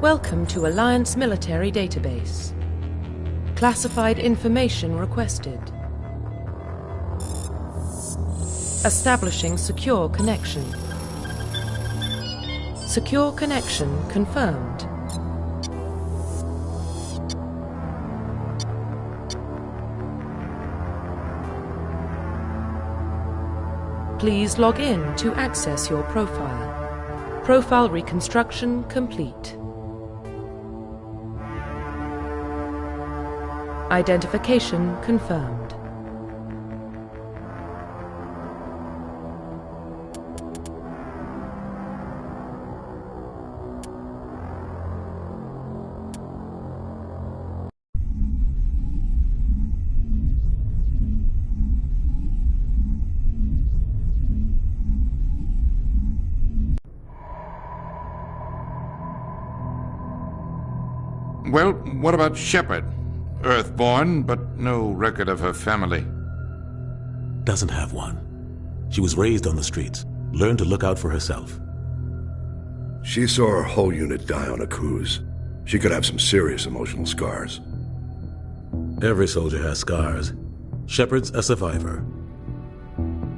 Welcome to Alliance Military Database. Classified information requested. Establishing secure connection. Secure connection confirmed. Please log in to access your profile. Profile reconstruction complete. Identification confirmed. Well, what about Shepard? Earthborn, but no record of her family. Doesn't have one. She was raised on the streets, learned to look out for herself. She saw her whole unit die on a cruise. She could have some serious emotional scars. Every soldier has scars. Shepard's a survivor.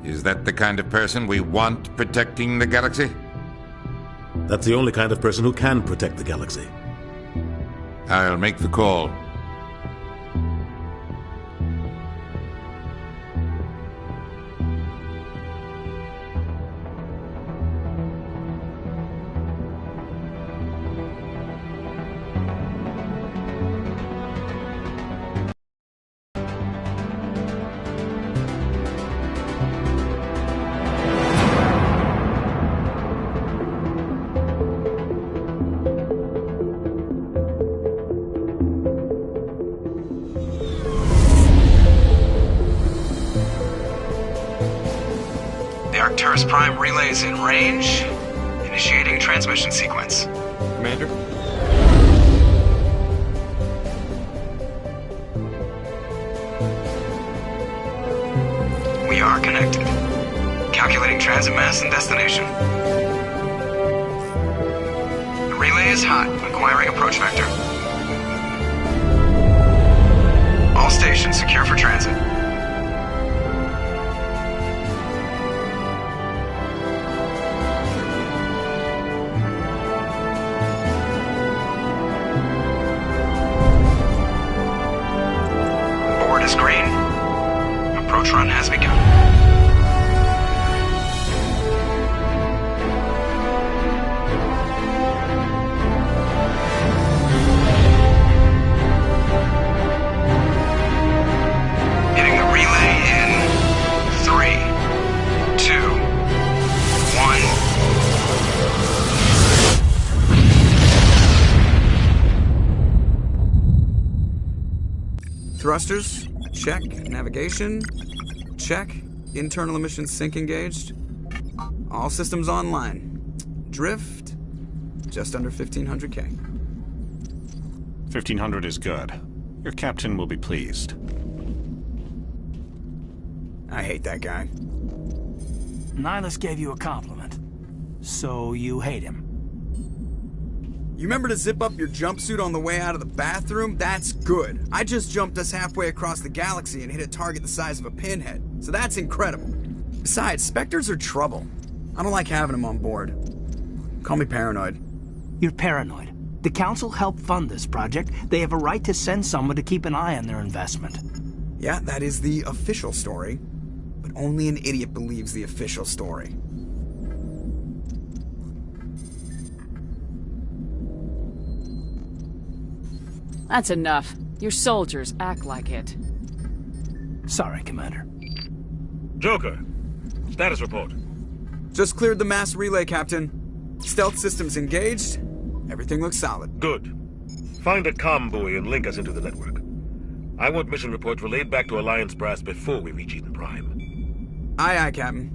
Is that the kind of person we want protecting the galaxy? That's the only kind of person who can protect the galaxy. I'll make the call. Arcturus Prime relays in range. Initiating transmission sequence. Commander? We are connected. Calculating transit mass and destination. The relay is hot. Acquiring approach vector. All stations secure for transit. Green. Approach run has begun. Hitting the relay in 3, 2, 1. Thrusters? Check. Navigation? Check. Internal emissions sync engaged. All systems online. Drift? Just under 1,500K. 1,500 is good. Your captain will be pleased. I hate that guy. Nihilus gave you a compliment. So you hate him. You remember to zip up your jumpsuit on the way out of the bathroom? That's good. I just jumped us halfway across the galaxy and hit a target the size of a pinhead. So that's incredible. Besides, Spectres are trouble. I don't like having them on board. Call me paranoid. You're paranoid. The Council helped fund this project. They have a right to send someone to keep an eye on their investment. Yeah, that is the official story. But only an idiot believes the official story. That's enough. Your soldiers act like it. Sorry, Commander. Joker, status report. Just cleared the mass relay, Captain. Stealth systems engaged. Everything looks solid. Good. Find a comm buoy and link us into the network. I want mission reports relayed back to Alliance Brass before we reach Eden Prime. Aye, aye, Captain.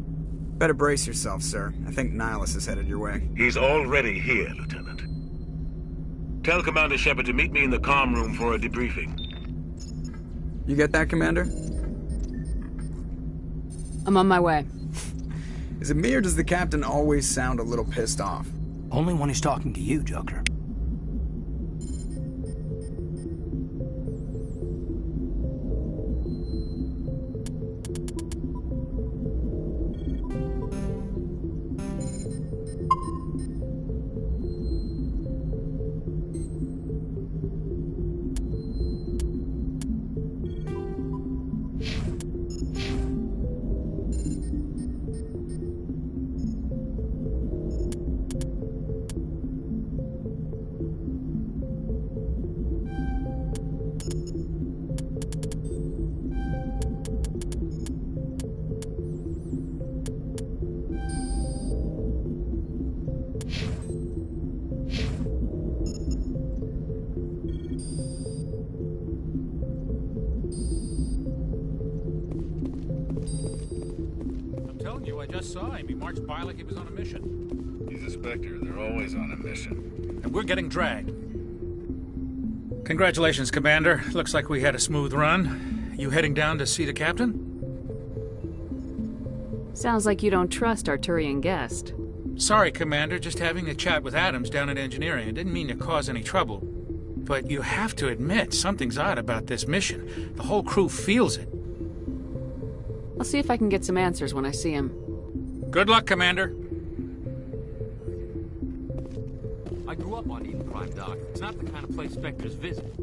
Better brace yourself, sir. I think Nihilus is headed your way. He's already here, Lieutenant. Tell Commander Shepard to meet me in the comm room for a debriefing. You get that, Commander? I'm on my way. Is it me or does the captain always sound a little pissed off? Only when he's talking to you, Joker. telling you, I just saw him. He marched by like he was on a mission. He's a Spectre. They're always on a mission. And we're getting dragged. Congratulations, Commander. Looks like we had a smooth run. You heading down to see the captain? Sounds like you don't trust Arturian Guest. Sorry, Commander. Just having a chat with Adams down at Engineering. I didn't mean to cause any trouble. But you have to admit, something's odd about this mission. The whole crew feels it. I'll see if I can get some answers when I see him. Good luck, Commander. I grew up on Eden Prime, Doc. It's not the kind of place Spectres visit.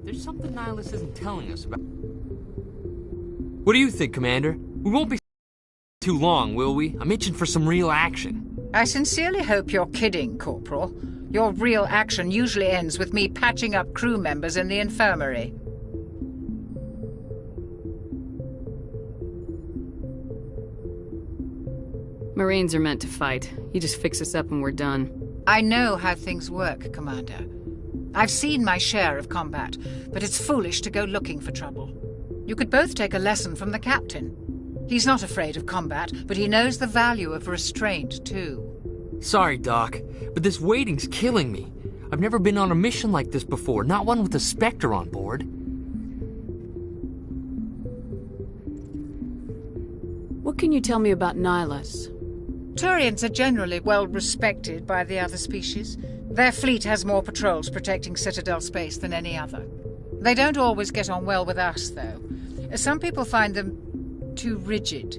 There's something Nihilus isn't telling us about. What do you think, Commander? We won't be too long, will we? I'm itching for some real action. I sincerely hope you're kidding, Corporal. Your real action usually ends with me patching up crew members in the infirmary. Marines are meant to fight. You just fix us up and we're done. I know how things work, Commander. I've seen my share of combat, but it's foolish to go looking for trouble. You could both take a lesson from the captain. He's not afraid of combat, but he knows the value of restraint, too. Sorry, Doc, but this waiting's killing me. I've never been on a mission like this before, not one with a Spectre on board. What can you tell me about Nihilus? Turians are generally well respected by the other species. Their fleet has more patrols protecting Citadel space than any other. They don't always get on well with us, though. Some people find them too rigid.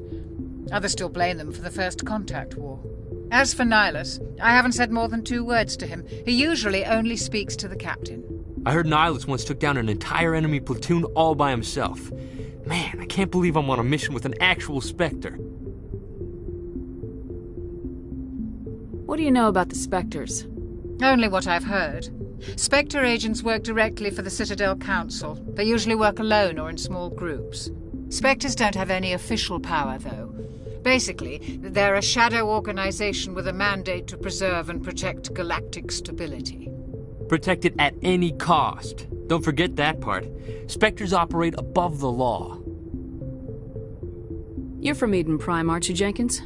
Others still blame them for the First Contact War. As for Nihilus, I haven't said more than 2 words to him. He usually only speaks to the captain. I heard Nihilus once took down an entire enemy platoon all by himself. Man, I can't believe I'm on a mission with an actual Spectre. What do you know about the Spectres? Only what I've heard. Spectre agents work directly for the Citadel Council. They usually work alone or in small groups. Spectres don't have any official power, though. Basically, they're a shadow organization with a mandate to preserve and protect galactic stability. Protect it at any cost. Don't forget that part. Spectres operate above the law. You're from Eden Prime, aren't you, Jenkins?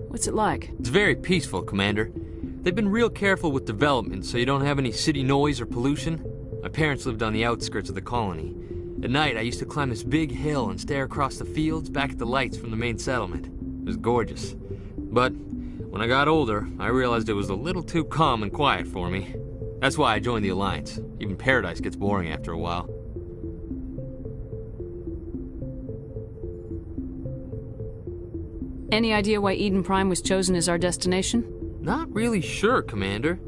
What's it like? It's very peaceful, Commander. They've been real careful with development, so you don't have any city noise or pollution. My parents lived on the outskirts of the colony. At night, I used to climb this big hill and stare across the fields back at the lights from the main settlement. It was gorgeous. But when I got older, I realized it was a little too calm and quiet for me. That's why I joined the Alliance. Even Paradise gets boring after a while. Any idea why Eden Prime was chosen as our destination? Not really sure, Commander.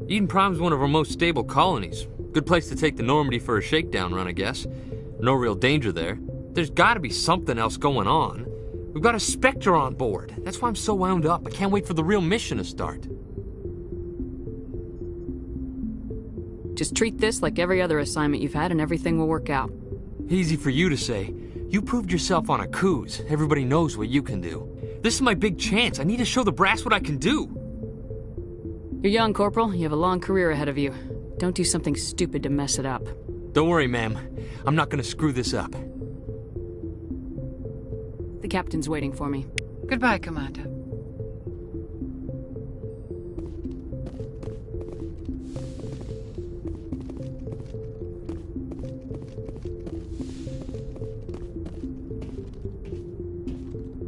Eden Prime's one of our most stable colonies. Good place to take the Normandy for a shakedown run, I guess. No real danger there. There's gotta be something else going on. We've got a Spectre on board. That's why I'm so wound up. I can't wait for the real mission to start. Just treat this like every other assignment you've had and everything will work out. Easy for you to say. You proved yourself on Akuz. Everybody knows what you can do. This is my big chance. I need to show the brass what I can do. You're young, Corporal. You have a long career ahead of you. Don't do something stupid to mess it up. Don't worry, ma'am. I'm not gonna screw this up. The captain's waiting for me. Goodbye, Commander.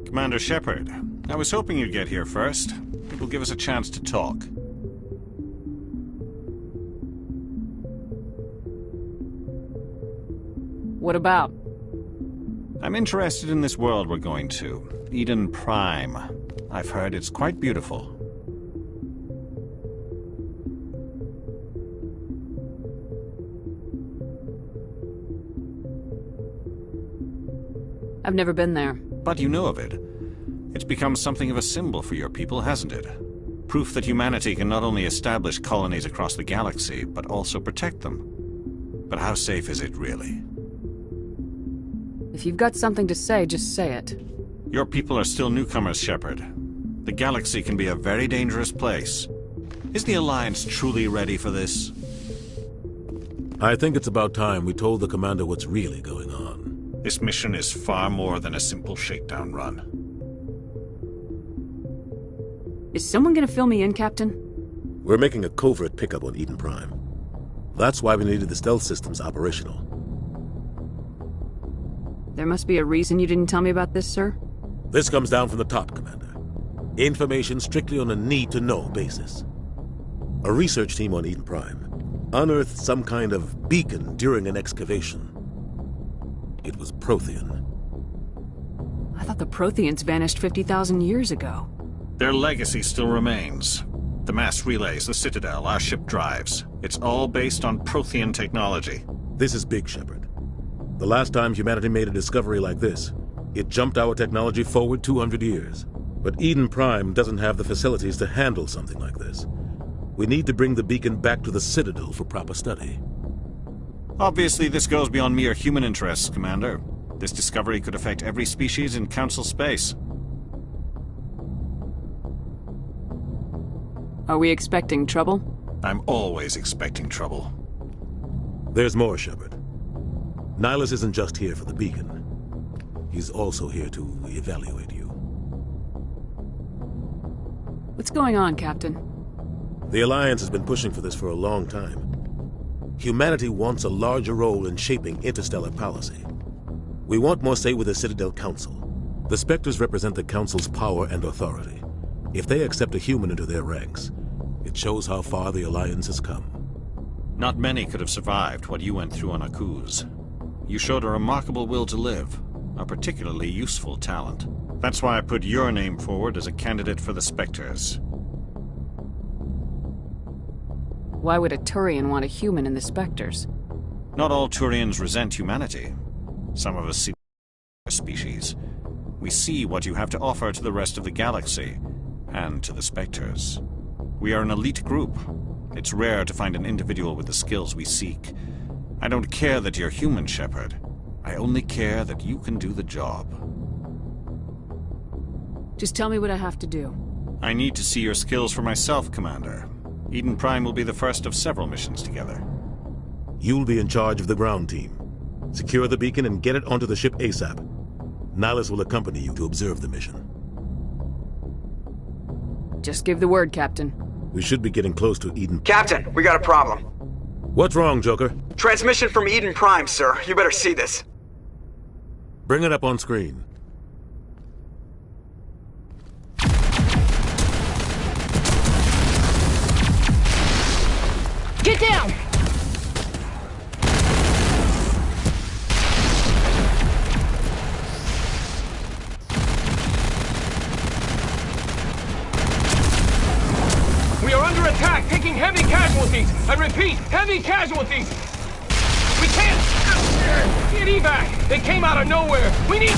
Commander Shepard, I was hoping you'd get here first. It will give us a chance to talk. What about? I'm interested in this world we're going to, Eden Prime. I've heard it's quite beautiful. I've never been there. But you know of it. It's become something of a symbol for your people, hasn't it? Proof that humanity can not only establish colonies across the galaxy, but also protect them. But how safe is it, really? If you've got something to say, just say it. Your people are still newcomers, Shepard. The galaxy can be a very dangerous place. Is the Alliance truly ready for this? I think it's about time we told the Commander what's really going on. This mission is far more than a simple shakedown run. Is someone gonna fill me in, Captain? We're making a covert pickup on Eden Prime. That's why we needed the stealth systems operational. There must be a reason you didn't tell me about this, sir? This comes down from the top, Commander. Information strictly on a need-to-know basis. A research team on Eden Prime unearthed some kind of beacon during an excavation. It was Prothean. I thought the Protheans vanished 50,000 years ago. Their legacy still remains. The mass relays, the Citadel, our ship drives. It's all based on Prothean technology. This is big, Shepard. The last time humanity made a discovery like this, it jumped our technology forward 200 years. But Eden Prime doesn't have the facilities to handle something like this. We need to bring the beacon back to the Citadel for proper study. Obviously, this goes beyond mere human interests, Commander. This discovery could affect every species in Council space. Are we expecting trouble? I'm always expecting trouble. There's more, Shepard. Nihlus isn't just here for the beacon. He's also here to evaluate you. What's going on, Captain? The Alliance has been pushing for this for a long time. Humanity wants a larger role in shaping interstellar policy. We want more say with the Citadel Council. The Spectres represent the Council's power and authority. If they accept a human into their ranks, it shows how far the Alliance has come. Not many could have survived what you went through on Akuz. You showed a remarkable will to live, a particularly useful talent. That's why I put your name forward as a candidate for the Spectres. Why would a Turian want a human in the Spectres? Not all Turians resent humanity. Some of us see our species. We see what you have to offer to the rest of the galaxy, and to the Spectres. We are an elite group. It's rare to find an individual with the skills we seek. I don't care that you're human, Shepard. I only care that you can do the job. Just tell me what I have to do. I need to see your skills for myself, Commander. Eden Prime will be the first of several missions together. You'll be in charge of the ground team. Secure the beacon and get it onto the ship ASAP. Nihlus will accompany you to observe the mission. Just give the word, Captain. We should be getting close to Eden. Captain, we got a problem. What's wrong, Joker? Transmission from Eden Prime, sir. You better see this. Bring it up on screen. Get down! We are under attack, taking heavy casualties. I repeat, heavy casualties. We can't get evac. They came out of nowhere. We need...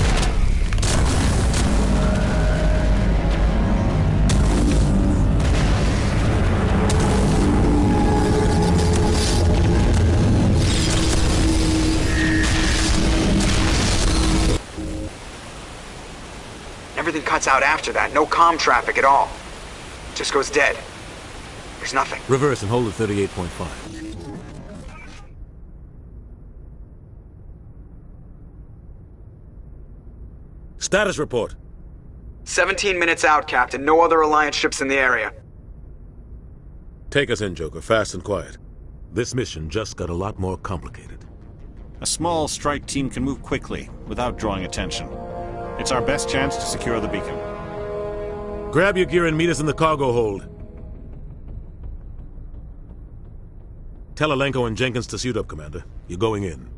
Everything cuts out after that. No comm traffic at all. Just goes dead. There's nothing. Reverse and hold at 38.5. Status report. 17 minutes out, Captain. No other Alliance ships in the area. Take us in, Joker, fast and quiet. This mission just got a lot more complicated. A small strike team can move quickly, without drawing attention. It's our best chance to secure the beacon. Grab your gear and meet us in the cargo hold. Tell Alenko and Jenkins to suit up, Commander. You're going in.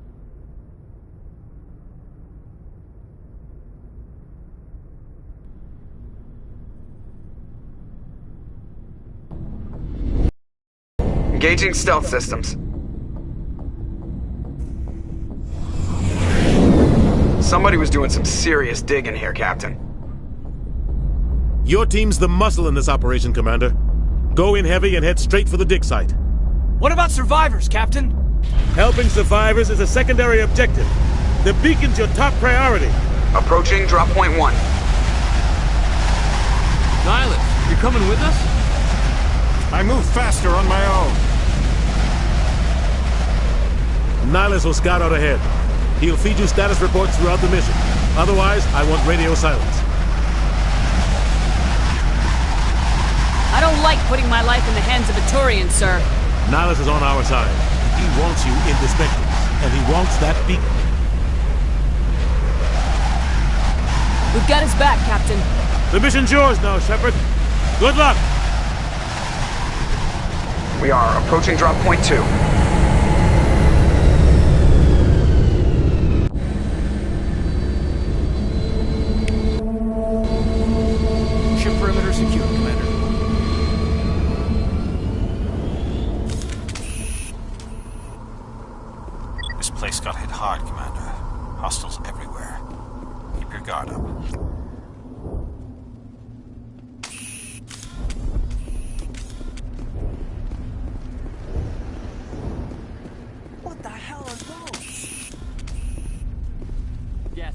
Engaging stealth systems. Somebody was doing some serious digging here, Captain. Your team's the muscle in this operation, Commander. Go in heavy and head straight for the dig site. What about survivors, Captain? Helping survivors is a secondary objective. The beacon's your top priority. Approaching drop point 1. Nihlus, you're coming with us? I move faster on my own. Nihlus will scout out ahead. He'll feed you status reports throughout the mission. Otherwise, I want radio silence. don't like putting my life in the hands of a Turian, sir. Nihilus is on our side. He wants you in the Spectres, and he wants that beacon. We've got his back, Captain. The mission's yours now, Shepard. Good luck! We are approaching drop point 2. Ship perimeter secure, Commander. This place got hit hard, Commander. Hostiles everywhere. Keep your guard up. What the hell are those? Yes.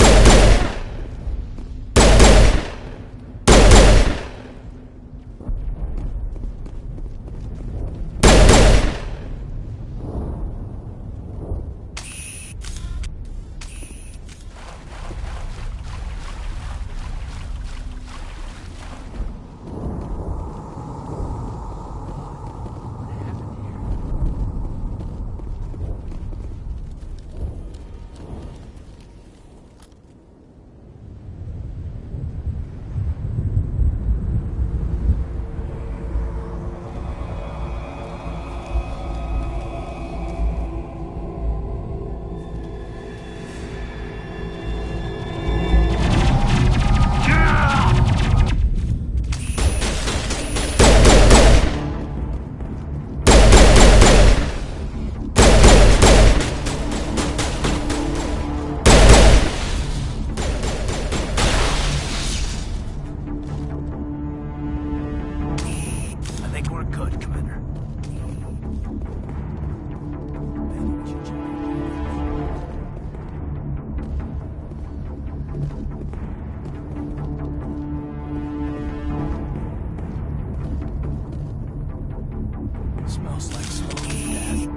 Smells like smoke and death.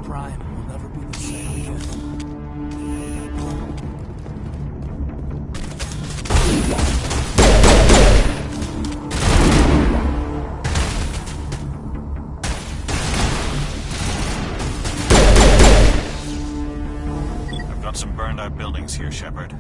Prime will never be the same again. I've got some burned out buildings here, Shepard.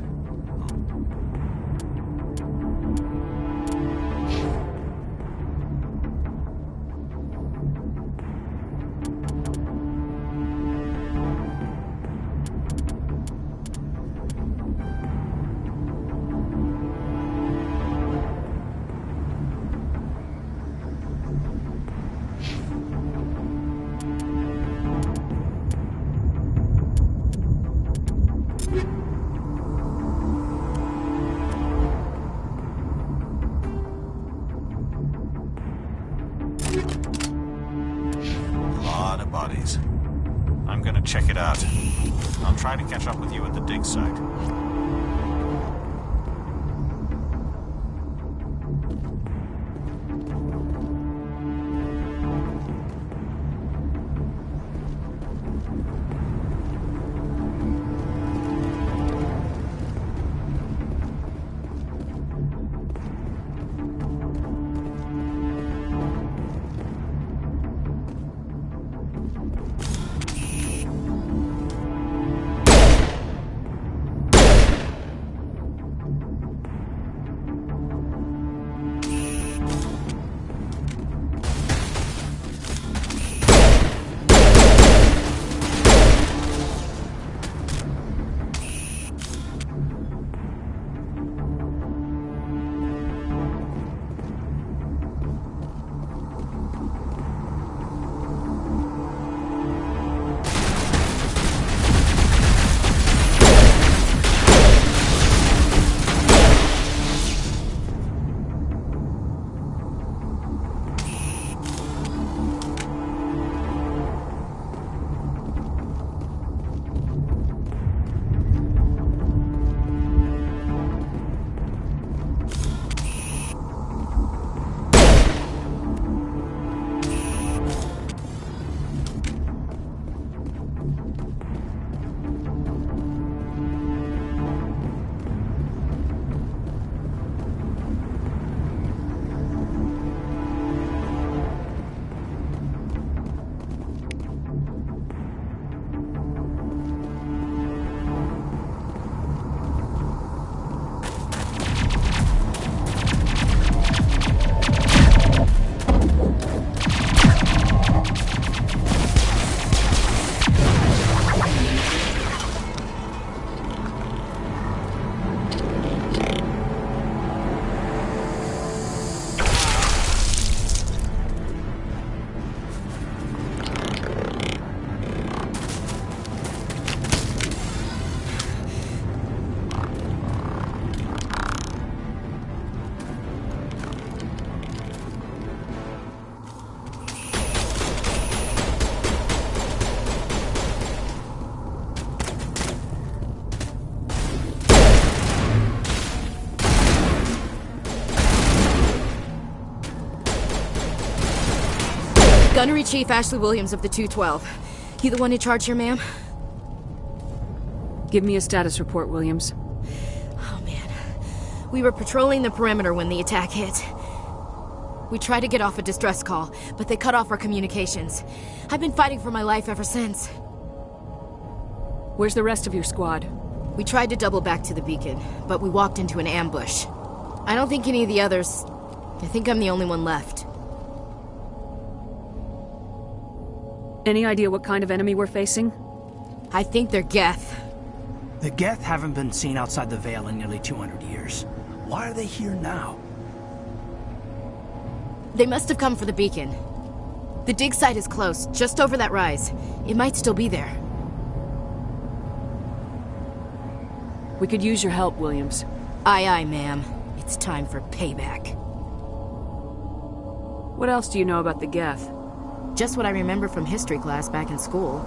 Bodies. I'm gonna check it out. I'll try to catch up with you at the dig site. Gunnery Chief Ashley Williams of the 212. You the one in charge here, ma'am? Give me a status report, Williams. Oh, man. We were patrolling the perimeter when the attack hit. We tried to get off a distress call, but they cut off our communications. I've been fighting for my life ever since. Where's the rest of your squad? We tried to double back to the beacon, but we walked into an ambush. I don't think any of the others... I think I'm the only one left. Any idea what kind of enemy we're facing? I think they're Geth. The Geth haven't been seen outside the Veil in nearly 200 years. Why are they here now? They must have come for the beacon. The dig site is close, just over that rise. It might still be there. We could use your help, Williams. Aye, aye, ma'am. It's time for payback. What else do you know about the Geth? Just what I remember from history class back in school.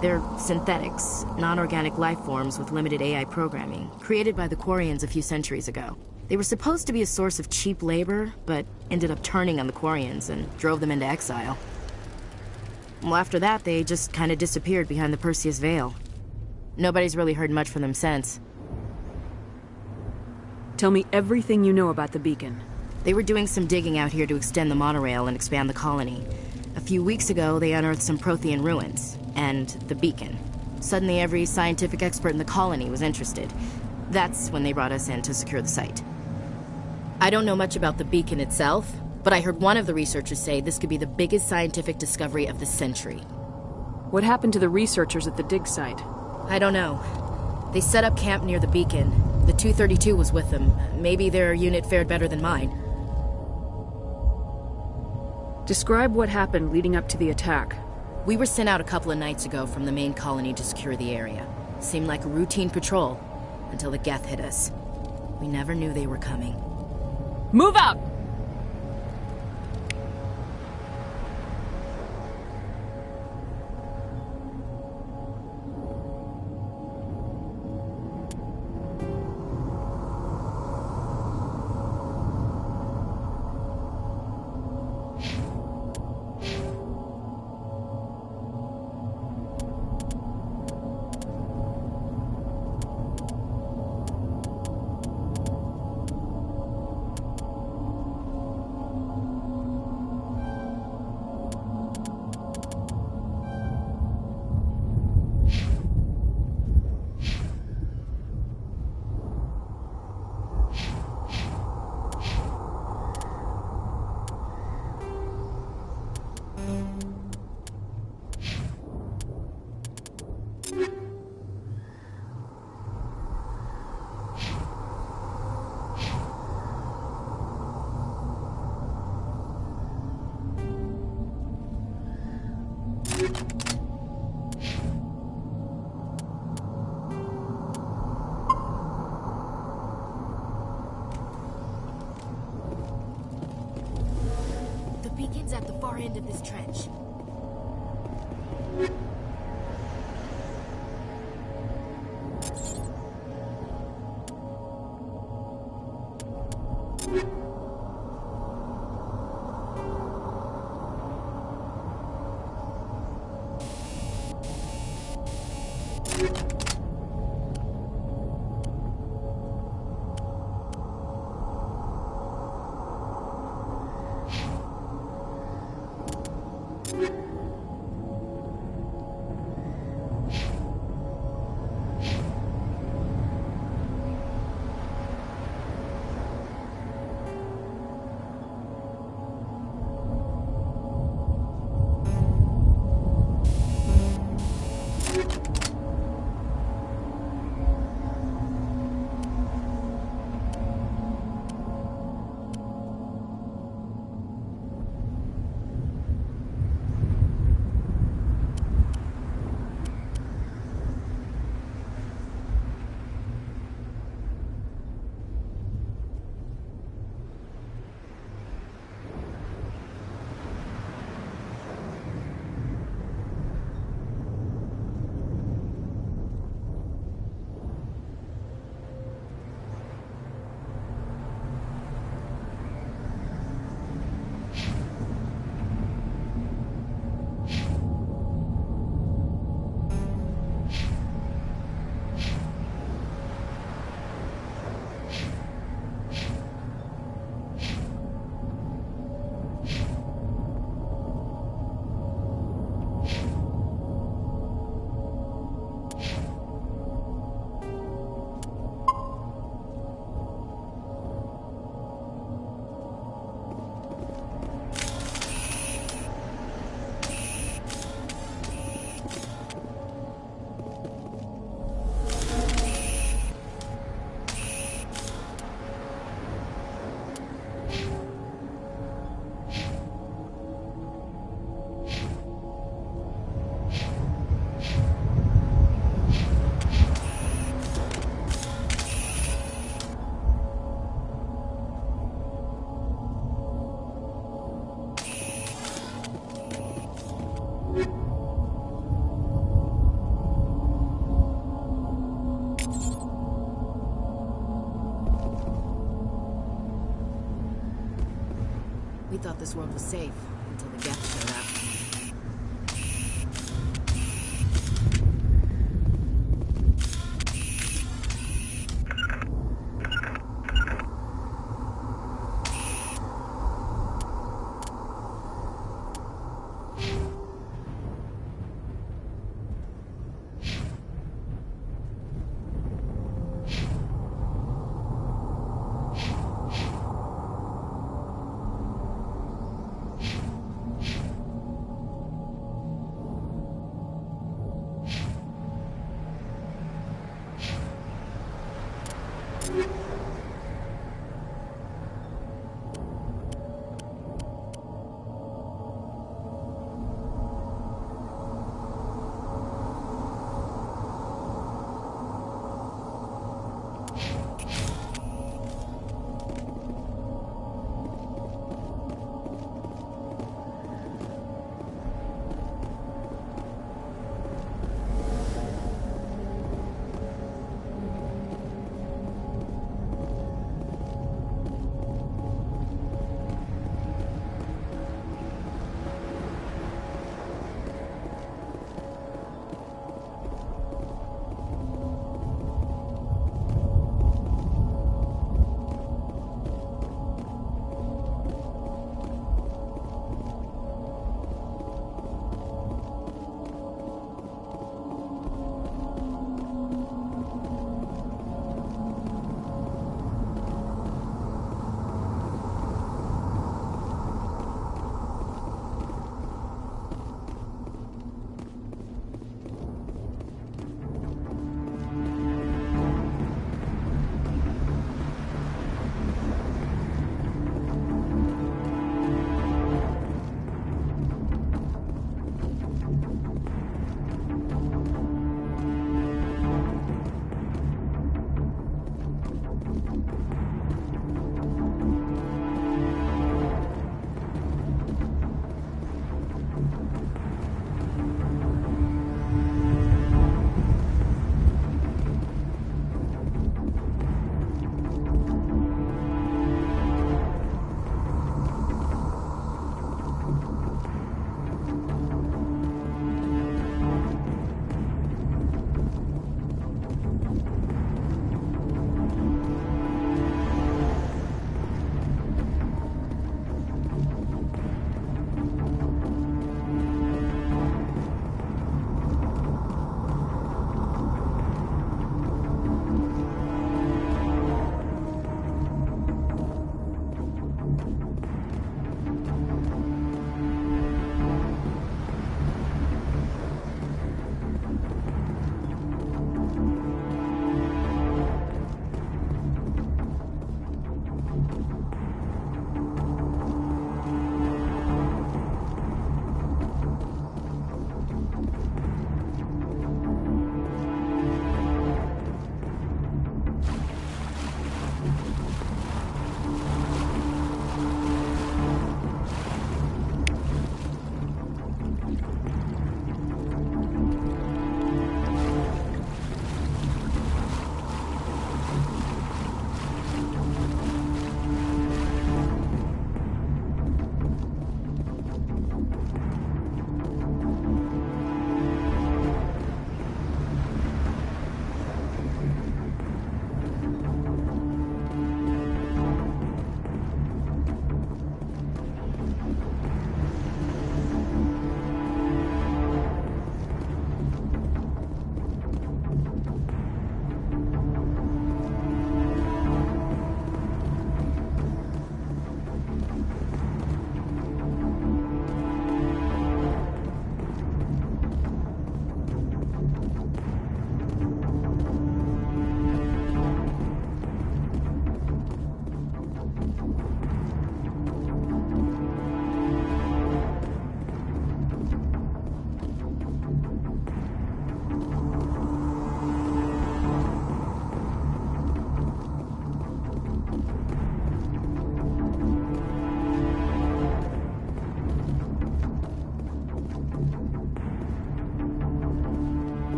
They're synthetics, non-organic life forms with limited AI programming, created by the Quarians a few centuries ago. They were supposed to be a source of cheap labor, but ended up turning on the Quarians and drove them into exile. Well, after that, they just kind of disappeared behind the Perseus Veil. Nobody's really heard much from them since. Tell me everything you know about the beacon. They were doing some digging out here to extend the monorail and expand the colony. A few weeks ago, they unearthed some Prothean ruins, and the beacon. Suddenly, every scientific expert in the colony was interested. That's when they brought us in to secure the site. I don't know much about the beacon itself, but I heard one of the researchers say this could be the biggest scientific discovery of the century. What happened to the researchers at the dig site? I don't know. They set up camp near the beacon. The 232 was with them. Maybe their unit fared better than mine. Describe what happened leading up to the attack. We were sent out a couple of nights ago from the main colony to secure the area. Seemed like a routine patrol, until the Geth hit us. We never knew they were coming. Move out! The beacon's at the far end of this trench. thought this world was safe until the Geth showed up.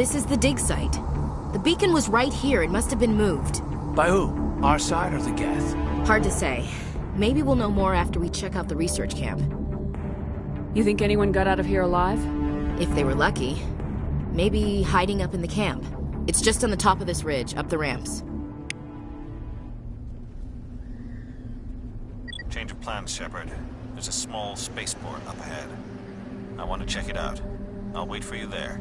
This is the dig site. The beacon was right here. It must have been moved. By who? Our side or the Geth? Hard to say. Maybe we'll know more after we check out the research camp. You think anyone got out of here alive? If they were lucky. Maybe hiding up in the camp. It's just on the top of this ridge, up the ramps. Change of plans, Shepard. There's a small spaceport up ahead. I want to check it out. I'll wait for you there.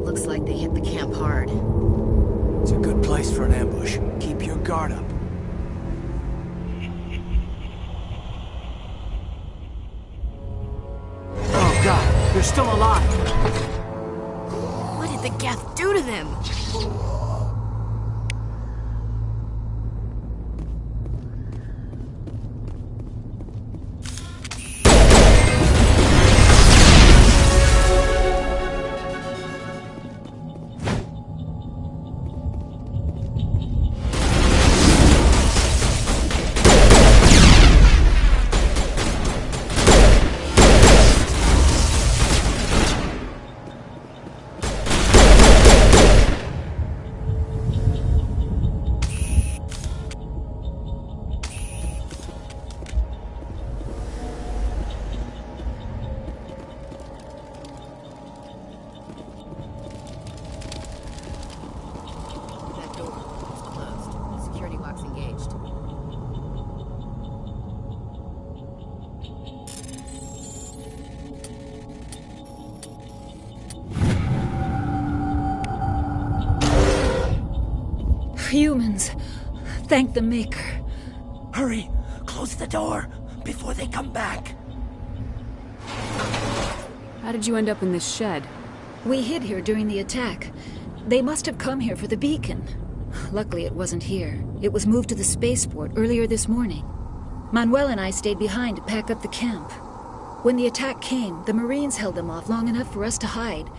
Looks like they hit the camp hard. It's a good place for an ambush. Keep your guard up. Oh god, they're still alive! What did the Geth do to them? Humans. Thank the Maker. Hurry! Close the door before they come back. How did you end up in this shed? We hid here during the attack. They must have come here for the beacon. Luckily it wasn't here. It was moved to the spaceport earlier this morning. Manuel and I stayed behind to pack up the camp. When the attack came, the Marines held them off long enough for us to hide.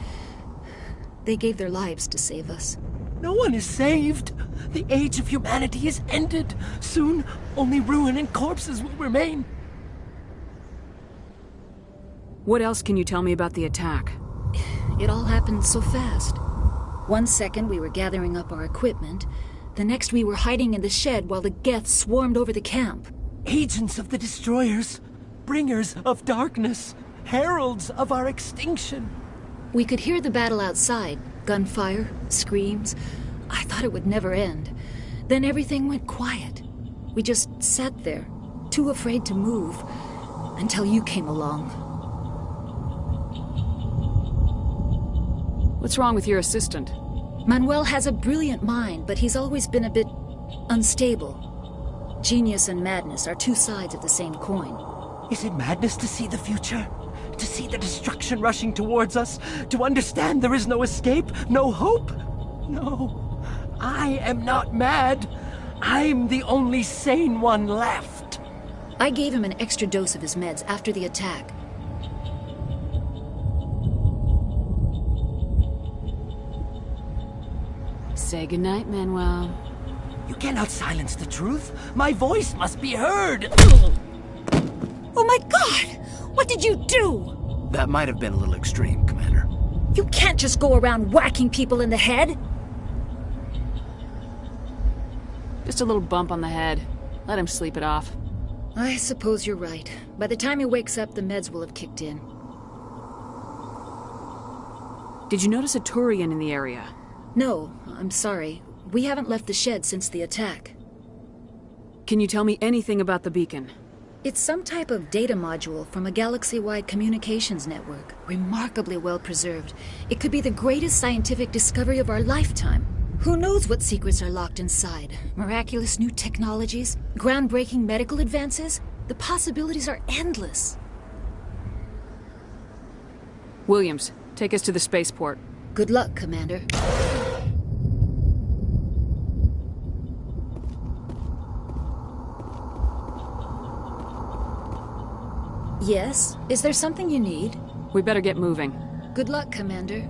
They gave their lives to save us. No one is saved. The age of humanity is ended. Soon, only ruin and corpses will remain. What else can you tell me about the attack? It all happened so fast. 1 second we were gathering up our equipment. The next we were hiding in the shed while the Geth swarmed over the camp. Agents of the Destroyers. Bringers of darkness. heralds of our extinction. We could hear the battle outside. Gunfire, screams. I thought it would never end. Then everything went quiet. We just sat there, too afraid to move, until you came along. What's wrong with your assistant? Manuel has a brilliant mind, but he's always been a bit unstable. Genius and madness are two sides of the same coin. Is it madness to see the future? To see the destruction rushing towards us? To understand there is no escape? No hope? No. I am not mad. I'm the only sane one left. I gave him an extra dose of his meds after the attack. Say goodnight, Manuel. You cannot silence the truth. My voice must be heard. Oh my God! What did you do? That might have been a little extreme, Commander. You can't just go around whacking people in the head. Just a little bump on the head. Let him sleep it off. I suppose you're right. By the time he wakes up, the meds will have kicked in. Did you notice a Turian in the area? No, I'm sorry. We haven't left the shed since the attack. Can you tell me anything about the beacon? It's some type of data module from a galaxy-wide communications network. Remarkably well preserved. It could be the greatest scientific discovery of our lifetime. Who knows what secrets are locked inside? Miraculous new technologies? Groundbreaking medical advances? The possibilities are endless. Williams, take us to the spaceport. Good luck, Commander. Yes? Is there something you need? We better get moving. Good luck, Commander.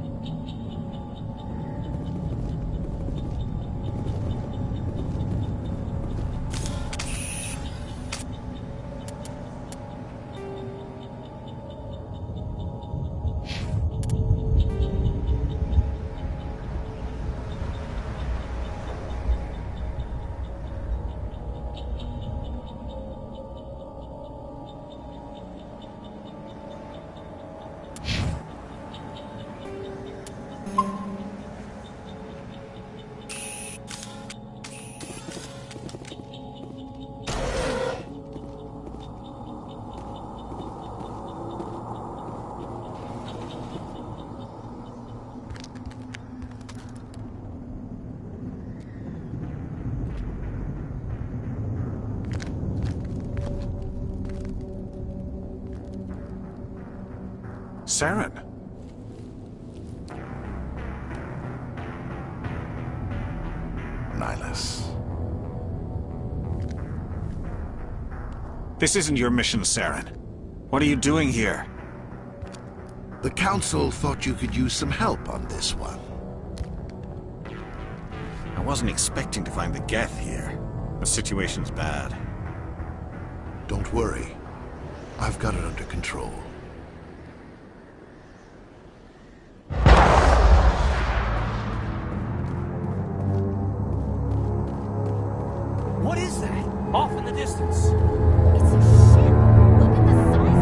Saren. Nihilus. This isn't your mission, Saren. What are you doing here? The Council thought you could use some help on this one. I wasn't expecting to find the Geth here. The situation's bad. Don't worry. I've got it under control. What is that? Off in the distance. It's a ship. Look at the size of it.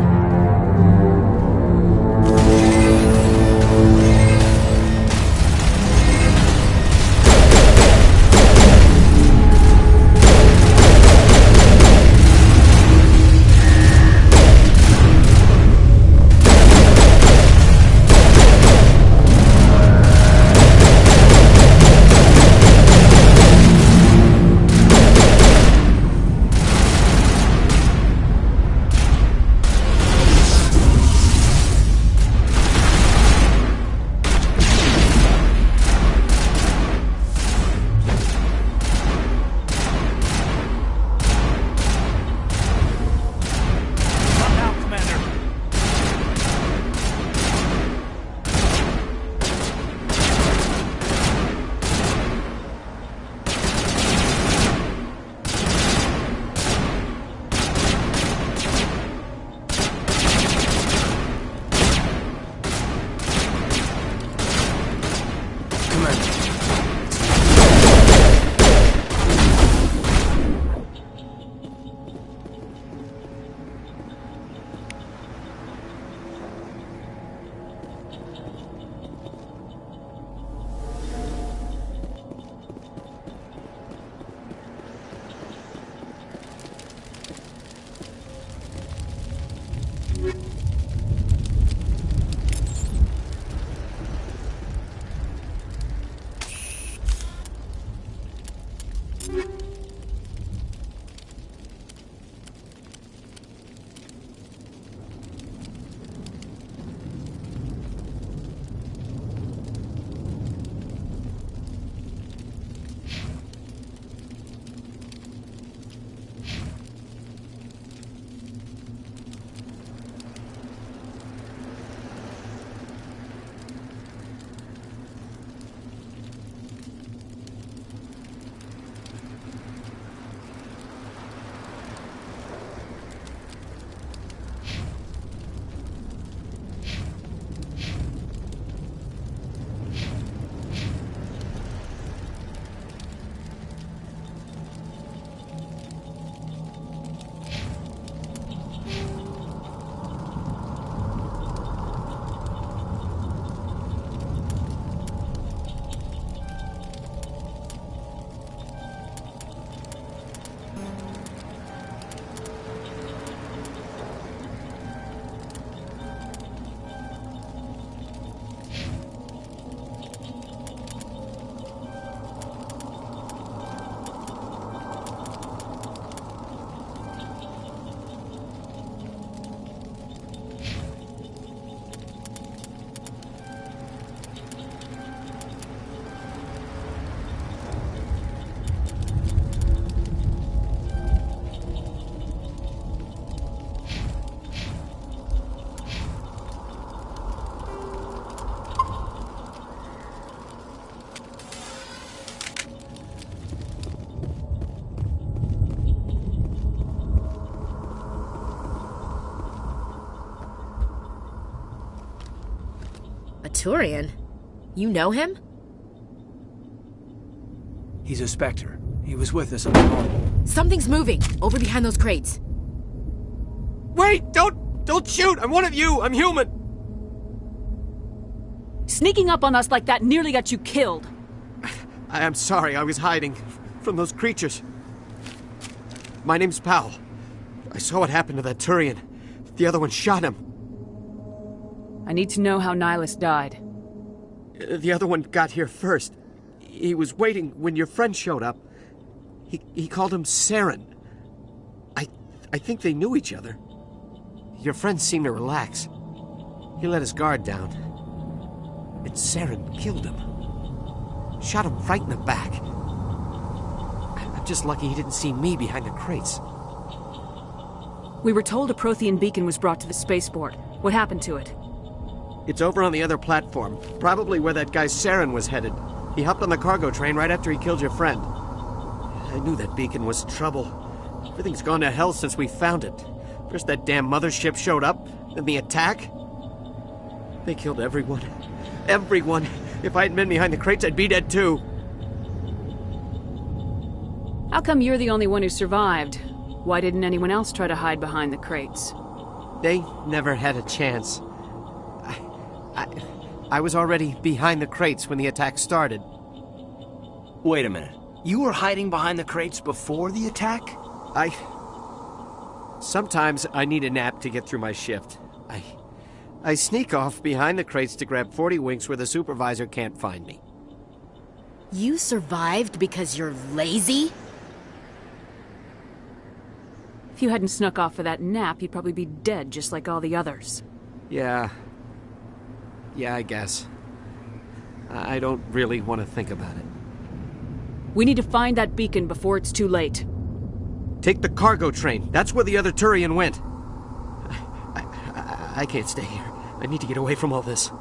Turian? You know him? He's a Spectre. He was with us on the phone. Something's moving, over behind those crates. Wait! Don't shoot! I'm one of you! I'm human! Sneaking up on us like that nearly got you killed. I am sorry, I was hiding from those creatures. My name's Powell. I saw what happened to that Turian. The other one shot him. I need to know how Nihilus died. The other one got here first. He was waiting when your friend showed up. He called him Saren. I think they knew each other. Your friend seemed to relax. He let his guard down. And Saren killed him. Shot him right in the back. I'm just lucky he didn't see me behind the crates. We were told a Prothean beacon was brought to the spaceport. What happened to it? It's over on the other platform. Probably where that guy Saren was headed. He hopped on the cargo train right after he killed your friend. I knew that beacon was trouble. Everything's gone to hell since we found it. First that damn mothership showed up, then the attack. They killed everyone. Everyone. If I hadn't been behind the crates, I'd be dead too. How come you're the only one who survived? Why didn't anyone else try to hide behind the crates? They never had a chance. I was already behind the crates when the attack started. Wait a minute. You were hiding behind the crates before the attack? Sometimes I need a nap to get through my shift. I sneak off behind the crates to grab 40 winks where the supervisor can't find me. You survived because you're lazy? If you hadn't snuck off for that nap, you'd probably be dead just like all the others. Yeah, I guess. I don't really want to think about it. We need to find that beacon before it's too late. Take the cargo train. That's where the other Turian went. I can't stay here. I need to get away from all this.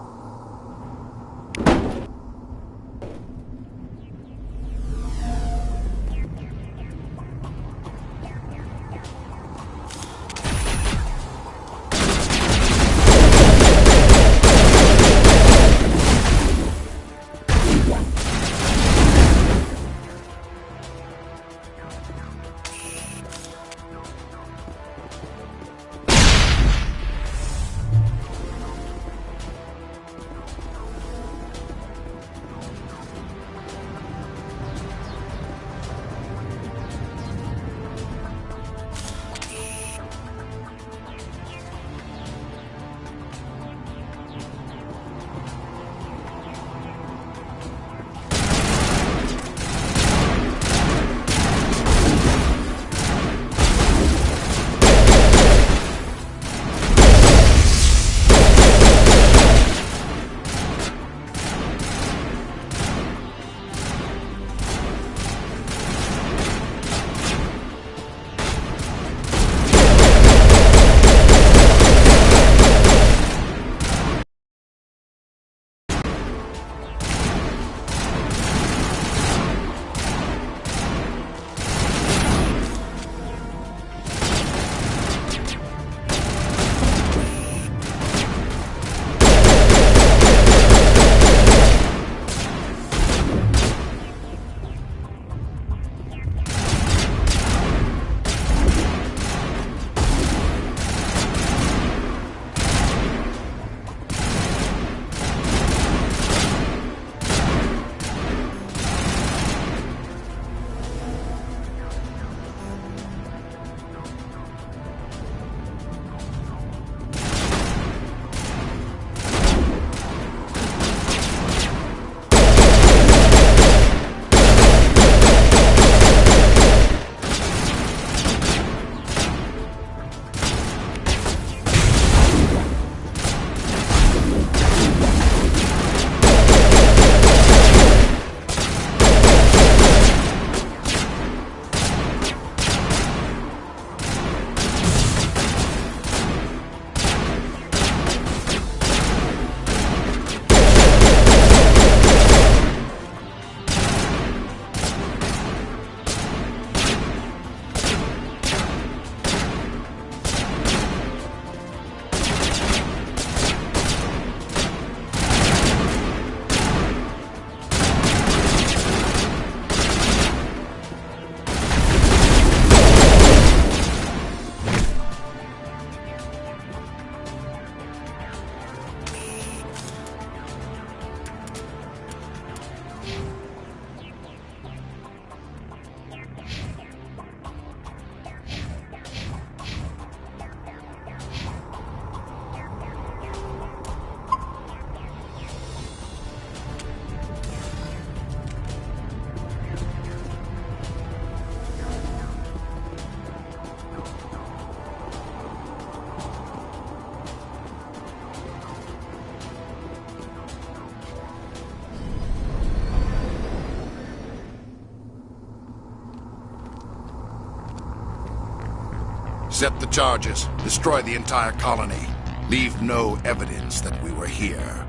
Set the charges. Destroy the entire colony. Leave no evidence that we were here.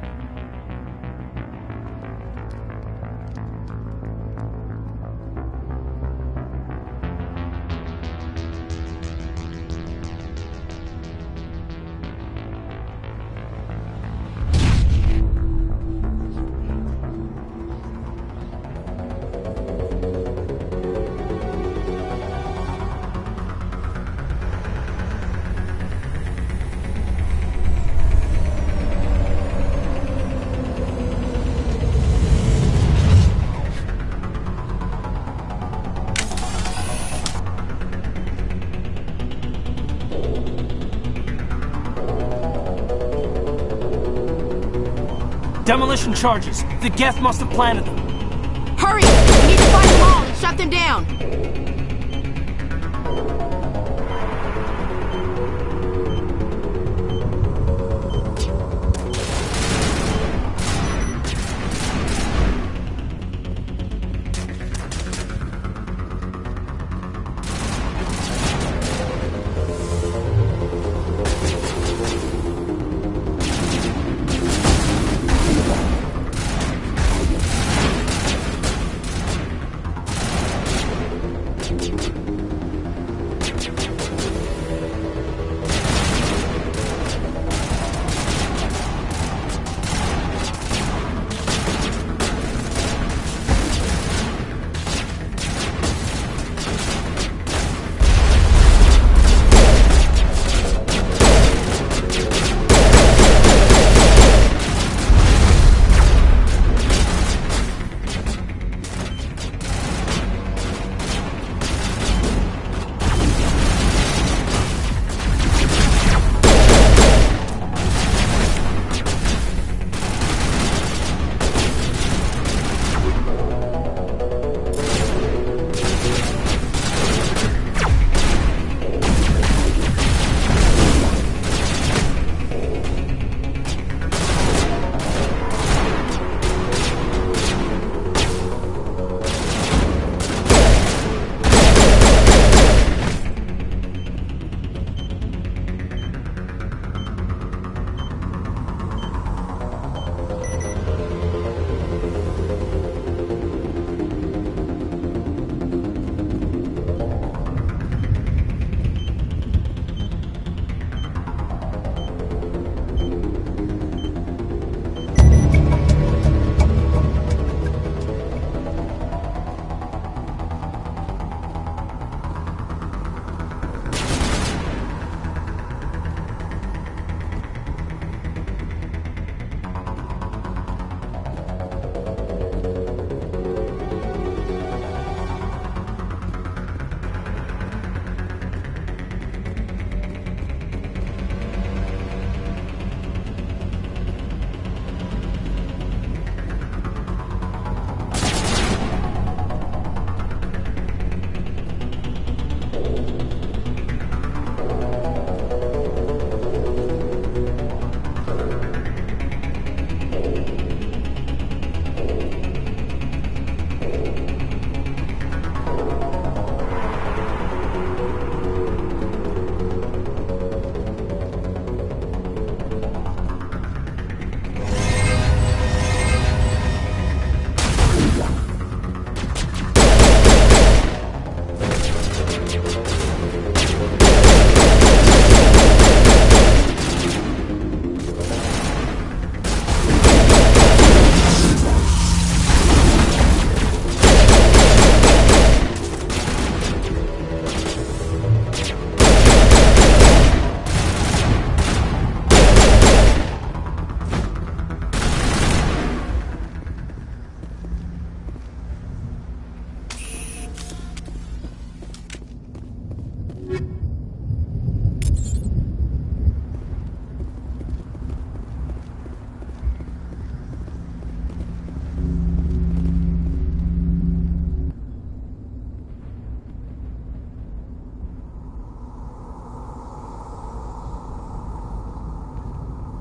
Demolition charges. The Geth must have planted them. Hurry! We need to find them all and shut them down!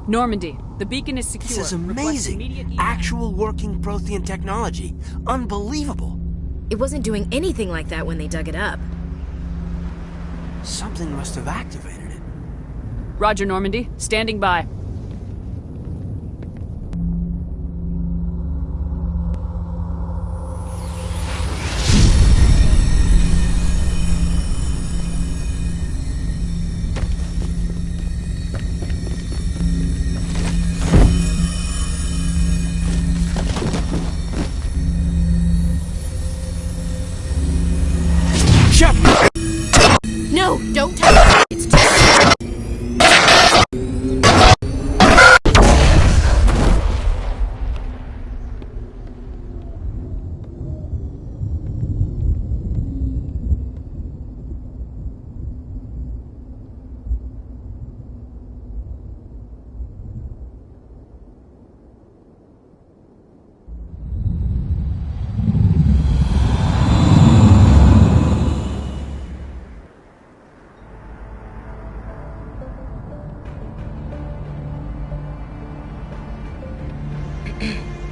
Normandy, the beacon is secure. This is amazing. Actual working Prothean technology. Unbelievable. It wasn't doing anything like that when they dug it up. Something must have activated it. Roger, Normandy. Standing by. No, don't touch it. It's too...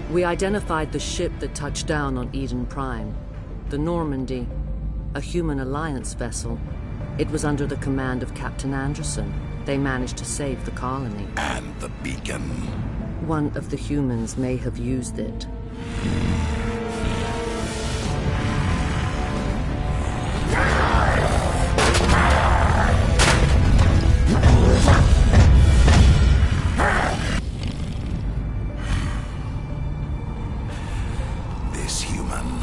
We identified the ship that touched down on Eden Prime. The Normandy, a human alliance vessel. It was under the command of Captain Anderson. They managed to save the colony. And the beacon. One of the humans may have used it. This human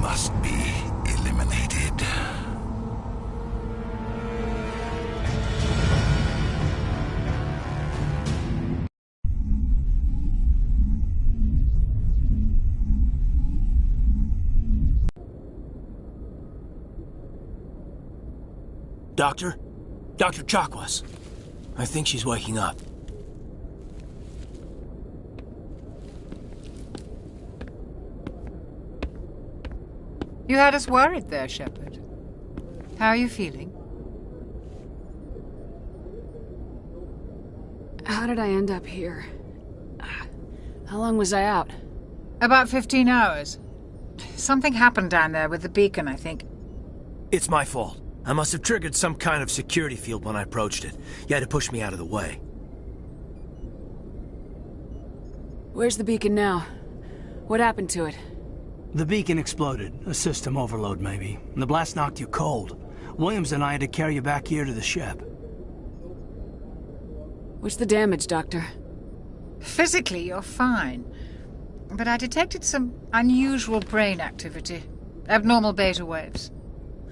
must be eliminated. Doctor? Dr. Chakwas. I think she's waking up. You had us worried there, Shepard. How are you feeling? How did I end up here? How long was I out? About 15 hours. Something happened down there with the beacon, I think. It's my fault. I must have triggered some kind of security field when I approached it. You had to push me out of the way. Where's the beacon now? What happened to it? The beacon exploded. A system overload, maybe. And the blast knocked you cold. Williams and I had to carry you back here to the ship. What's the damage, Doctor? Physically, you're fine. But I detected some unusual brain activity. Abnormal beta waves.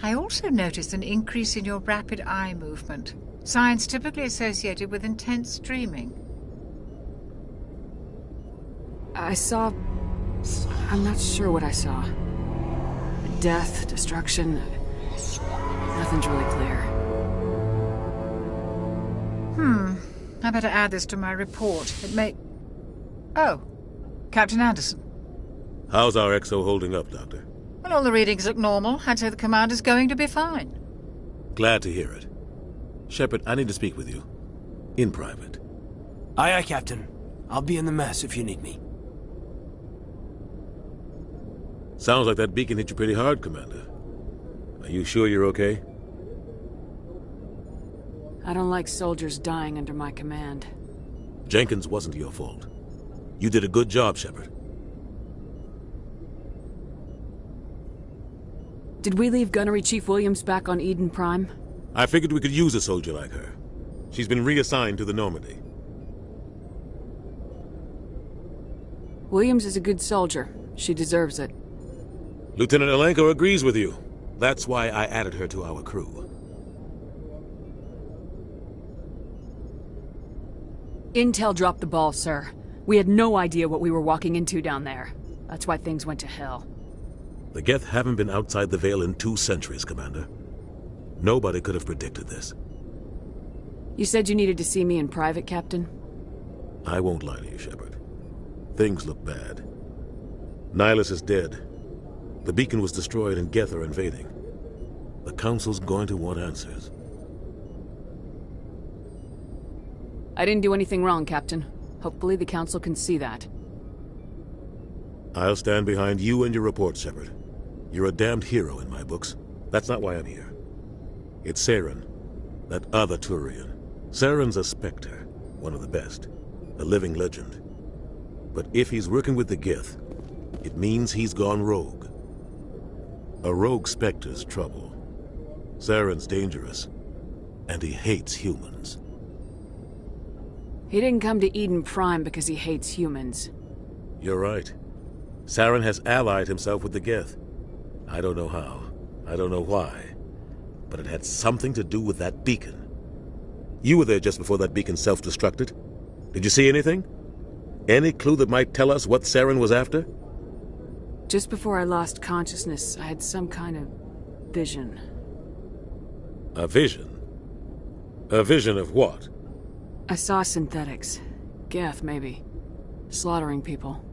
I also noticed an increase in your rapid eye movement. Signs typically associated with intense dreaming. I saw... I'm not sure what I saw. Death, destruction... Nothing's really clear. I better add this to my report. It may... Oh. Captain Anderson. How's our XO holding up, Doctor? Well, all the readings look normal. I'd say the commander's going to be fine. Glad to hear it. Shepard, I need to speak with you. In private. Aye, aye, Captain. I'll be in the mess if you need me. Sounds like that beacon hit you pretty hard, Commander. Are you sure you're okay? I don't like soldiers dying under my command. Jenkins wasn't your fault. You did a good job, Shepard. Did we leave Gunnery Chief Williams back on Eden Prime? I figured we could use a soldier like her. She's been reassigned to the Normandy. Williams is a good soldier. She deserves it. Lieutenant Alenko agrees with you. That's why I added her to our crew. Intel dropped the ball, sir. We had no idea what we were walking into down there. That's why things went to hell. The Geth haven't been outside the Veil in 2 centuries, Commander. Nobody could have predicted this. You said you needed to see me in private, Captain? I won't lie to you, Shepard. Things look bad. Nihilus is dead. The beacon was destroyed and Geth are invading. The Council's going to want answers. I didn't do anything wrong, Captain. Hopefully the Council can see that. I'll stand behind you and your report, Shepard. You're a damned hero in my books. That's not why I'm here. It's Saren, That other Turian. Saren's a Spectre, one of the best. A living legend. But if he's working with the Gith, it means he's gone rogue. A rogue Spectre's trouble. Saren's dangerous, and he hates humans. He didn't come to Eden Prime because he hates humans. You're right. Saren has allied himself with the Geth. I don't know how. I don't know why. But it had something to do with that beacon. You were there just before that beacon self-destructed. Did you see anything? Any clue that might tell us what Saren was after? Just before I lost consciousness, I had some kind of vision. A vision? A vision of what? I saw synthetics. Geth, maybe. Slaughtering people.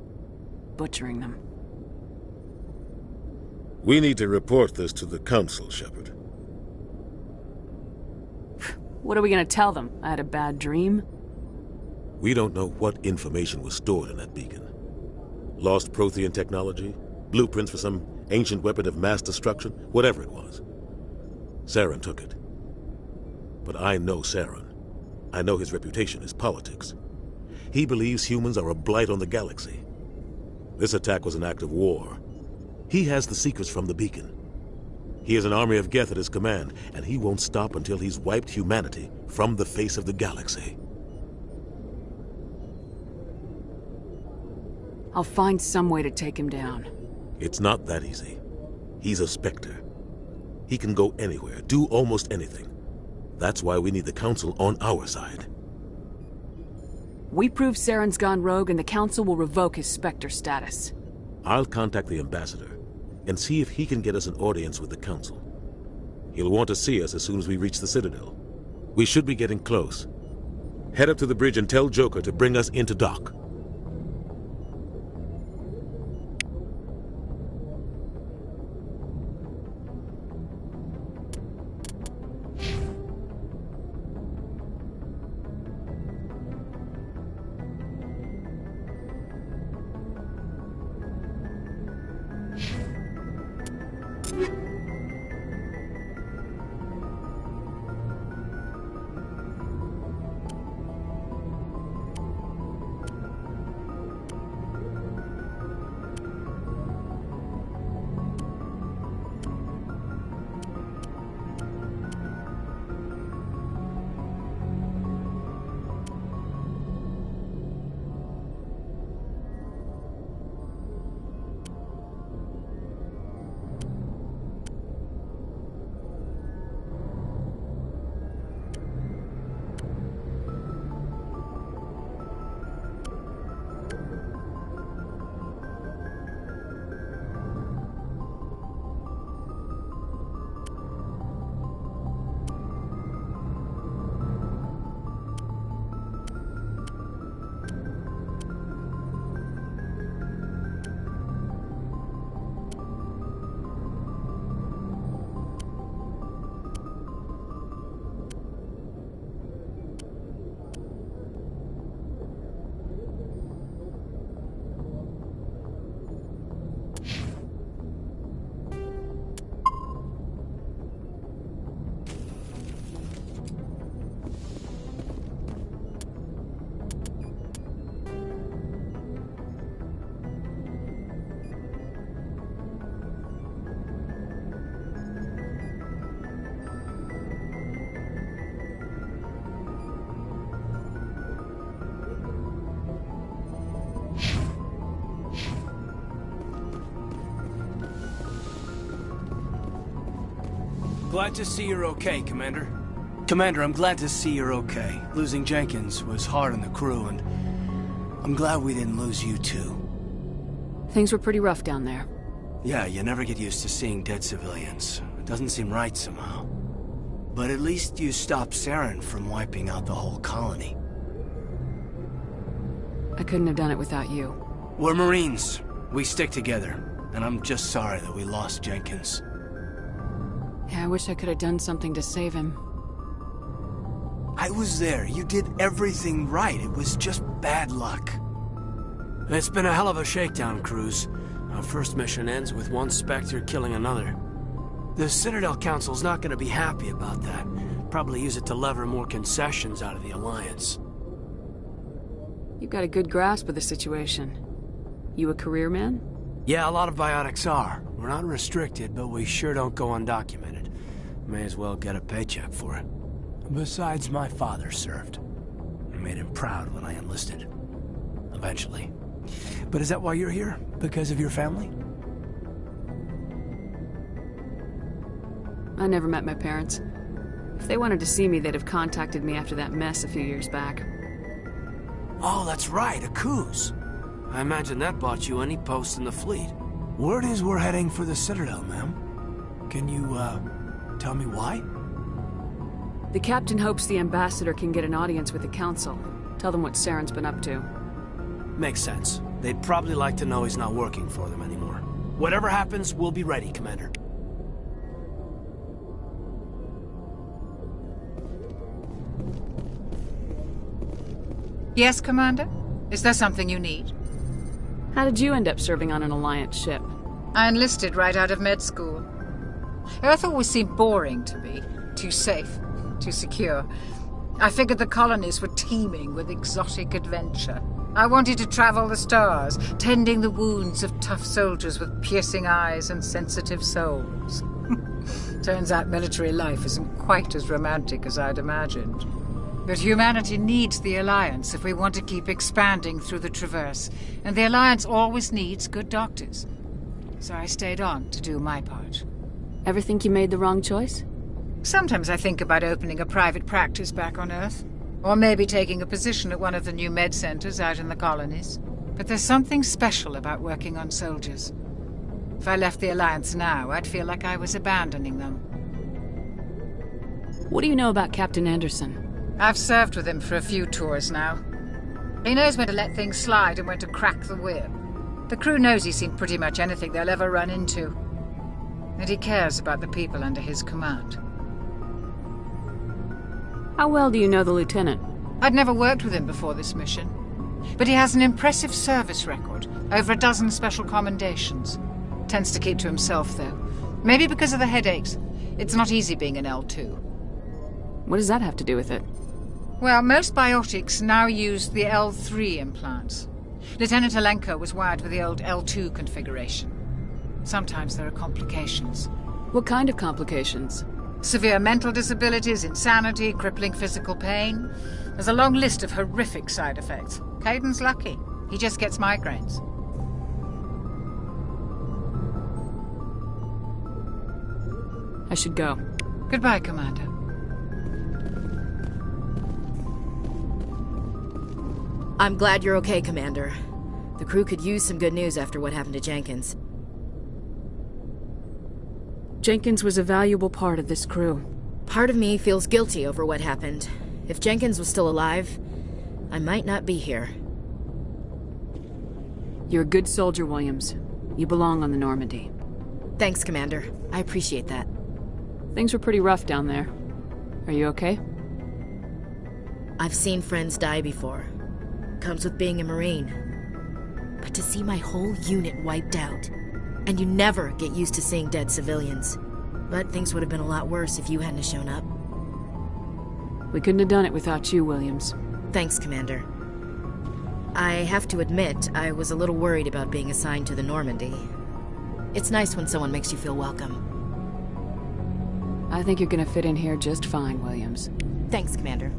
Butchering them. We need to report this to the Council, Shepard. What are we gonna tell them? I had a bad dream? We don't know what information was stored in that beacon. Lost Prothean technology? Blueprints for some ancient weapon of mass destruction? Whatever it was. Saren took it. But I know Saren. I know his reputation is politics. He believes humans are a blight on the galaxy. This attack was an act of war. He has the secrets from the beacon. He has an army of Geth at his command, and he won't stop until he's wiped humanity from the face of the galaxy. I'll find some way to take him down. It's not that easy. He's a Spectre. He can go anywhere, do almost anything. That's why we need the Council on our side. We prove Saren's gone rogue and the Council will revoke his Spectre status. I'll contact the Ambassador and see if he can get us an audience with the Council. He'll want to see us as soon as we reach the Citadel. We should be getting close. Head up to the bridge and tell Joker to bring us into dock. Glad to see you're okay, Commander. Commander, I'm glad to see you're okay. Losing Jenkins was hard on the crew, and I'm glad we didn't lose you too. Things were pretty rough down there. Yeah, you never get used to seeing dead civilians. It doesn't seem right somehow. But at least you stopped Saren from wiping out the whole colony. I couldn't have done it without you. We're Marines. We stick together. And I'm just sorry that we lost Jenkins. Yeah, I wish I could have done something to save him. I was there. You did everything right. It was just bad luck. It's been a hell of a shakedown, Cruz. Our first mission ends with one Spectre killing another. The Citadel Council's not going to be happy about that. Probably use it to lever more concessions out of the Alliance. You've got a good grasp of the situation. You a career man? Yeah, a lot of biotics are. We're not restricted, but we sure don't go undocumented. May as well get a paycheck for it. Besides, my father served. I made him proud when I enlisted. Eventually. But is that why you're here? Because of your family? I never met my parents. If they wanted to see me, they'd have contacted me after that mess a few years back. Oh, that's right, Akuz. I imagine that bought you any post in the fleet. Word is we're heading for the Citadel, ma'am. Can you, tell me why? The captain hopes the ambassador can get an audience with the council. Tell them what Saren's been up to. Makes sense. They'd probably like to know he's not working for them anymore. Whatever happens, we'll be ready, Commander. Yes, Commander? Is there something you need? How did you end up serving on an Alliance ship? I enlisted right out of med school. Earth always seemed boring to me. Too safe, too secure. I figured the colonies were teeming with exotic adventure. I wanted to travel the stars, tending the wounds of tough soldiers with piercing eyes and sensitive souls. Turns out military life isn't quite as romantic as I'd imagined. But humanity needs the Alliance if we want to keep expanding through the Traverse, and the Alliance always needs good doctors. So I stayed on to do my part. Ever think you made the wrong choice? Sometimes I think about opening a private practice back on Earth. Or maybe taking a position at one of the new med centers out in the colonies. But there's something special about working on soldiers. If I left the Alliance now, I'd feel like I was abandoning them. What do you know about Captain Anderson? I've served with him for a few tours now. He knows when to let things slide and when to crack the whip. The crew knows he's seen pretty much anything they'll ever run into. And he cares about the people under his command. How well do you know the lieutenant? I'd never worked with him before this mission. But he has an impressive service record, over a dozen special commendations. Tends to keep to himself, though. Maybe because of the headaches. It's not easy being an L2. What does that have to do with it? Well, most biotics now use the L3 implants. Lieutenant Alenko was wired with the old L2 configuration. Sometimes there are complications. What kind of complications? Severe mental disabilities, insanity, crippling physical pain. There's a long list of horrific side effects. Kaiden's lucky. He just gets migraines. I should go. Goodbye, Commander. I'm glad you're okay, Commander. The crew could use some good news after what happened to Jenkins. Jenkins was a valuable part of this crew. Part of me feels guilty over what happened. If Jenkins was still alive, I might not be here. You're a good soldier, Williams. You belong on the Normandy. Thanks, Commander. I appreciate that. Things were pretty rough down there. Are you okay? I've seen friends die before. Comes with being a Marine. But to see my whole unit wiped out, and you never get used to seeing dead civilians. But things would have been a lot worse if you hadn't shown up. We couldn't have done it without you, Williams. Thanks, Commander. I have to admit, I was a little worried about being assigned to the Normandy. It's nice when someone makes you feel welcome. I think you're gonna fit in here just fine, Williams. Thanks, Commander.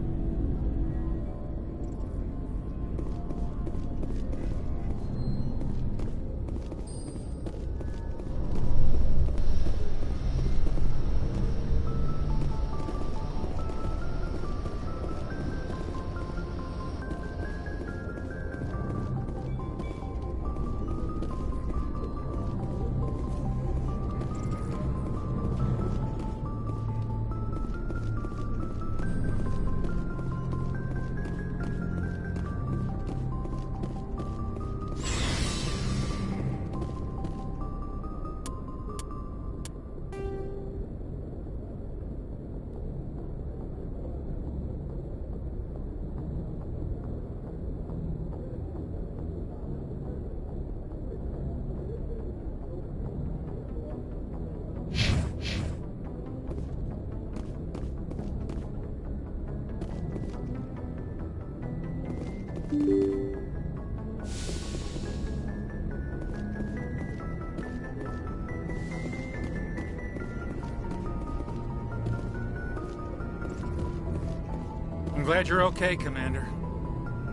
I'm glad you're okay, Commander.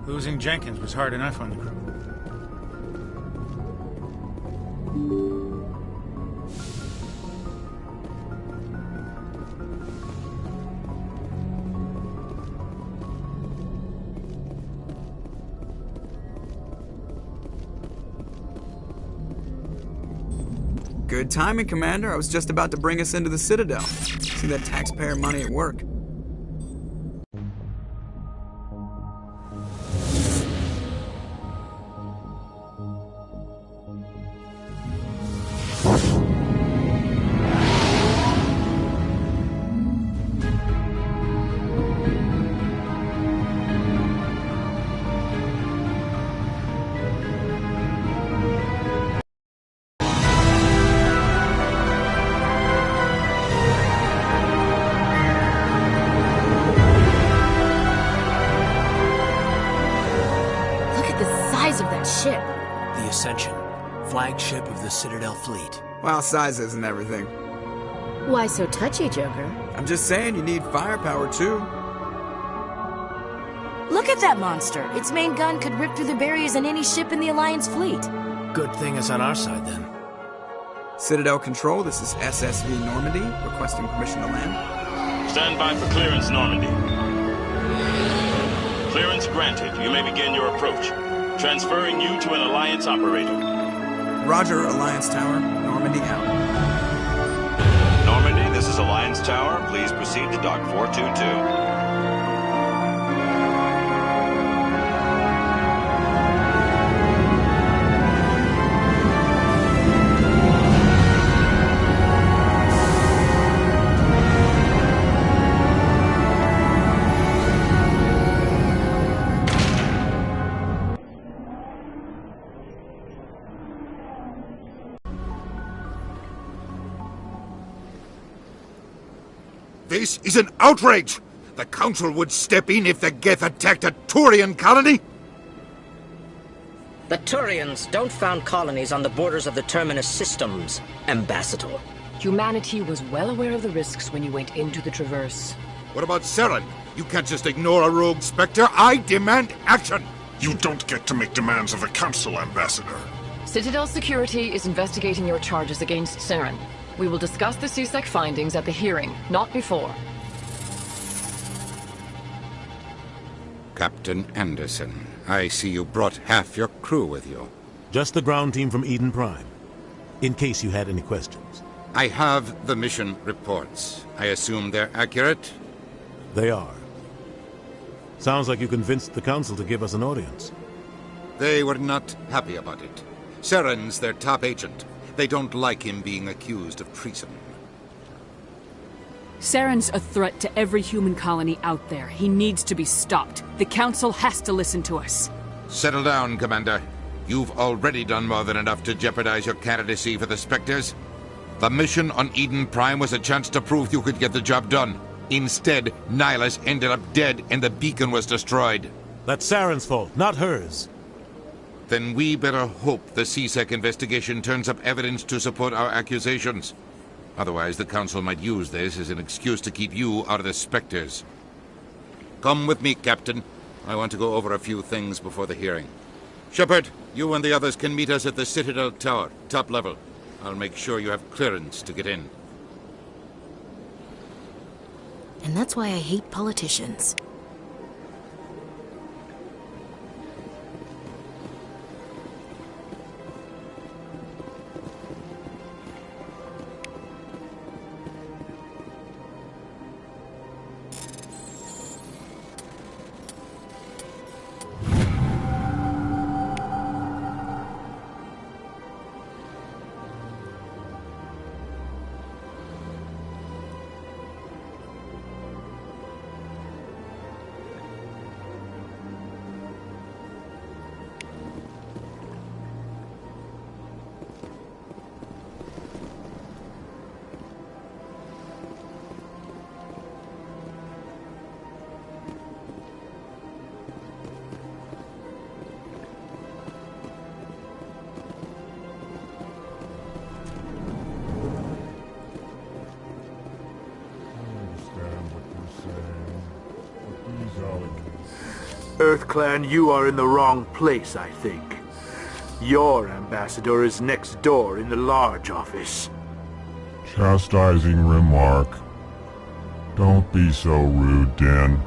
Losing Jenkins was hard enough on the crew. Good timing, Commander. I was just about to bring us into the Citadel. See that taxpayer money at work. Flagship of the Citadel fleet. Well, size isn't everything. Why so touchy, Joker? I'm just saying you need firepower, too. Look at that monster! Its main gun could rip through the barriers in any ship in the Alliance fleet. Good thing it's on our side, then. Citadel Control, this is SSV Normandy, requesting permission to land. Stand by for clearance, Normandy. Clearance granted. You may begin your approach. Transferring you to an Alliance operator. Roger, Alliance Tower. Normandy out. Normandy, this is Alliance Tower. Please proceed to Dock 422. This is an outrage! The Council would step in if the Geth attacked a Turian colony? The Turians don't found colonies on the borders of the Terminus systems, Ambassador. Humanity was well aware of the risks when you went into the Traverse. What about Saren? You can't just ignore a rogue Spectre. I demand action! You don't get to make demands of the Council, Ambassador. Citadel Security is investigating your charges against Saren. We will discuss the CSEC findings at the hearing, not before. Captain Anderson, I see you brought half your crew with you. Just the ground team from Eden Prime, in case you had any questions. I have the mission reports. I assume they're accurate? They are. Sounds like you convinced the Council to give us an audience. They were not happy about it. Saren's their top agent. They don't like him being accused of treason. Saren's a threat to every human colony out there. He needs to be stopped. The Council has to listen to us. Settle down, Commander. You've already done more than enough to jeopardize your candidacy for the Spectres. The mission on Eden Prime was a chance to prove you could get the job done. Instead, Nihilus ended up dead and the beacon was destroyed. That's Saren's fault, not hers. Then we better hope the CSEC investigation turns up evidence to support our accusations. Otherwise, the Council might use this as an excuse to keep you out of the Spectres. Come with me, Captain. I want to go over a few things before the hearing. Shepard, you and the others can meet us at the Citadel Tower, top level. I'll make sure you have clearance to get in. And that's why I hate politicians. EarthClan, you are in the wrong place, I think. Your ambassador is next door in the large office. Chastising remark. Don't be so rude, Din.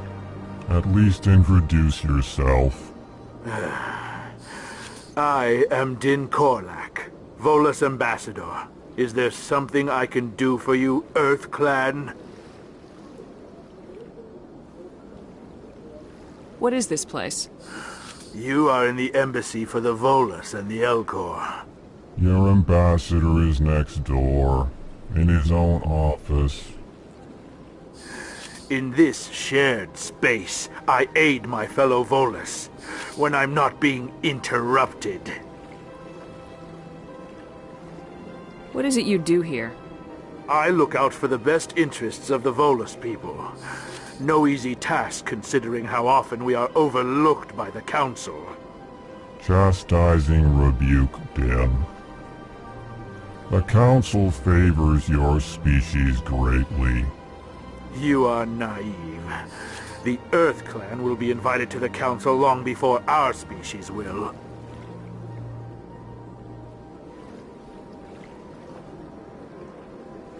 At least introduce yourself. I am Din Korlak, Volus ambassador. Is there something I can do for you, EarthClan? What is this place? You are in the embassy for the Volus and the Elcor. Your ambassador is next door, in his own office. In this shared space, I aid my fellow Volus when I'm not being interrupted. What is it you do here? I look out for the best interests of the Volus people. No easy task considering how often we are overlooked by the Council. Chastising rebuke, Din. The Council favors your species greatly. You are naive. The EarthClan will be invited to the Council long before our species will.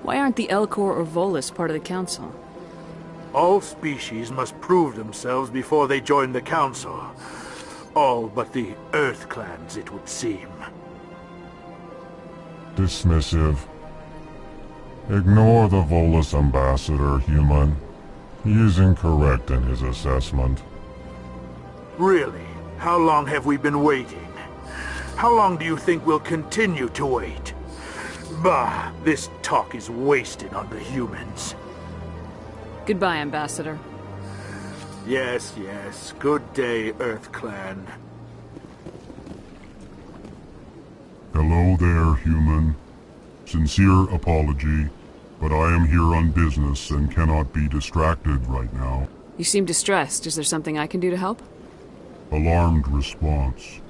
Why aren't the Elcor or Volus part of the Council? All species must prove themselves before they join the Council. All but the EarthClans, it would seem. Dismissive. Ignore the Volus ambassador, human. He is incorrect in his assessment. Really? How long have we been waiting? How long do you think we'll continue to wait? Bah, this talk is wasted on the humans. Goodbye, Ambassador. Yes, yes. Good day, EarthClan. Hello there, human. Sincere apology, but I am here on business and cannot be distracted right now. You seem distressed. Is there something I can do to help? Alarmed response.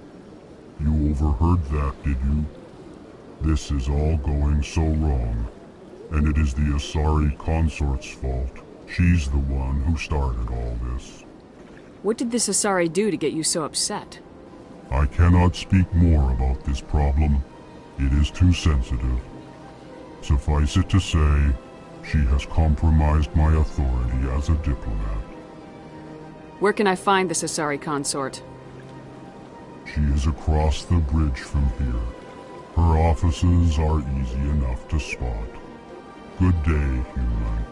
You overheard that, did you? This is all going so wrong, and it is the Asari consort's fault. She's the one who started all this. What did this Asari do to get you so upset? I cannot speak more about this problem. It is too sensitive. Suffice it to say, she has compromised my authority as a diplomat. Where can I find this Asari consort? She is across the bridge from here. Her offices are easy enough to spot. Good day, human.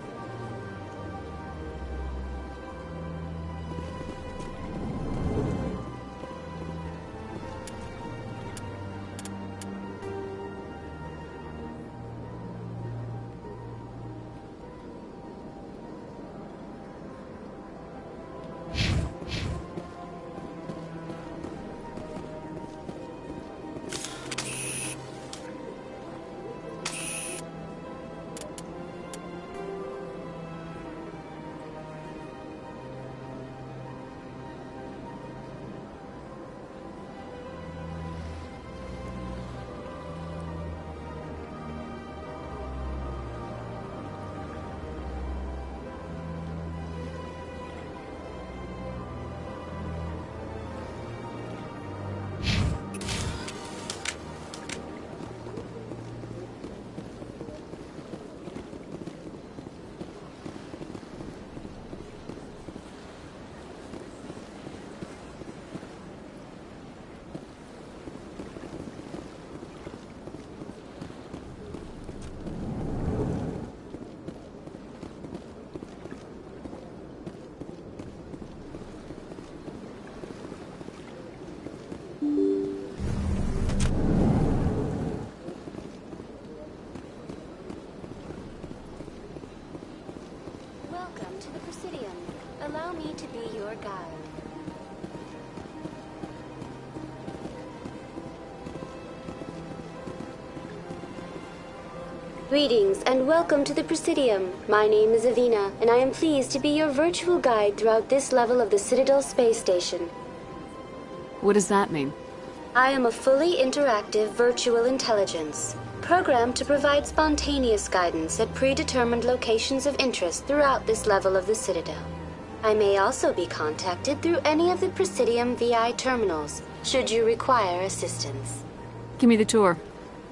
Allow me to be your guide. Greetings and welcome to the Presidium. My name is Avina, and I am pleased to be your virtual guide throughout this level of the Citadel Space Station. What does that mean? I am a fully interactive virtual intelligence, programmed to provide spontaneous guidance at predetermined locations of interest throughout this level of the Citadel. I may also be contacted through any of the Presidium VI terminals, should you require assistance. Give me the tour.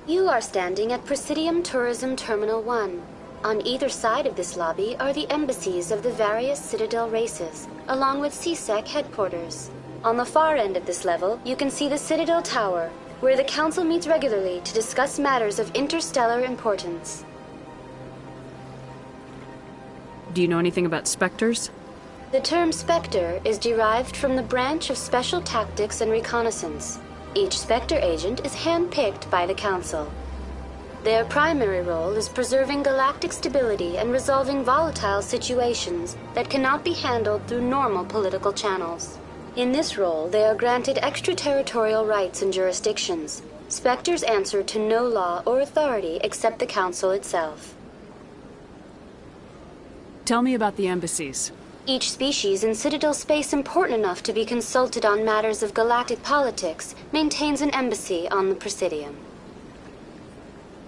You are standing at Presidium Tourism Terminal 1. On either side of this lobby are the embassies of the various Citadel races, along with CSEC headquarters. On the far end of this level, you can see the Citadel Tower, where the Council meets regularly to discuss matters of interstellar importance. Do you know anything about Spectres? The term Spectre is derived from the branch of Special Tactics and Reconnaissance. Each Spectre agent is handpicked by the Council. Their primary role is preserving galactic stability and resolving volatile situations that cannot be handled through normal political channels. In this role, they are granted extraterritorial rights and jurisdictions. Spectres answer to no law or authority except the Council itself. Tell me about the embassies. Each species in Citadel space important enough to be consulted on matters of galactic politics maintains an embassy on the Presidium.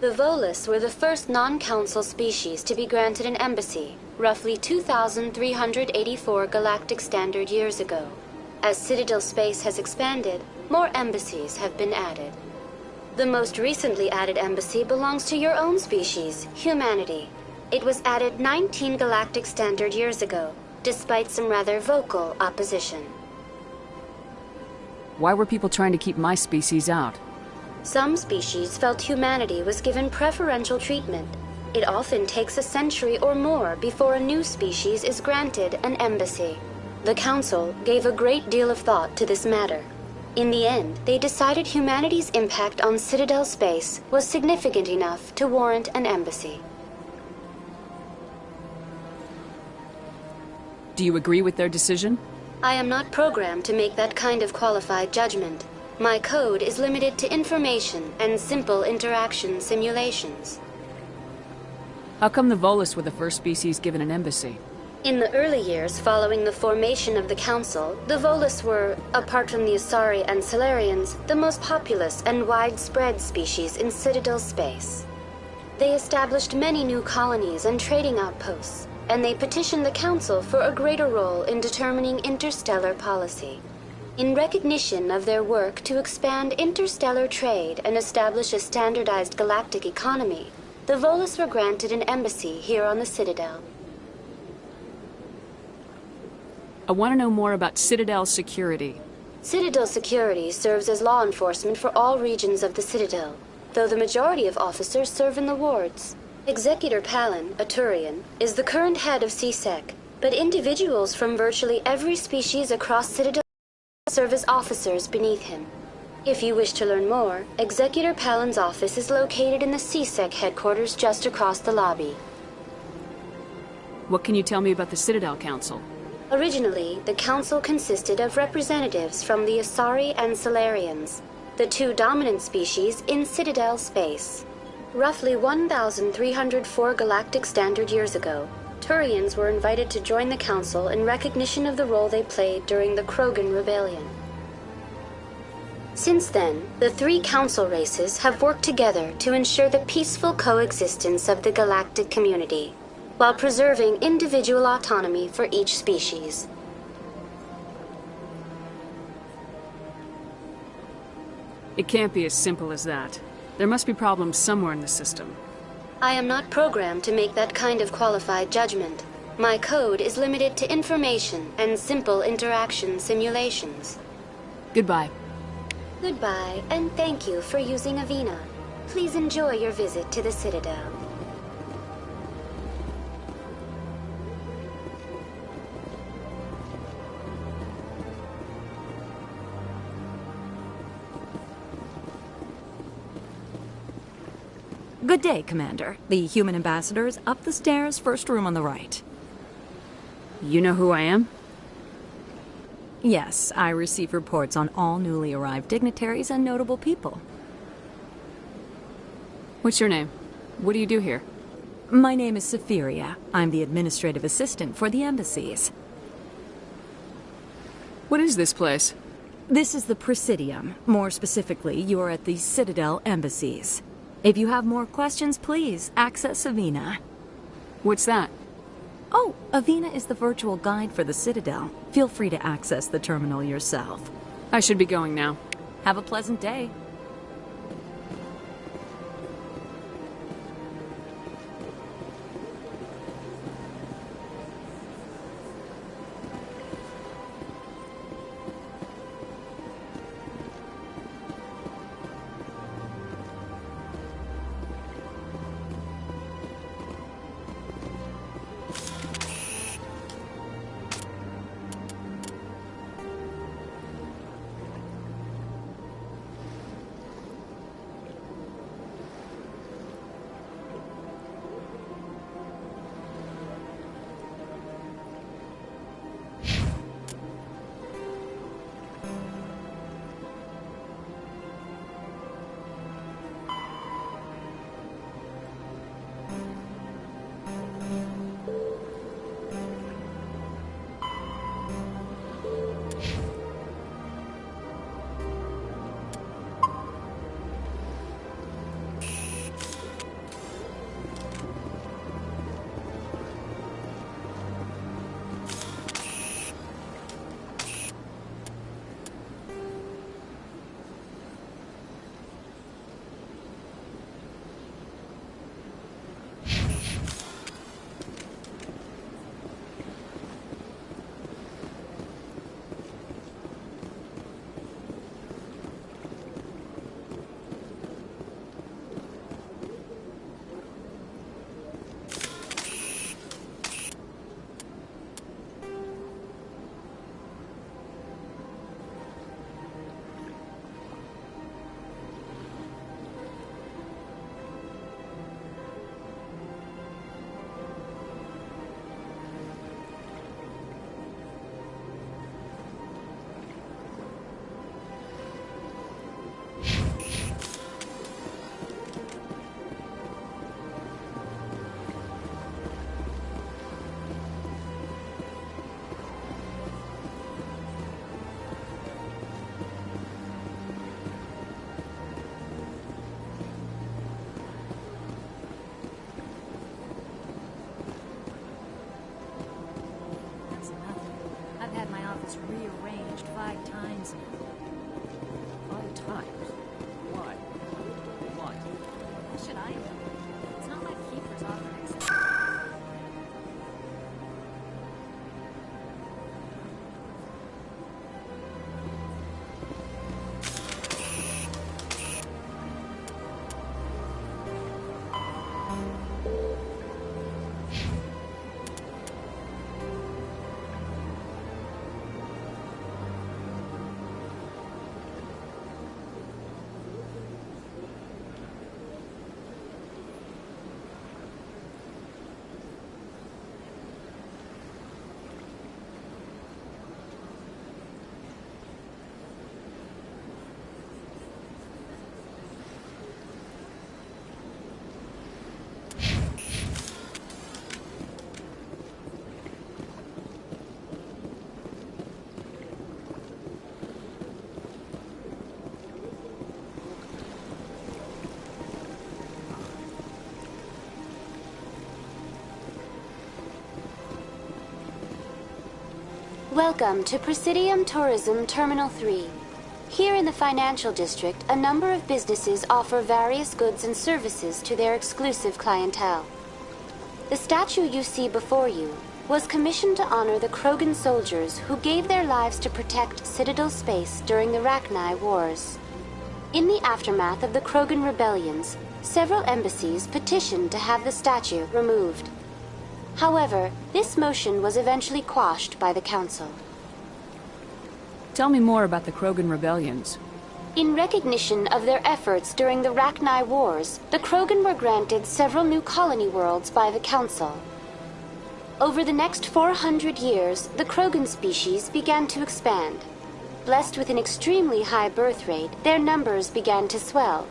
The Volus were the first non-Council species to be granted an embassy, roughly 2,384 galactic standard years ago. As Citadel space has expanded, more embassies have been added. The most recently added embassy belongs to your own species, humanity. It was added 19 galactic standard years ago, despite some rather vocal opposition. Why were people trying to keep my species out? Some species felt humanity was given preferential treatment. It often takes a century or more before a new species is granted an embassy. The Council gave a great deal of thought to this matter. In the end, they decided humanity's impact on Citadel space was significant enough to warrant an embassy. Do you agree with their decision? I am not programmed to make that kind of qualified judgment. My code is limited to information and simple interaction simulations. How come the Volus were the first species given an embassy? In the early years following the formation of the Council, the Volus were, apart from the Asari and Salarians, the most populous and widespread species in Citadel space. They established many new colonies and trading outposts, and they petitioned the Council for a greater role in determining interstellar policy. In recognition of their work to expand interstellar trade and establish a standardized galactic economy, the Volus were granted an embassy here on the Citadel. I want to know more about Citadel security. Citadel security serves as law enforcement for all regions of the Citadel, though the majority of officers serve in the wards. Executor Palin, a Turian, is the current head of CSEC, but individuals from virtually every species across Citadel serve as officers beneath him. If you wish to learn more, Executor Palin's office is located in the CSEC headquarters just across the lobby. What can you tell me about the Citadel Council? Originally, the Council consisted of representatives from the Asari and Salarians, the two dominant species in Citadel space. Roughly 1,304 galactic standard years ago, Turians were invited to join the Council in recognition of the role they played during the Krogan Rebellion. Since then, the three Council races have worked together to ensure the peaceful coexistence of the galactic community, while preserving individual autonomy for each species. It can't be as simple as that. There must be problems somewhere in the system. I am not programmed to make that kind of qualified judgment. My code is limited to information and simple interaction simulations. Goodbye. Goodbye, and thank you for using Avina. Please enjoy your visit to the Citadel. Good day, Commander. The human ambassador is up the stairs, first room on the right. You know who I am? Yes, I receive reports on all newly arrived dignitaries and notable people. What's your name? What do you do here? My name is Safiria. I'm the administrative assistant for the embassies. What is this place? This is the Presidium. More specifically, you are at the Citadel embassies. If you have more questions, please access Avina. What's that? Oh, Avina is the virtual guide for the Citadel. Feel free to access the terminal yourself. I should be going now. Have a pleasant day. Rearranged 5 times now. 5 times? Why? What? How should I know? It's not like Keeper's offered access. Welcome to Presidium Tourism Terminal 3. Here in the financial district, a number of businesses offer various goods and services to their exclusive clientele. The statue you see before you was commissioned to honor the Krogan soldiers who gave their lives to protect Citadel space during the Rachni Wars. In the aftermath of the Krogan rebellions, several embassies petitioned to have the statue removed. However, this motion was eventually quashed by the Council. Tell me more about the Krogan rebellions. In recognition of their efforts during the Rachni Wars, the Krogan were granted several new colony worlds by the Council. Over the next 400 years, the Krogan species began to expand. Blessed with an extremely high birth rate, their numbers began to swell.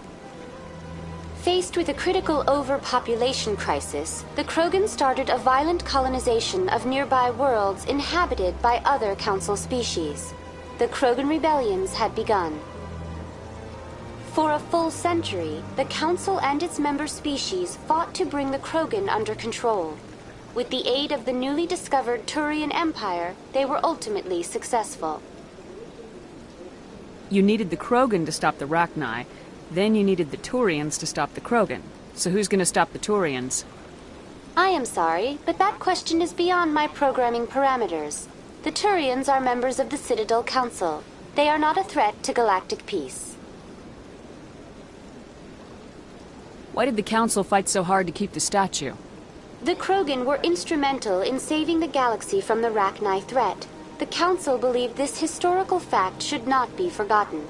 Faced with a critical overpopulation crisis, the Krogan started a violent colonization of nearby worlds inhabited by other Council species. The Krogan rebellions had begun. For a full century, the Council and its member species fought to bring the Krogan under control. With the aid of the newly discovered Turian Empire, they were ultimately successful. You needed the Krogan to stop the Rachni, then you needed the Turians to stop the Krogan. So who's gonna stop the Turians? I am sorry, but that question is beyond my programming parameters. The Turians are members of the Citadel Council. They are not a threat to galactic peace. Why did the Council fight so hard to keep the statue? The Krogan were instrumental in saving the galaxy from the Rachni threat. The Council believed this historical fact should not be forgotten.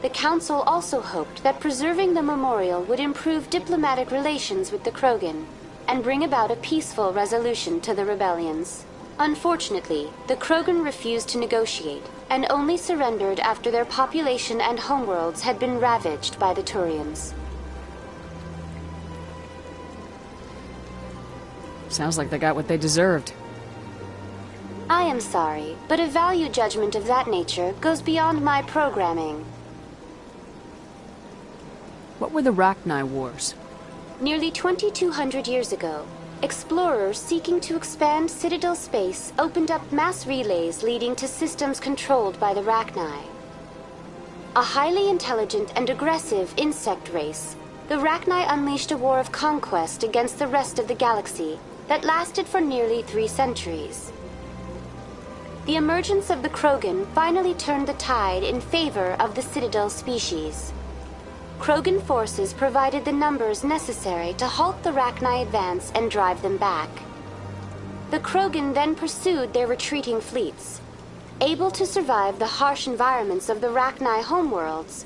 The Council also hoped that preserving the memorial would improve diplomatic relations with the Krogan and bring about a peaceful resolution to the rebellions. Unfortunately, the Krogan refused to negotiate and only surrendered after their population and homeworlds had been ravaged by the Turians. Sounds like they got what they deserved. I am sorry, but a value judgment of that nature goes beyond my programming. What were the Rachni Wars? Nearly 2,200 years ago, explorers seeking to expand Citadel space opened up mass relays leading to systems controlled by the Rachni. A highly intelligent and aggressive insect race, the Rachni unleashed a war of conquest against the rest of the galaxy that lasted for nearly 3 centuries. The emergence of the Krogan finally turned the tide in favor of the Citadel species. Krogan forces provided the numbers necessary to halt the Rachni advance and drive them back. The Krogan then pursued their retreating fleets. Able to survive the harsh environments of the Rachni homeworlds,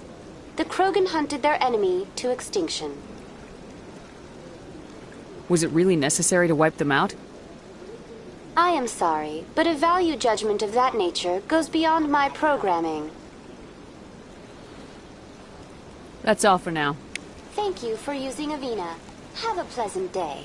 the Krogan hunted their enemy to extinction. Was it really necessary to wipe them out? I am sorry, but a value judgment of that nature goes beyond my programming. That's all for now. Thank you for using Avina. Have a pleasant day.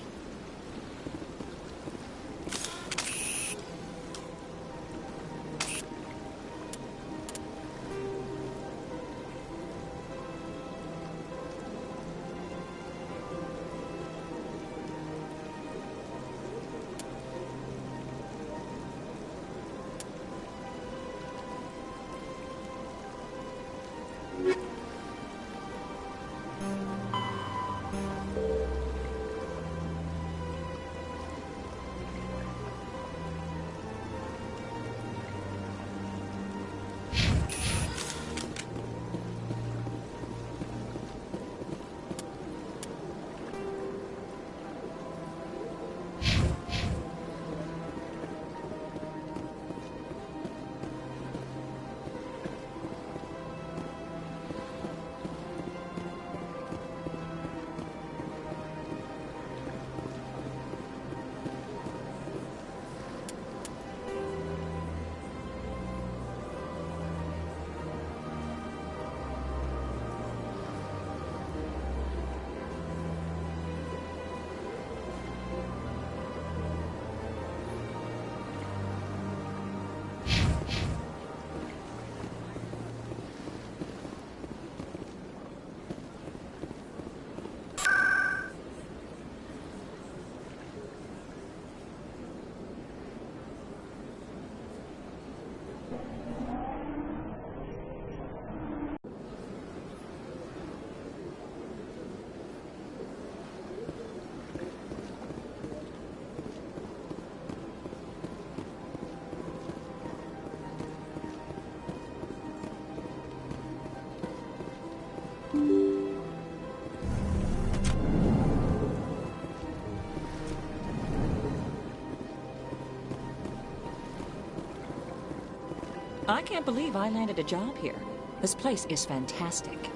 I can't believe I landed a job here. This place is fantastic.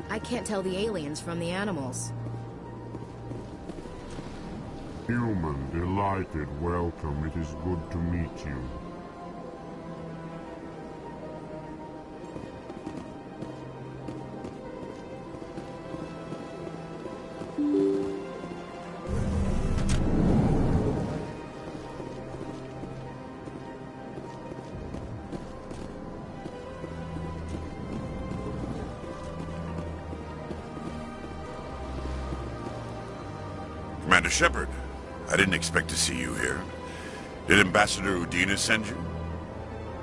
I can't tell the aliens from the animals. Human, delighted, welcome. It is good to meet you. Commander Shepard, I didn't expect to see you here. Did Ambassador Udina send you?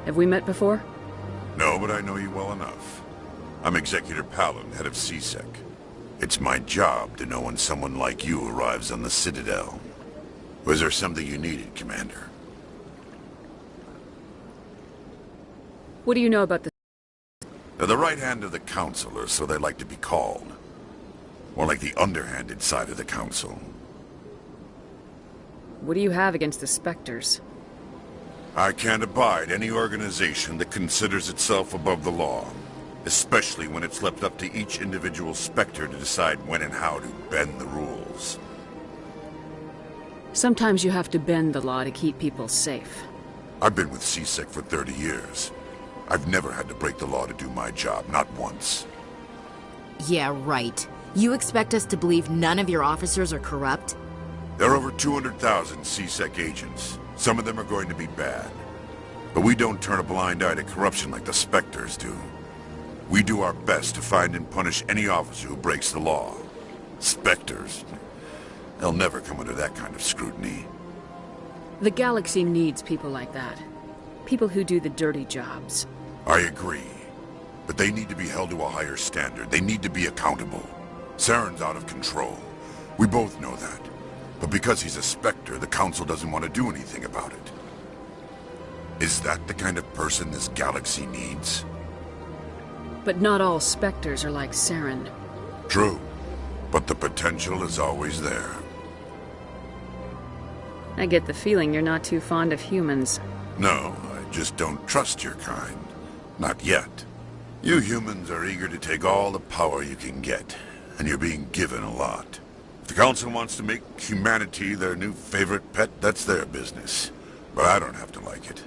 Have we met before? No, but I know you well enough. I'm Executor Palin, head of CSEC. It's my job to know when someone like you arrives on the Citadel. Was there something you needed, Commander? What do you know about the... They're the right hand of the Council, or so they like to be called. More like the underhanded side of the Council. What do you have against the Spectres? I can't abide any organization that considers itself above the law. Especially when it's left up to each individual Spectre to decide when and how to bend the rules. Sometimes you have to bend the law to keep people safe. I've been with CSEC for 30 years. I've never had to break the law to do my job, not once. Yeah, right. You expect us to believe none of your officers are corrupt? There are over 200,000 CSEC agents. Some of them are going to be bad. But we don't turn a blind eye to corruption like the Spectres do. We do our best to find and punish any officer who breaks the law. Spectres? They'll never come under that kind of scrutiny. The galaxy needs people like that. People who do the dirty jobs. I agree. But they need to be held to a higher standard. They need to be accountable. Saren's out of control. We both know that. But because he's a Spectre, the Council doesn't want to do anything about it. Is that the kind of person this galaxy needs? But not all Spectres are like Saren. True. But the potential is always there. I get the feeling you're not too fond of humans. No, I just don't trust your kind. Not yet. You humans are eager to take all the power you can get, and you're being given a lot. If the Council wants to make humanity their new favorite pet, that's their business. But I don't have to like it.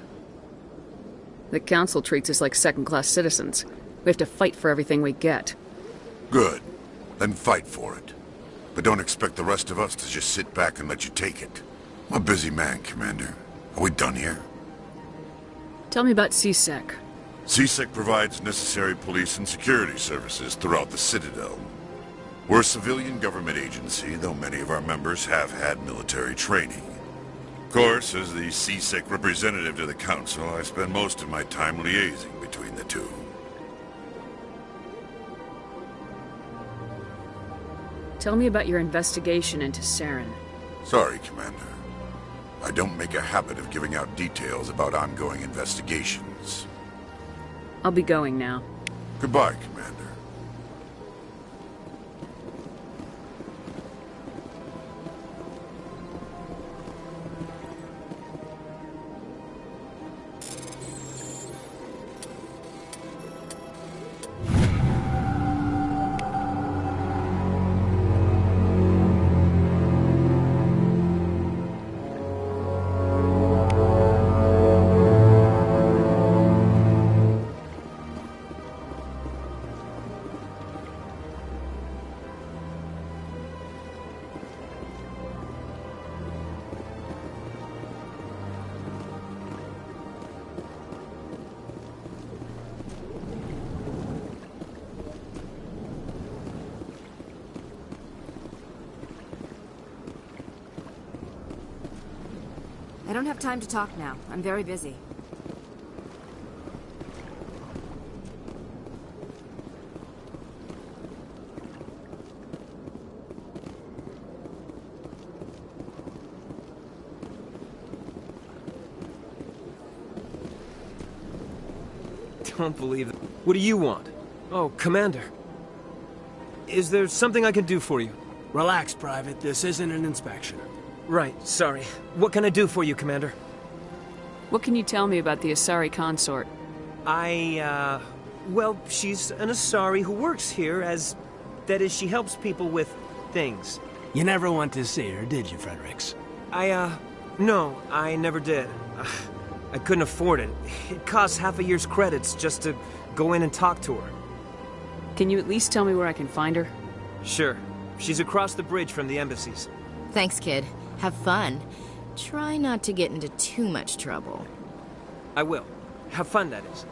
The Council treats us like second-class citizens. We have to fight for everything we get. Good. Then fight for it. But don't expect the rest of us to just sit back and let you take it. I'm a busy man, Commander. Are we done here? Tell me about CSEC. CSEC provides necessary police and security services throughout the Citadel. We're a civilian government agency, though many of our members have had military training. Of course, as the CSEC representative to the Council, I spend most of my time liaising between the two. Tell me about your investigation into Saren. Sorry, Commander. I don't make a habit of giving out details about ongoing investigations. I'll be going now. Goodbye, Commander. I don't have time to talk now. I'm very busy. Don't believe it. What do you want? Oh, Commander. Is there something I can do for you? Relax, Private. This isn't an inspection. Right, sorry. What can I do for you, Commander? What can you tell me about the Asari consort? Well, she's an Asari who works here as... That is, she helps people with things. You never went to see her, did you, Fredericks? No, I never did. I couldn't afford it. It costs half a year's credits just to go in and talk to her. Can you at least tell me where I can find her? Sure. She's across the bridge from the embassies. Thanks, kid. Have fun. Try not to get into too much trouble. I will. Have fun, that is.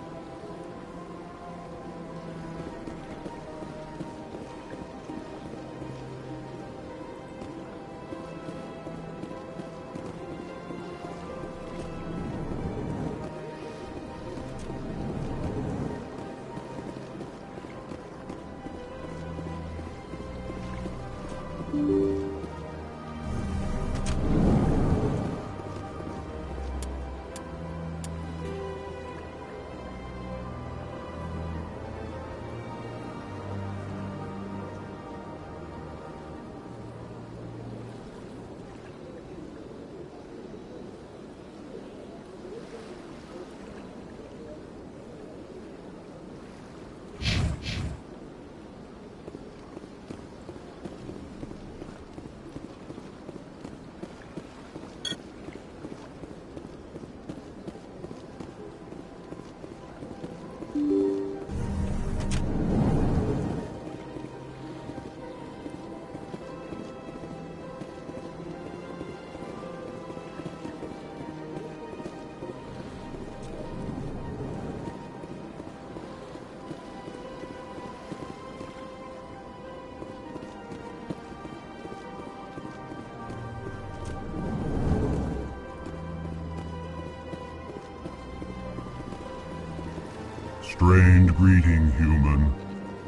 Strained greeting, human.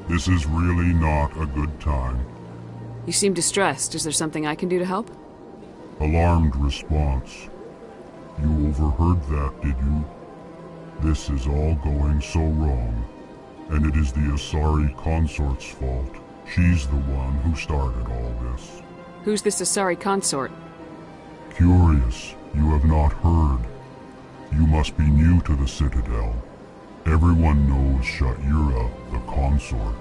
This is really not a good time. You seem distressed. Is there something I can do to help? Alarmed response. You overheard that, did you? This is all going so wrong. And it is the Asari consort's fault. She's the one who started all this. Who's this Asari consort? Curious, you have not heard. You must be new to the Citadel. Everyone knows Sha'ira, the consort.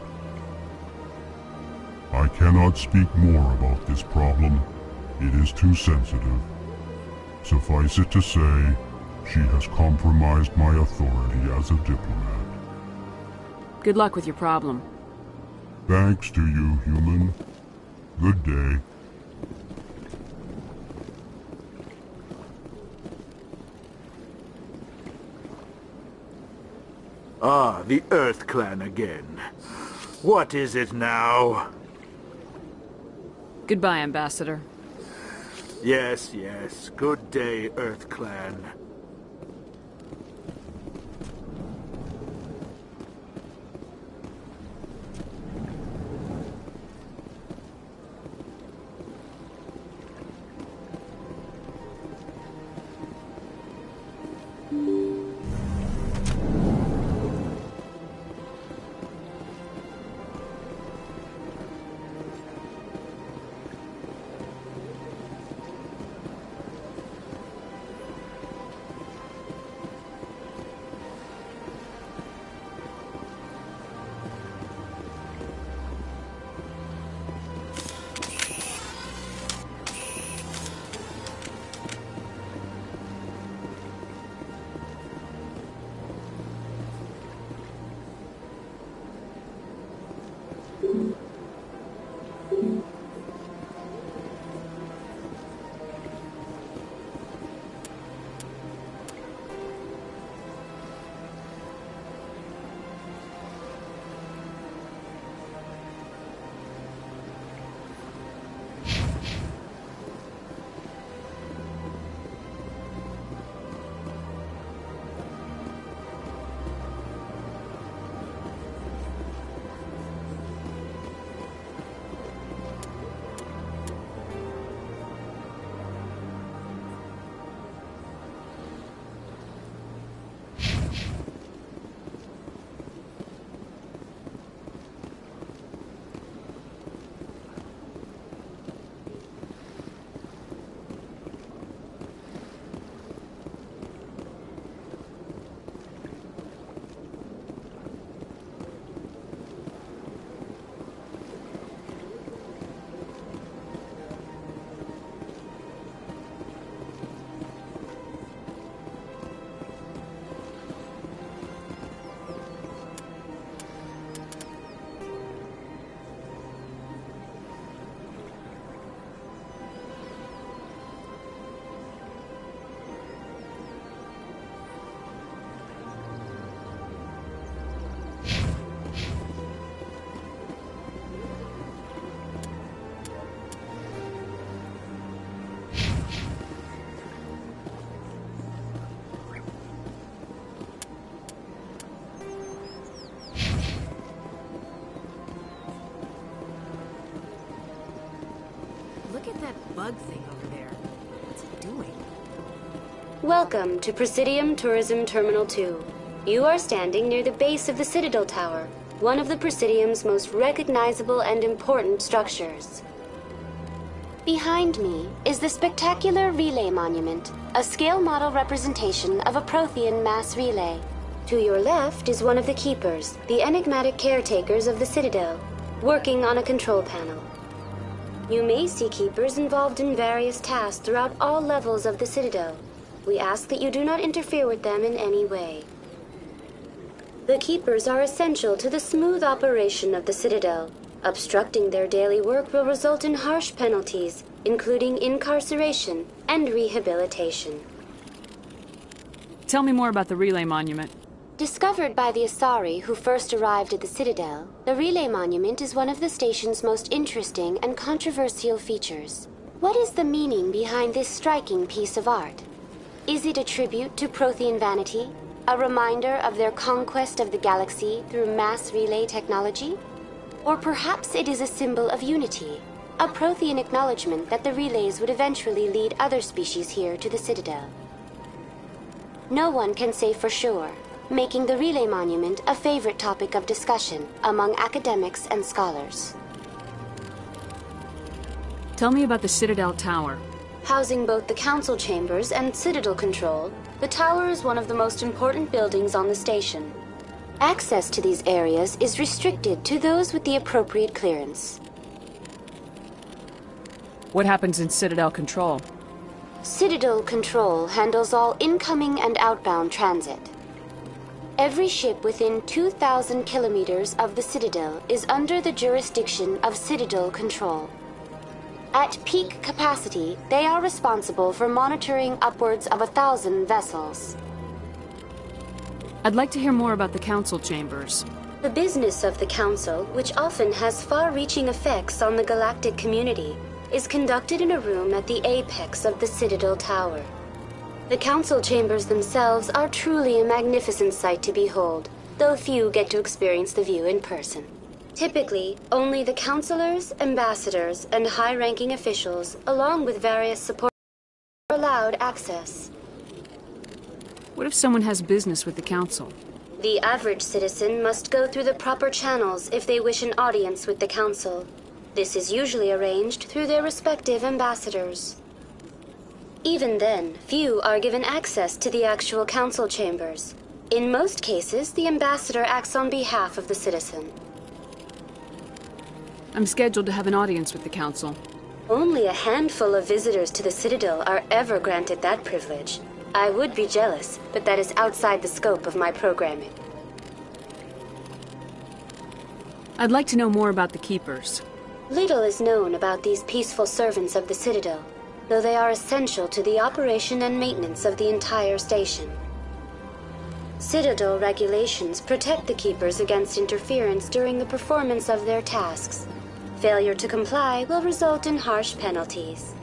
I cannot speak more about this problem. It is too sensitive. Suffice it to say, she has compromised my authority as a diplomat. Good luck with your problem. Thanks to you, human. Good day. Ah, the Earth Clan again. What is it now? Goodbye, Ambassador. Yes, yes. Good day, Earth Clan. Bug thing over there. What's it doing? Welcome to Presidium Tourism Terminal 2. You are standing near the base of the Citadel Tower, one of the Presidium's most recognizable and important structures. Behind me is the spectacular Relay Monument, a scale model representation of a Prothean mass relay. To your left is one of the Keepers, the enigmatic caretakers of the Citadel, working on a control panel. You may see Keepers involved in various tasks throughout all levels of the Citadel. We ask that you do not interfere with them in any way. The Keepers are essential to the smooth operation of the Citadel. Obstructing their daily work will result in harsh penalties, including incarceration and rehabilitation. Tell me more about the Relay Monument. Discovered by the Asari who first arrived at the Citadel, the Relay Monument is one of the station's most interesting and controversial features. What is the meaning behind this striking piece of art? Is it a tribute to Prothean vanity? A reminder of their conquest of the galaxy through mass relay technology? Or perhaps it is a symbol of unity, a Prothean acknowledgement that the relays would eventually lead other species here to the Citadel. No one can say for sure, making the Relay Monument a favorite topic of discussion among academics and scholars. Tell me about the Citadel Tower. Housing both the Council Chambers and Citadel Control, the tower is one of the most important buildings on the station. Access to these areas is restricted to those with the appropriate clearance. What happens in Citadel Control? Citadel Control handles all incoming and outbound transit. Every ship within 2,000 kilometers of the Citadel is under the jurisdiction of Citadel Control. At peak capacity, they are responsible for monitoring upwards of 1,000 vessels. I'd like to hear more about the Council Chambers. The business of the Council, which often has far-reaching effects on the galactic community, is conducted in a room at the apex of the Citadel Tower. The Council Chambers themselves are truly a magnificent sight to behold, though few get to experience the view in person. Typically, only the councilors, ambassadors, and high-ranking officials, along with various support, are allowed access. What if someone has business with the Council? The average citizen must go through the proper channels if they wish an audience with the Council. This is usually arranged through their respective ambassadors. Even then, few are given access to the actual Council Chambers. In most cases, the ambassador acts on behalf of the citizen. I'm scheduled to have an audience with the Council. Only a handful of visitors to the Citadel are ever granted that privilege. I would be jealous, but that is outside the scope of my programming. I'd like to know more about the Keepers. Little is known about these peaceful servants of the Citadel, though they are essential to the operation and maintenance of the entire station. Citadel regulations protect the Keepers against interference during the performance of their tasks. Failure to comply will result in harsh penalties.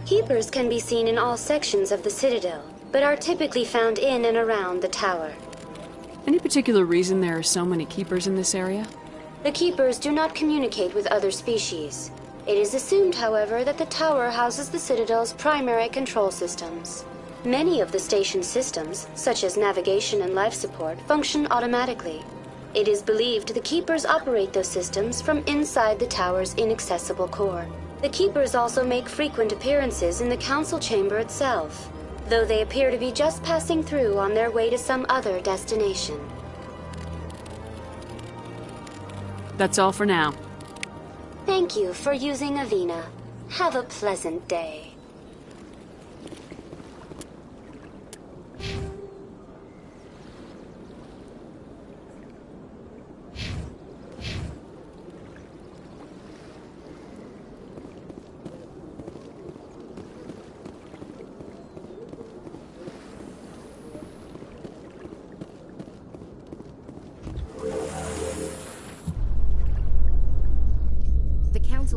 Keepers can be seen in all sections of the Citadel, but are typically found in and around the tower. Any particular reason there are so many Keepers in this area? The Keepers do not communicate with other species. It is assumed, however, that the tower houses the Citadel's primary control systems. Many of the station's systems, such as navigation and life support, function automatically. It is believed the Keepers operate those systems from inside the tower's inaccessible core. The Keepers also make frequent appearances in the Council Chamber itself, though they appear to be just passing through on their way to some other destination. That's all for now. Thank you for using Avina. Have a pleasant day.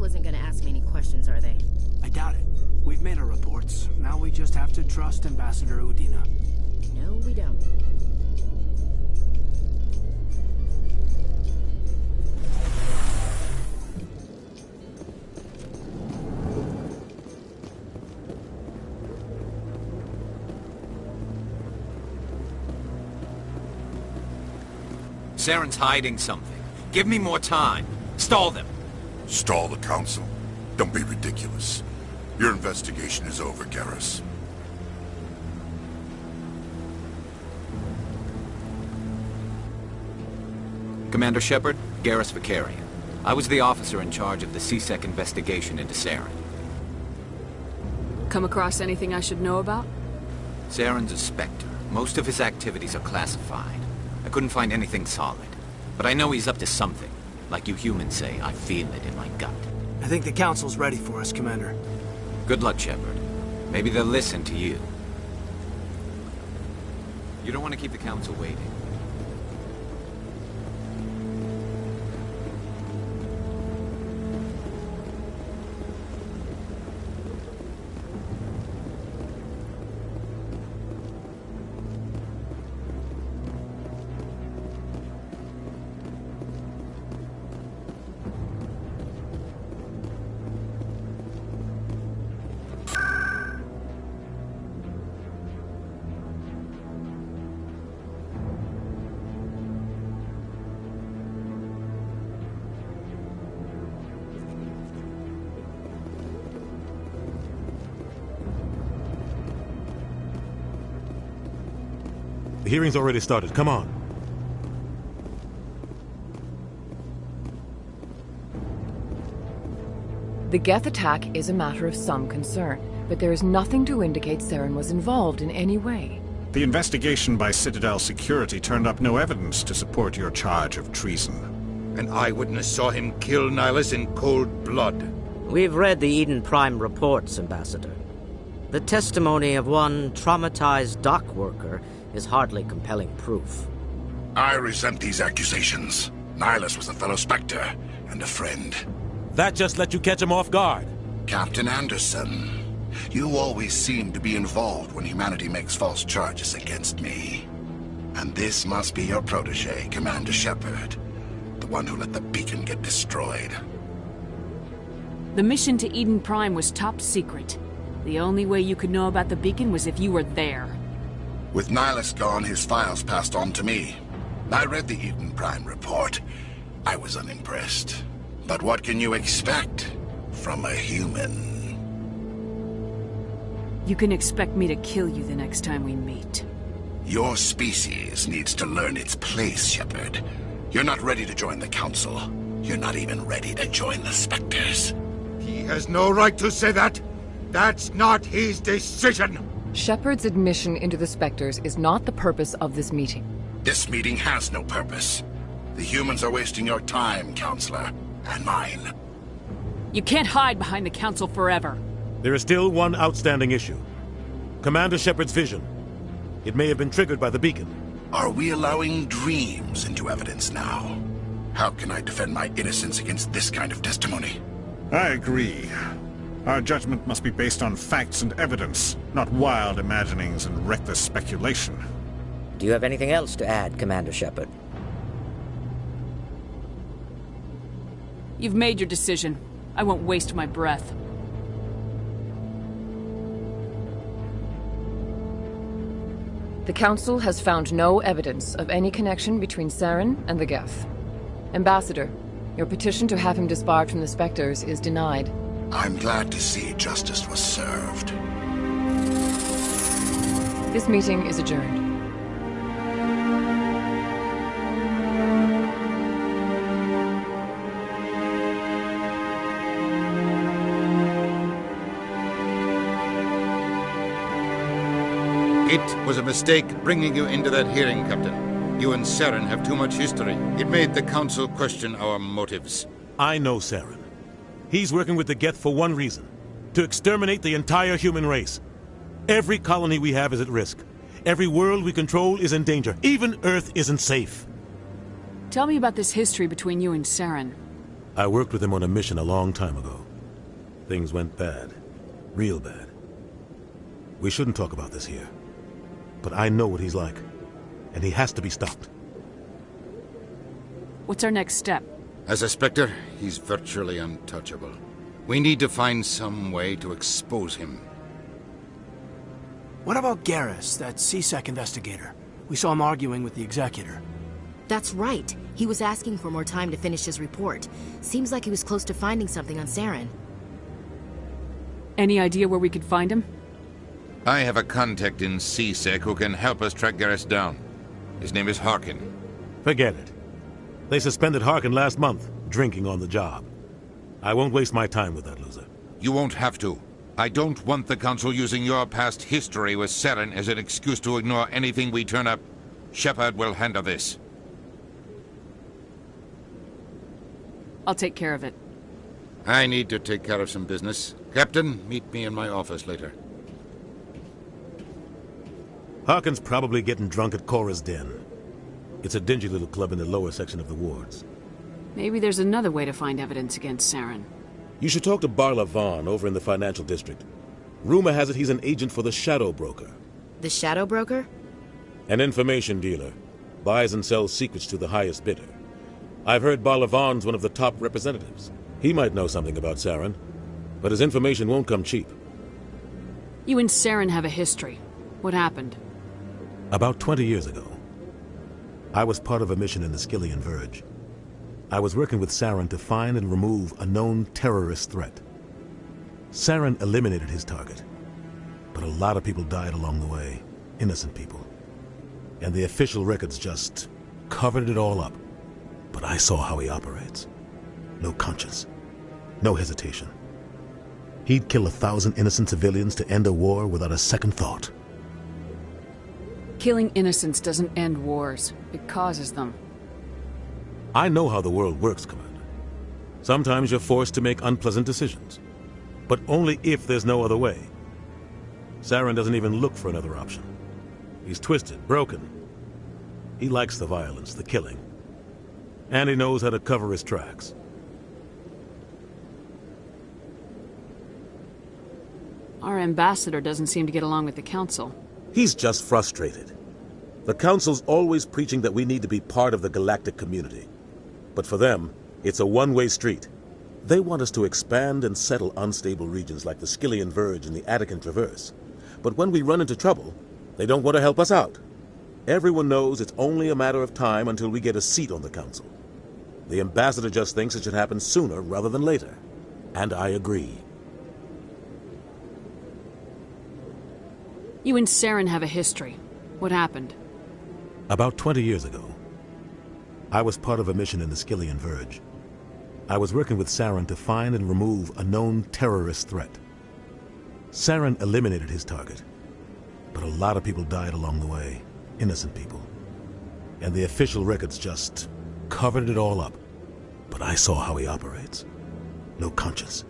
Isn't going to ask me any questions, are they? I doubt it. We've made our reports. Now we just have to trust Ambassador Udina. No, we don't. Saren's hiding something. Give me more time. Stall them. Stall the Council? Don't be ridiculous. Your investigation is over, Garrus. Commander Shepard, Garrus Vakarian. I was the officer in charge of the C-Sec investigation into Saren. Come across anything I should know about? Saren's a Spectre. Most of his activities are classified. I couldn't find anything solid. But I know he's up to something. Like you humans say, I feel it in my gut. I think the Council's ready for us, Commander. Good luck, Shepard. Maybe they'll listen to you. You don't want to keep the Council waiting. The hearing's already started. Come on. The Geth attack is a matter of some concern, but there is nothing to indicate Saren was involved in any way. The investigation by Citadel Security turned up no evidence to support your charge of treason. An eyewitness saw him kill Nihilus in cold blood. We've read the Eden Prime reports, Ambassador. The testimony of one traumatized dock worker is hardly compelling proof. I resent these accusations. Nihilus was a fellow Spectre and a friend. That just let you catch him off guard. Captain Anderson, you always seem to be involved when humanity makes false charges against me. And this must be your protege, Commander Shepard. The one who let the beacon get destroyed. The mission to Eden Prime was top secret. The only way you could know about the beacon was if you were there. With Nihilus gone, his files passed on to me. I read the Eden Prime report. I was unimpressed. But what can you expect from a human? You can expect me to kill you the next time we meet. Your species needs to learn its place, Shepard. You're not ready to join the Council. You're not even ready to join the Spectres. He has no right to say that. That's not his decision. Shepard's admission into the Spectres is not the purpose of this meeting. This meeting has no purpose. The humans are wasting your time, Counselor. And mine. You can't hide behind the Council forever. There is still one outstanding issue. Commander Shepard's vision. It may have been triggered by the beacon. Are we allowing dreams into evidence now? How can I defend my innocence against this kind of testimony? I agree. Our judgment must be based on facts and evidence, not wild imaginings and reckless speculation. Do you have anything else to add, Commander Shepard? You've made your decision. I won't waste my breath. The Council has found no evidence of any connection between Saren and the Geth. Ambassador, your petition to have him disbarred from the Spectres is denied. I'm glad to see justice was served. This meeting is adjourned. It was a mistake bringing you into that hearing, Captain. You and Saren have too much history. It made the Council question our motives. I know Saren. He's working with the Geth for one reason. To exterminate the entire human race. Every colony we have is at risk. Every world we control is in danger. Even Earth isn't safe. Tell me about this history between you and Saren. I worked with him on a mission a long time ago. Things went bad. Real bad. We shouldn't talk about this here. But I know what he's like. And he has to be stopped. What's our next step? As a Spectre, he's virtually untouchable. We need to find some way to expose him. What about Garrus, that C-Sec investigator? We saw him arguing with the Executor. That's right. He was asking for more time to finish his report. Seems like he was close to finding something on Saren. Any idea where we could find him? I have a contact in C-Sec who can help us track Garrus down. His name is Harkin. Forget it. They suspended Harkin last month, drinking on the job. I won't waste my time with that loser. You won't have to. I don't want the Council using your past history with Saren as an excuse to ignore anything we turn up. Shepard will handle this. I'll take care of it. I need to take care of some business. Captain, meet me in my office later. Harkin's probably getting drunk at Cora's Den. It's a dingy little club in the lower section of the wards. Maybe there's another way to find evidence against Saren. You should talk to Barla Vaughn over in the financial district. Rumor has it he's an agent for the Shadow Broker. The Shadow Broker? An information dealer. Buys and sells secrets to the highest bidder. I've heard Barla Vaughn's one of the top representatives. He might know something about Saren, but his information won't come cheap. You and Saren have a history. What happened? About 20 years ago, I was part of a mission in the Skyllian Verge. I was working with Saren to find and remove a known terrorist threat. Saren eliminated his target, but a lot of people died along the way. Innocent people. and the official records just covered it all up. But I saw how he operates. No conscience, no hesitation. He'd kill 1,000 innocent civilians to end a war without a second thought. Killing innocents doesn't end wars. It causes them. I know how the world works, Commander. Sometimes you're forced to make unpleasant decisions, but only if there's no other way. Saren doesn't even look for another option. He's twisted, broken. He likes the violence, the killing. And he knows how to cover his tracks. Our ambassador doesn't seem to get along with the Council. He's just frustrated. The Council's always preaching that we need to be part of the galactic community. But for them, it's a one-way street. They want us to expand and settle unstable regions like the Skyllian Verge and the Attican Traverse. But when we run into trouble, they don't want to help us out. Everyone knows it's only a matter of time until we get a seat on the Council. The ambassador just thinks it should happen sooner rather than later. And I agree. You and Saren have a history. What happened? About 20 years ago, I was part of a mission in the Skyllian Verge. I was working with Saren to find and remove a known terrorist threat. Saren eliminated his target, but a lot of people died along the way, innocent people. And the official records just covered it all up. But I saw how he operates. No conscience,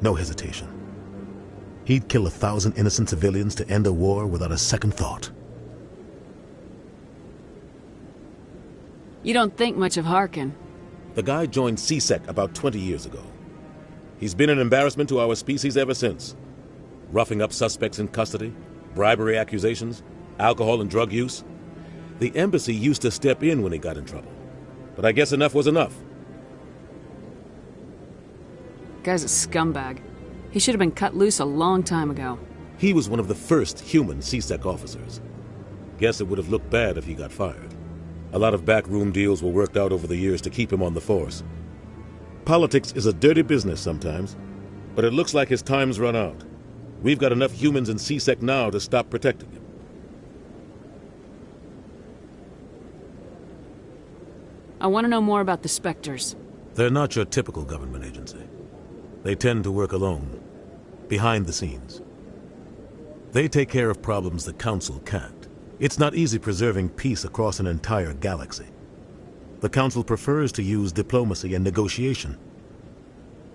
no hesitation. He'd kill 1,000 innocent civilians to end a war without a second thought. You don't think much of Harkin. The guy joined C-Sec about 20 years ago. He's been an embarrassment to our species ever since. Roughing up suspects in custody, bribery accusations, alcohol and drug use. The embassy used to step in when he got in trouble. But I guess enough was enough. Guy's a scumbag. He should have been cut loose a long time ago. He was one of the first human C-Sec officers. Guess it would have looked bad if he got fired. A lot of backroom deals were worked out over the years to keep him on the force. Politics is a dirty business sometimes, but it looks like his time's run out. We've got enough humans in C-Sec now to stop protecting him. I want to know more about the Spectres. They're not your typical government agency. They tend to work alone, behind the scenes. They take care of problems the Council can't. It's not easy preserving peace across an entire galaxy. The Council prefers to use diplomacy and negotiation.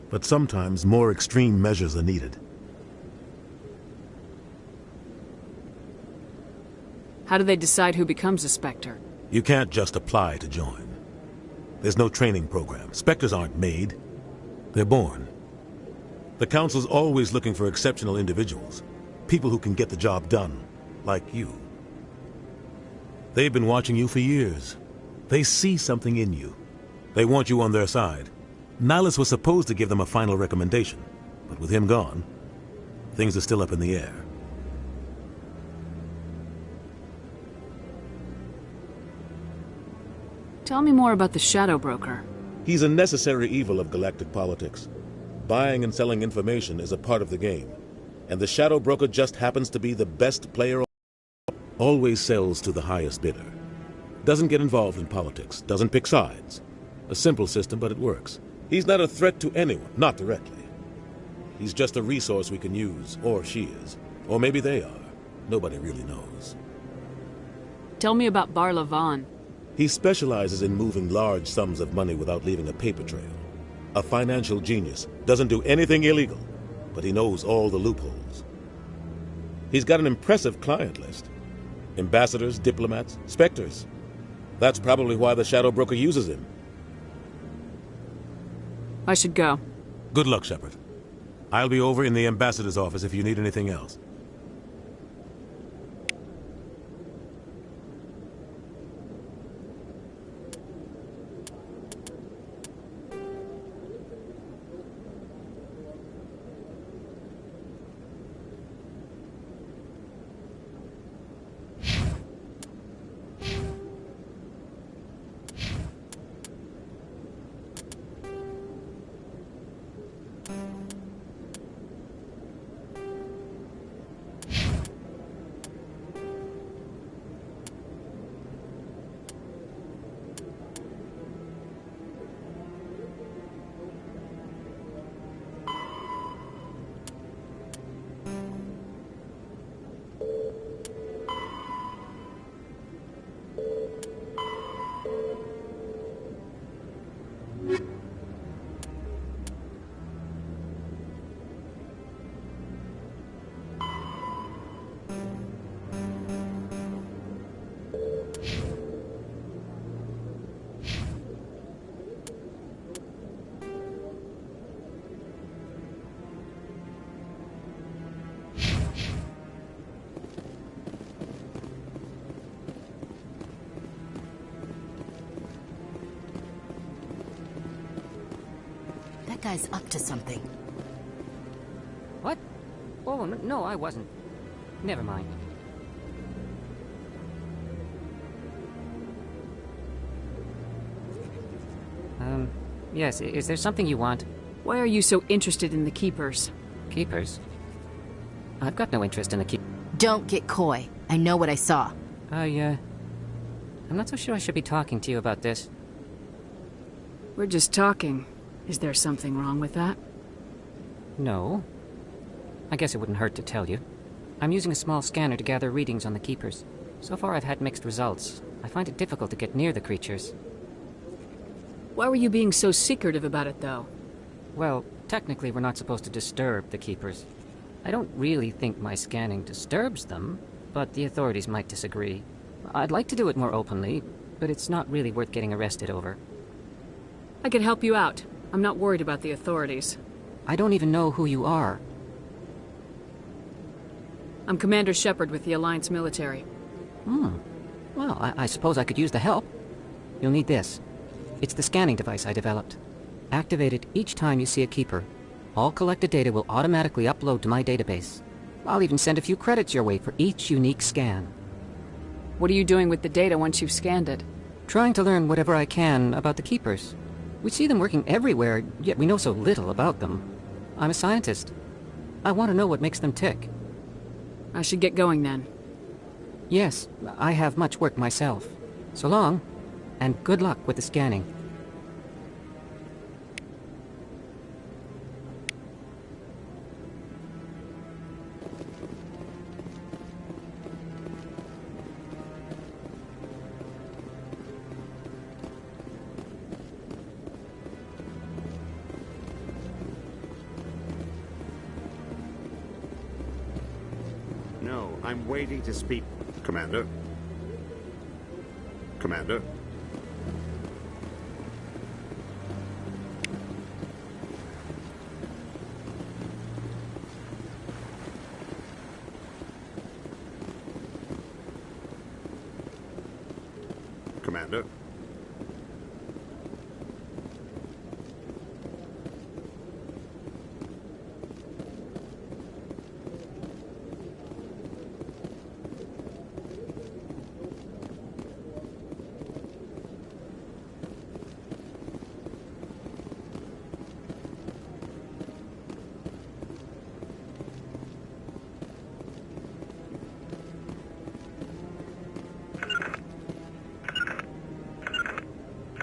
But sometimes more extreme measures are needed. How do they decide who becomes a Spectre? You can't just apply to join. There's no training program. Spectres aren't made. They're born. The Council's always looking for exceptional individuals. People who can get the job done, like you. They've been watching you for years. They see something in you. They want you on their side. Nihilus was supposed to give them a final recommendation, but with him gone, things are still up in the air. Tell me more about the Shadow Broker. He's a necessary evil of galactic politics. Buying and selling information is a part of the game, and the Shadow Broker just happens to be the best player. Always sells to the highest bidder. Doesn't get involved in politics, doesn't pick sides. A simple system, but it works. He's not a threat to anyone, not directly. He's just a resource we can use, or she is. Or maybe they are. Nobody really knows. Tell me about Barla Von. He specializes in moving large sums of money without leaving a paper trail. A financial genius, doesn't do anything illegal, but he knows all the loopholes. He's got an impressive client list. Ambassadors, diplomats, Spectres. That's probably why the Shadow Broker uses him. I should go. Good luck, Shepard. I'll be over in the ambassador's office if you need anything else. guy's up to something. What? Oh, no, I wasn't. Never mind. Yes, is there something you want? Why are you so interested in the Keepers? Keepers? I've got no interest in the Keepers. Don't get coy. I know what I saw. I'm not so sure I should be talking to you about this. We're just talking. Is there something wrong with that? No. I guess it wouldn't hurt to tell you. I'm using a small scanner to gather readings on the Keepers. So far I've had mixed results. I find it difficult to get near the creatures. Why were you being so secretive about it, though? Well, technically we're not supposed to disturb the Keepers. I don't really think my scanning disturbs them, but the authorities might disagree. I'd like to do it more openly, but it's not really worth getting arrested over. I can help you out. I'm not worried about the authorities. I don't even know who you are. I'm Commander Shepard with the Alliance military. Well, I suppose I could use the help. You'll need this. It's the scanning device I developed. Activate it each time you see a Keeper. All collected data will automatically upload to my database. I'll even send a few credits your way for each unique scan. What are you doing with the data once you've scanned it? Trying to learn whatever I can about the Keepers. We see them working everywhere, yet we know so little about them. I'm a scientist. I want to know what makes them tick. I should get going then. Yes, I have much work myself. So long, and good luck with the scanning. No, I'm waiting to speak. Commander? Commander? Commander?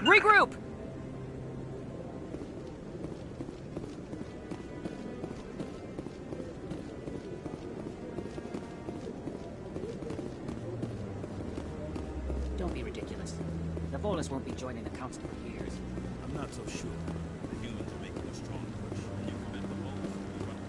Regroup! Don't be ridiculous. The Volus won't be joining the Council for years. I'm not so sure. The humans are making a strong push, and you prevent the Volus from running.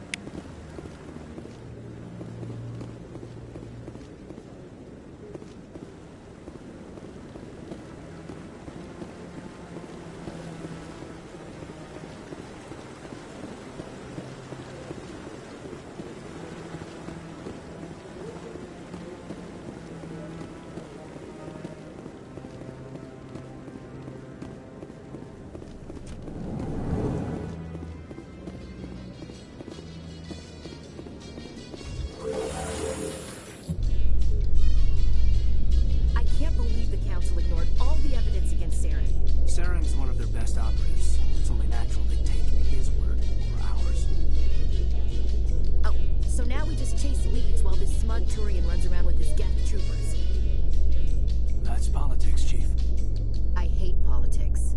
Saren's one of their best operatives. It's only natural they take his word over ours. Oh, so now we just chase leads while this smug Turian runs around with his Geth troopers. That's politics, Chief. I hate politics.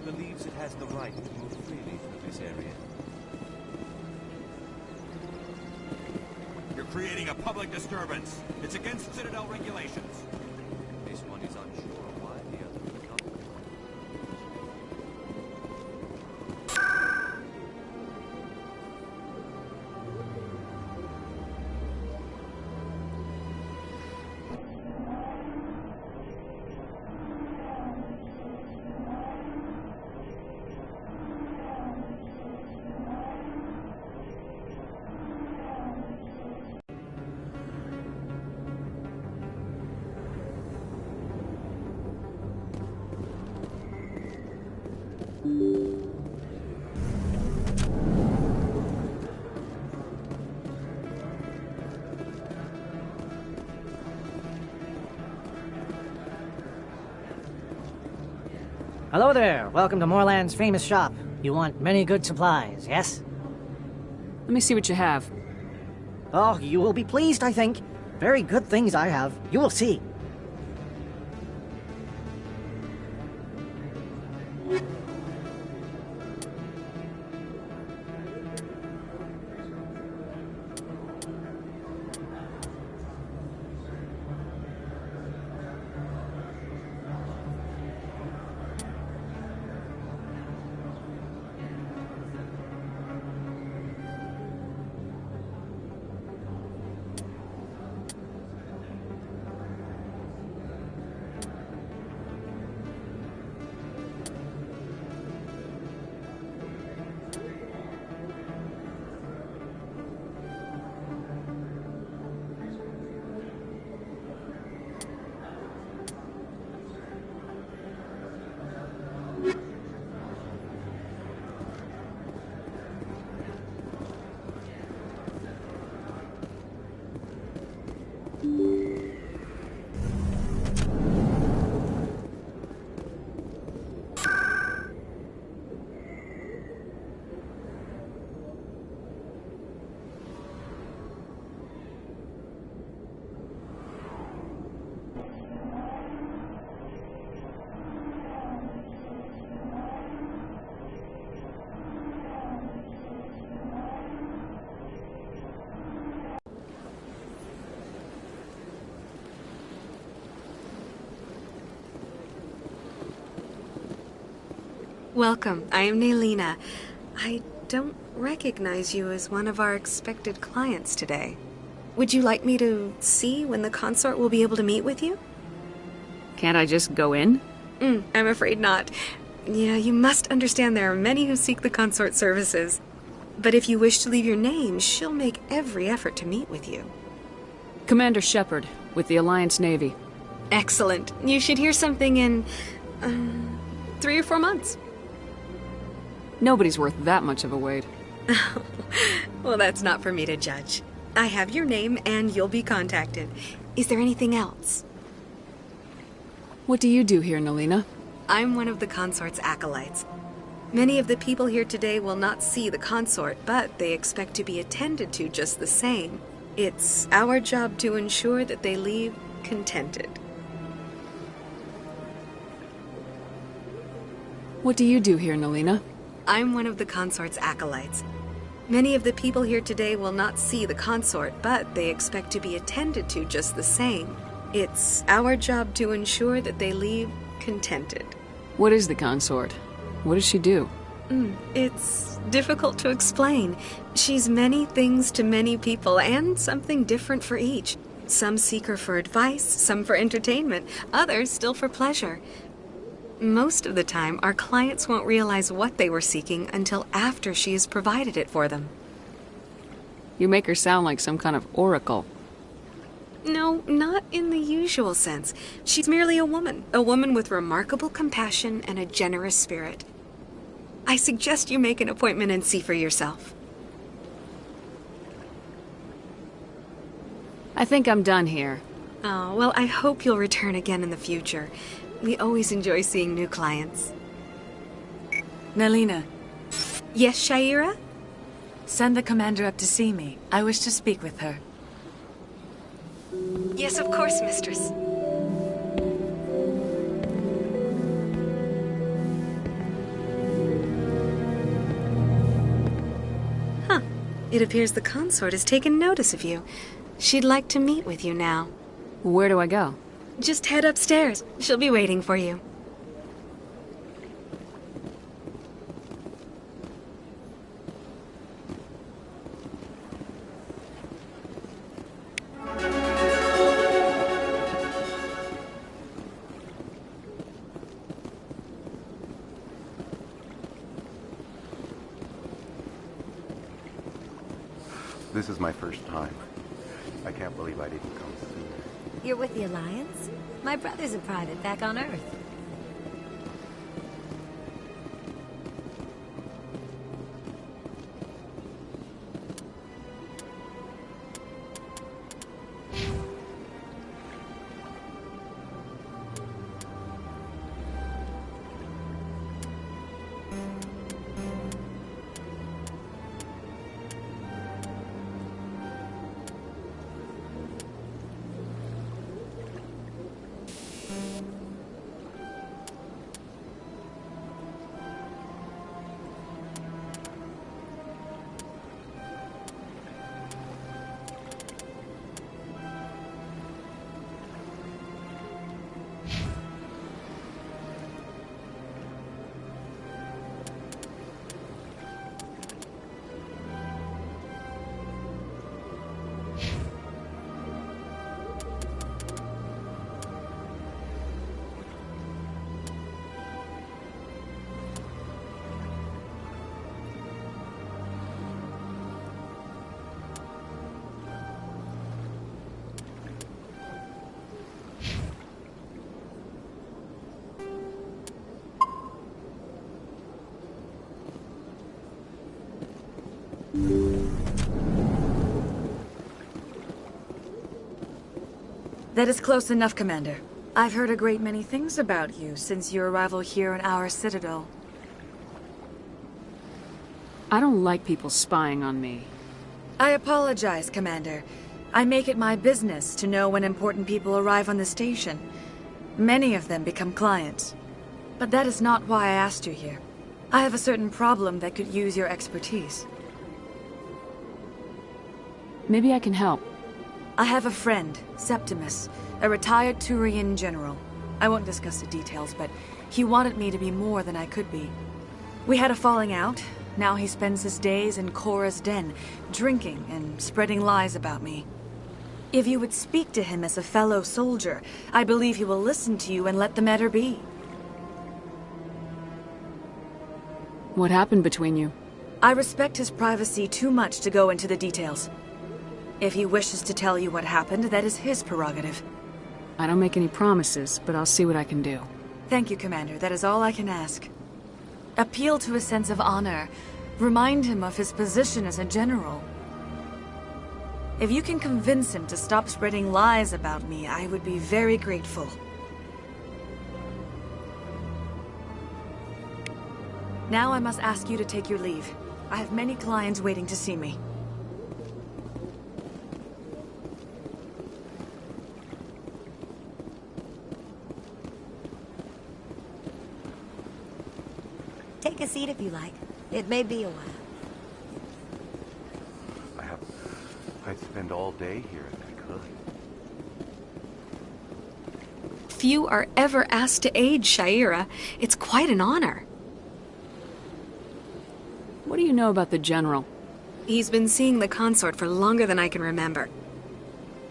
Believes it has the right to move freely through this area. You're creating a public disturbance. It's against Citadel regulations. This one is unsure why the other would come. Hello there. Welcome to Moorland's famous shop. You want many good supplies, yes? Let me see what you have. Oh, you will be pleased, I think. Very good things I have. You will see. Welcome. I am Nelina. I don't recognize you as one of our expected clients today. Would you like me to see when the consort will be able to meet with you? Can't I just go in? I'm afraid not. Yeah, you must understand there are many who seek the consort services. But if you wish to leave your name, she'll make every effort to meet with you. Commander Shepard, with the Alliance Navy. Excellent. You should hear something in 3 or 4 months. Nobody's worth that much of a wait. Well, that's not for me to judge. I have your name and you'll be contacted. Is there anything else? What do you do here, Nelina? I'm one of the consort's acolytes. Many of the people here today will not see the consort, but they expect to be attended to just the same. It's our job to ensure that they leave contented. What do you do here, Nelina? I'm one of the consort's acolytes. Many of the people here today will not see the consort, but they expect to be attended to just the same. It's our job to ensure that they leave contented. What is the consort? What does she do? It's difficult to explain. She's many things to many people, and something different for each. Some seek her for advice, some for entertainment, others still for pleasure. Most of the time, our clients won't realize what they were seeking until after she has provided it for them. You make her sound like some kind of oracle. No, not in the usual sense. She's merely a woman with remarkable compassion and a generous spirit. I suggest you make an appointment and see for yourself. I think I'm done here. Oh, well, I hope you'll return again in the future. We always enjoy seeing new clients. Nelina. Yes, Shaira? Send the commander up to see me. I wish to speak with her. Yes, of course, mistress. Huh. It appears the consort has taken notice of you. She'd like to meet with you now. Where do I go? Just head upstairs. She'll be waiting for you. This is my first time. I can't believe I didn't come sooner. You're with the Alliance? My brother's a private back on Earth. That is close enough, Commander. I've heard a great many things about you since your arrival here in our citadel. I don't like people spying on me. I apologize, Commander. I make it my business to know when important people arrive on the station. Many of them become clients. But that is not why I asked you here. I have a certain problem that could use your expertise. Maybe I can help. I have a friend, Septimus, a retired Turian general. I won't discuss the details, but he wanted me to be more than I could be. We had a falling out. Now he spends his days in Korra's den, drinking and spreading lies about me. If you would speak to him as a fellow soldier, I believe he will listen to you and let the matter be. What happened between you? I respect his privacy too much to go into the details. If he wishes to tell you what happened, that is his prerogative. I don't make any promises, but I'll see what I can do. Thank you, Commander. That is all I can ask. Appeal to his sense of honor. Remind him of his position as a general. If you can convince him to stop spreading lies about me, I would be very grateful. Now I must ask you to take your leave. I have many clients waiting to see me. Take a seat if you like. It may be a while. I'd spend all day here if I could. Few are ever asked to aid Sha'ira. It's quite an honor. What do you know about the General? He's been seeing the consort for longer than I can remember.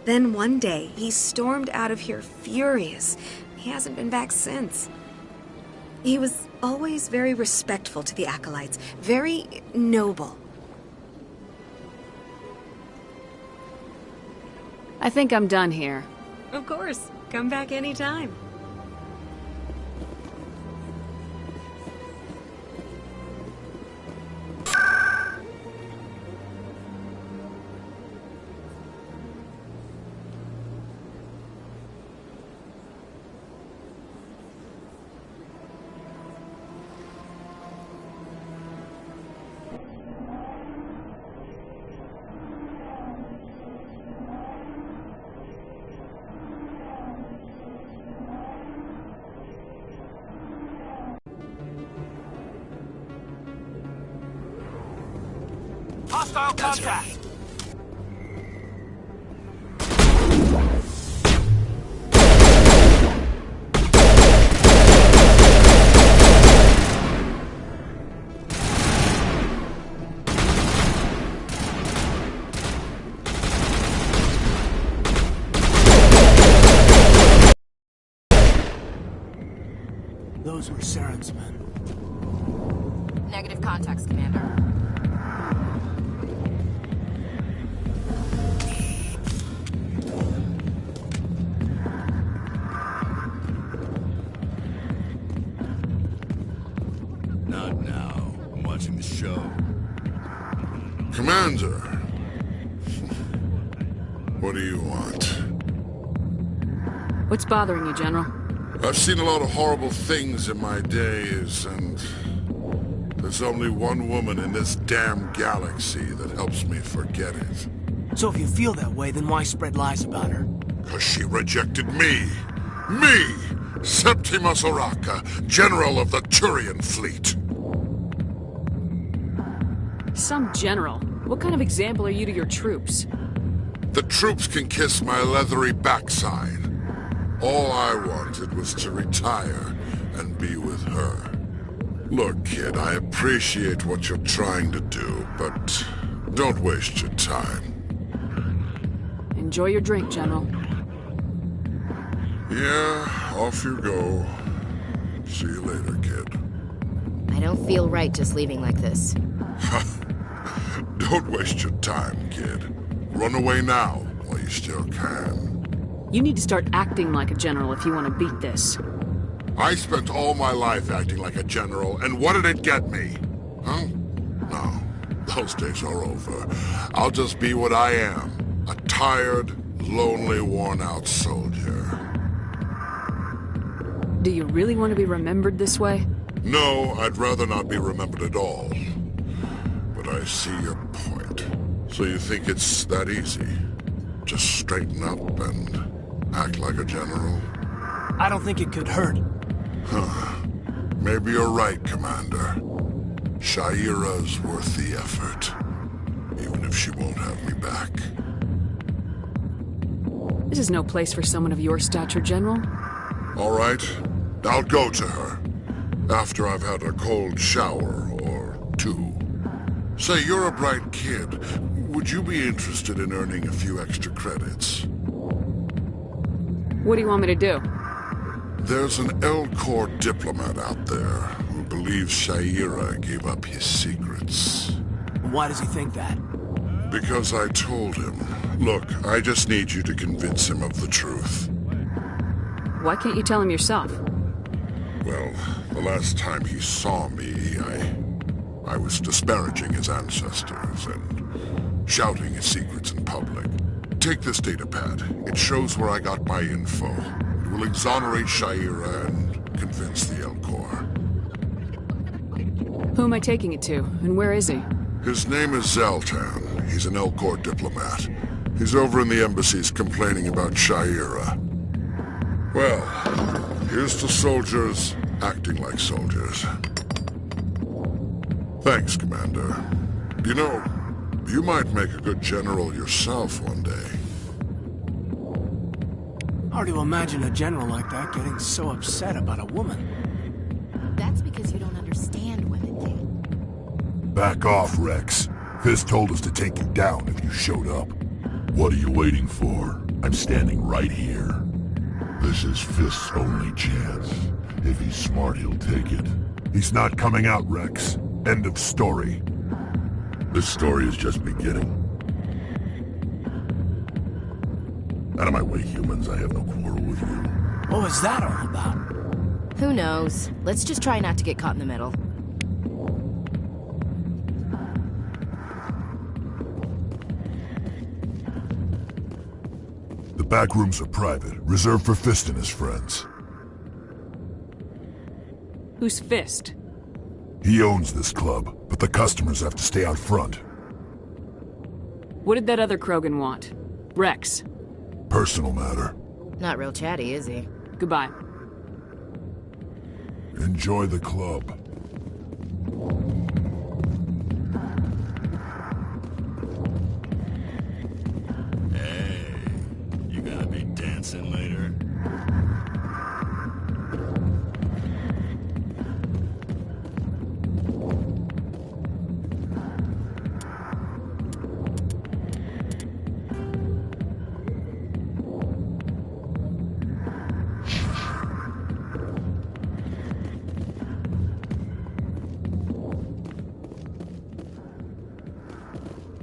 Then one day, he stormed out of here furious. He hasn't been back since. He was always very respectful to the acolytes, very noble. I think I'm done here. Of course. Come back anytime. Hostile contact! Those were Saren's men. Negative contacts, Commander. Not now. I'm watching the show. Commander! What do you want? What's bothering you, General? I've seen a lot of horrible things in my days, and there's only one woman in this damn galaxy that helps me forget it. So if you feel that way, then why spread lies about her? 'Cause she rejected me! Me! Septimus Oraka, General of the Turian Fleet! Some general. What kind of example are you to your troops? The troops can kiss my leathery backside. All I wanted was to retire and be with her. Look, kid, I appreciate what you're trying to do, but don't waste your time. Enjoy your drink, General. Yeah, off you go. See you later, kid. I don't feel right just leaving like this. Don't waste your time, kid. Run away now, while you still can. You need to start acting like a general if you want to beat this. I spent all my life acting like a general, and what did it get me? Huh? No, those days are over. I'll just be what I am. A tired, Lonely, worn-out soldier. Do you really want to be remembered this way? No, I'd rather not be remembered at all. But I see your point. So you think it's that easy? Just straighten up and act like a general? I don't think it could hurt. Huh. Maybe you're right, Commander. Sha'ira's worth the effort. Even if she won't have me back. This is no place for someone of your stature, General. All right. I'll go to her. After I've had a cold shower or two. Say, you're a bright kid. Would you be interested in earning a few extra credits? What do you want me to do? There's an Elcor diplomat out there who believes Sha'ira gave up his secrets. Why does he think that? Because I told him. Look, I just need you to convince him of the truth. Why can't you tell him yourself? Well, the last time he saw me, I was disparaging his ancestors and shouting his secrets in public. Take this datapad. It shows where I got my info. It will exonerate Sha'ira and convince the Elcor. Who am I taking it to, and where is he? His name is Zaltan. He's an Elcor diplomat. He's over in the embassies complaining about Sha'ira. Well, here's to soldiers acting like soldiers. Thanks, Commander. You know, you might make a good general yourself one day. Hard to imagine a general like that getting so upset about a woman. That's because you don't understand women, Thane. Back off, Rex. Fist told us to take you down if you showed up. What are you waiting for? I'm standing right here. This is Fist's only chance. If he's smart, he'll take it. He's not coming out, Rex. End of story. This story is just beginning. Out of my way, humans. I have no quarrel with you. What was that all about? Who knows? Let's just try not to get caught in the middle. The back rooms are private, reserved for Fist and his friends. Who's Fist? He owns this club, but the customers have to stay out front. What did that other Krogan want? Rex. Personal matter. Not real chatty, is he? Goodbye. Enjoy the club. Hey, you gonna be dancing later?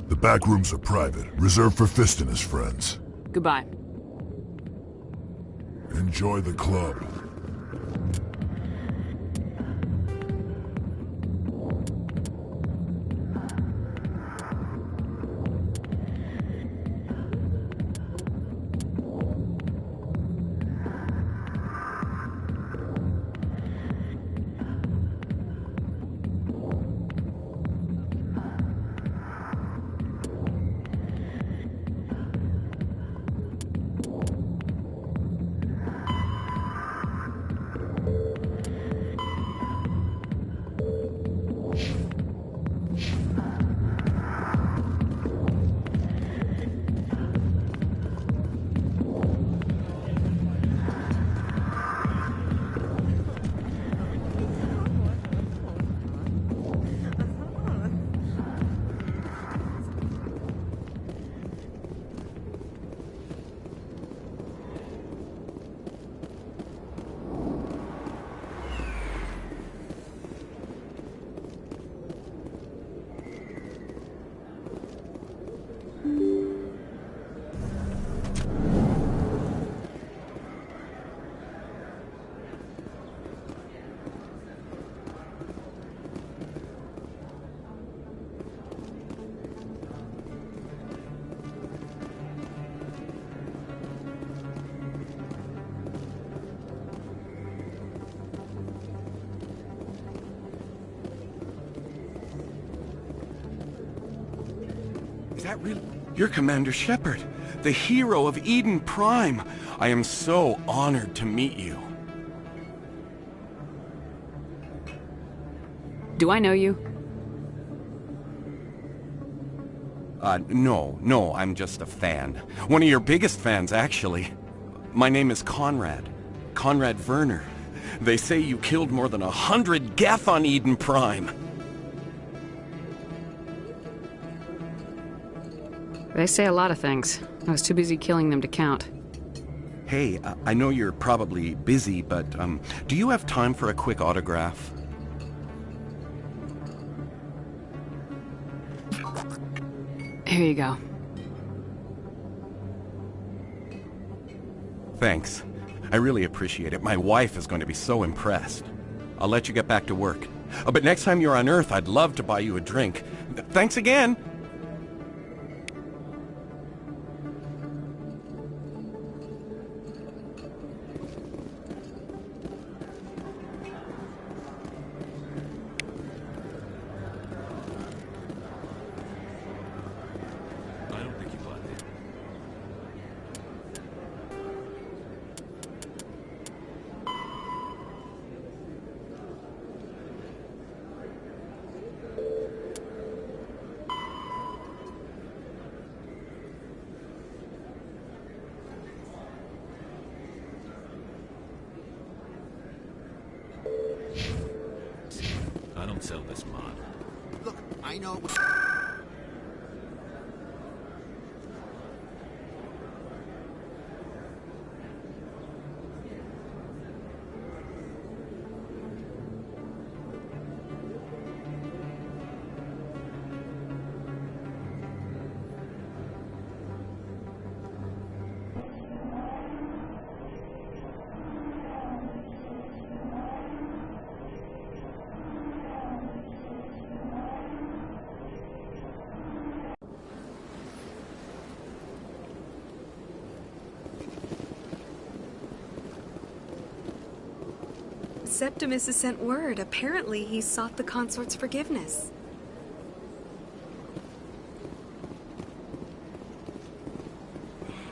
The back rooms are private, reserved for Fist and his friends. Goodbye. Enjoy the club. that really... You're Commander Shepard, the hero of Eden Prime. I am so honored to meet you. Do I know you? No, I'm just a fan. One of your biggest fans, actually. My name is Conrad. Conrad Werner. They say you killed more than 100 Geth on Eden Prime. They say a lot of things. I was too busy killing them to count. Hey, I know you're probably busy, but, do you have time for a quick autograph? Here you go. Thanks. I really appreciate it. My wife is going to be so impressed. I'll let you get back to work. But next time you're on Earth, I'd love to buy you a drink. Thanks again! I don't sell this mod. Look, I know... Septimus has sent word. Apparently, he sought the consort's forgiveness.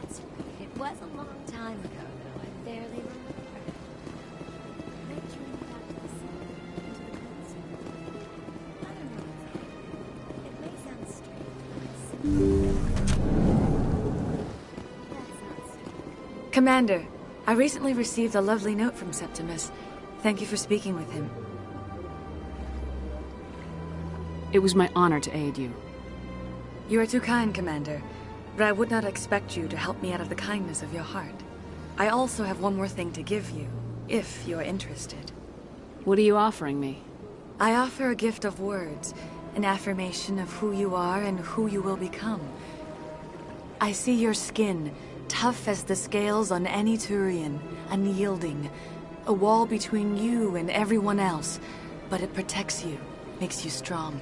That's right. It was a long time ago, though. I barely remember. Venturing back to the sun, into the consort. I don't know exactly. It may sound strange, but that's not so. Commander, I recently received a lovely note from Septimus. Thank you for speaking with him. It was my honor to aid you. You are too kind, Commander, but I would not expect you to help me out of the kindness of your heart. I also have one more thing to give you, if you're interested. What are you offering me? I offer a gift of words, an affirmation of who you are and who you will become. I see your skin, tough as the scales on any Turian, unyielding, a wall between you and everyone else, but it protects you, makes you strong.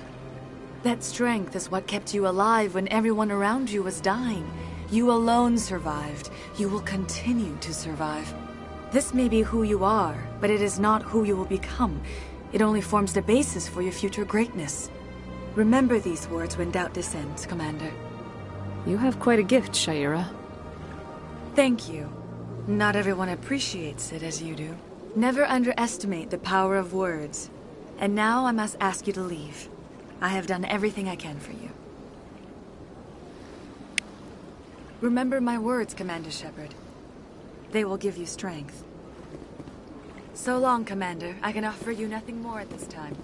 That strength is what kept you alive when everyone around you was dying. You alone survived. You will continue to survive. This may be who you are, but it is not who you will become. It only forms the basis for your future greatness. Remember these words when doubt descends, Commander. You have quite a gift, Sha'ira. Thank you. Not everyone appreciates it as you do. Never underestimate the power of words. And now I must ask you to leave. I have done everything I can for you. Remember my words, Commander Shepard. They will give you strength. So long, Commander. I can offer you nothing more at this time.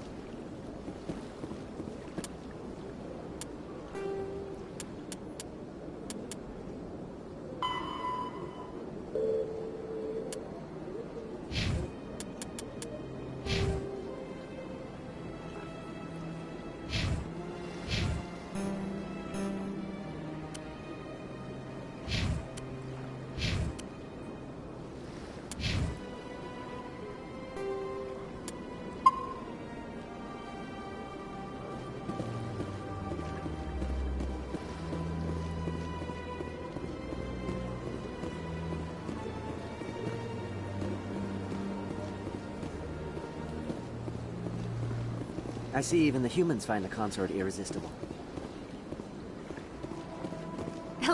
I see even the humans find the consort irresistible.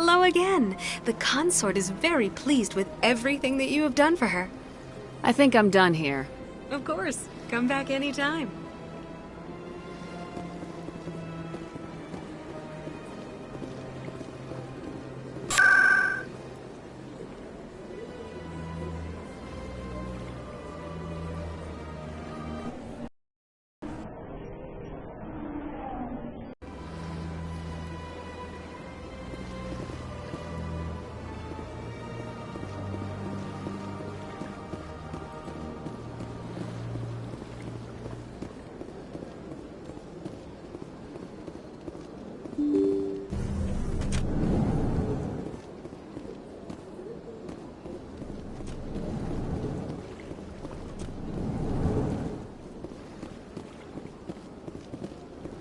Hello again. The consort is very pleased with everything that you have done for her. I think I'm done here. Of course. Come back anytime.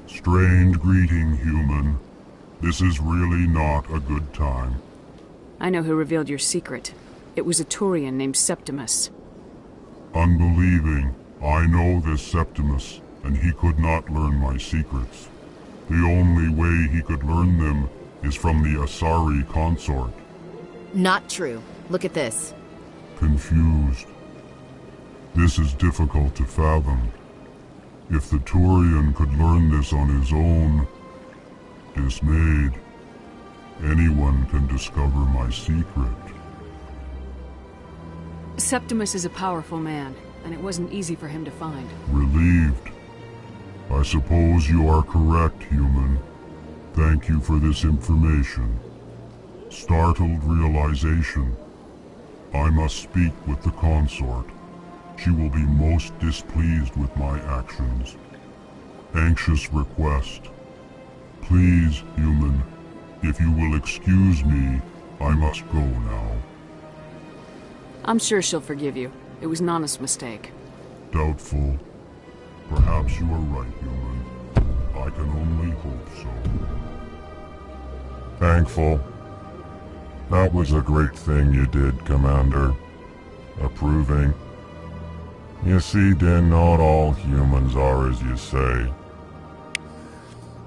Strange greeting, human. This is really not a good time. I know who revealed your secret. It was a Turian named Septimus. Unbelieving. I know this Septimus, and he could not learn my secrets. The only way he could learn them is from the Asari consort. Not true. Look at this. Confused. This is difficult to fathom. If the Turian could learn this on his own, dismayed, anyone can discover my secret. Septimus is a powerful man, and it wasn't easy for him to find. Relieved. I suppose you are correct, human. Thank you for this information. Startled realization. I must speak with the consort. She will be most displeased with my actions. Anxious request. Please, human, if you will excuse me, I must go now. I'm sure she'll forgive you. It was an honest mistake. Doubtful. Perhaps you are right, human. I can only hope so. Thankful. That was a great thing you did, Commander. Approving. You see, Din, not all humans are as you say.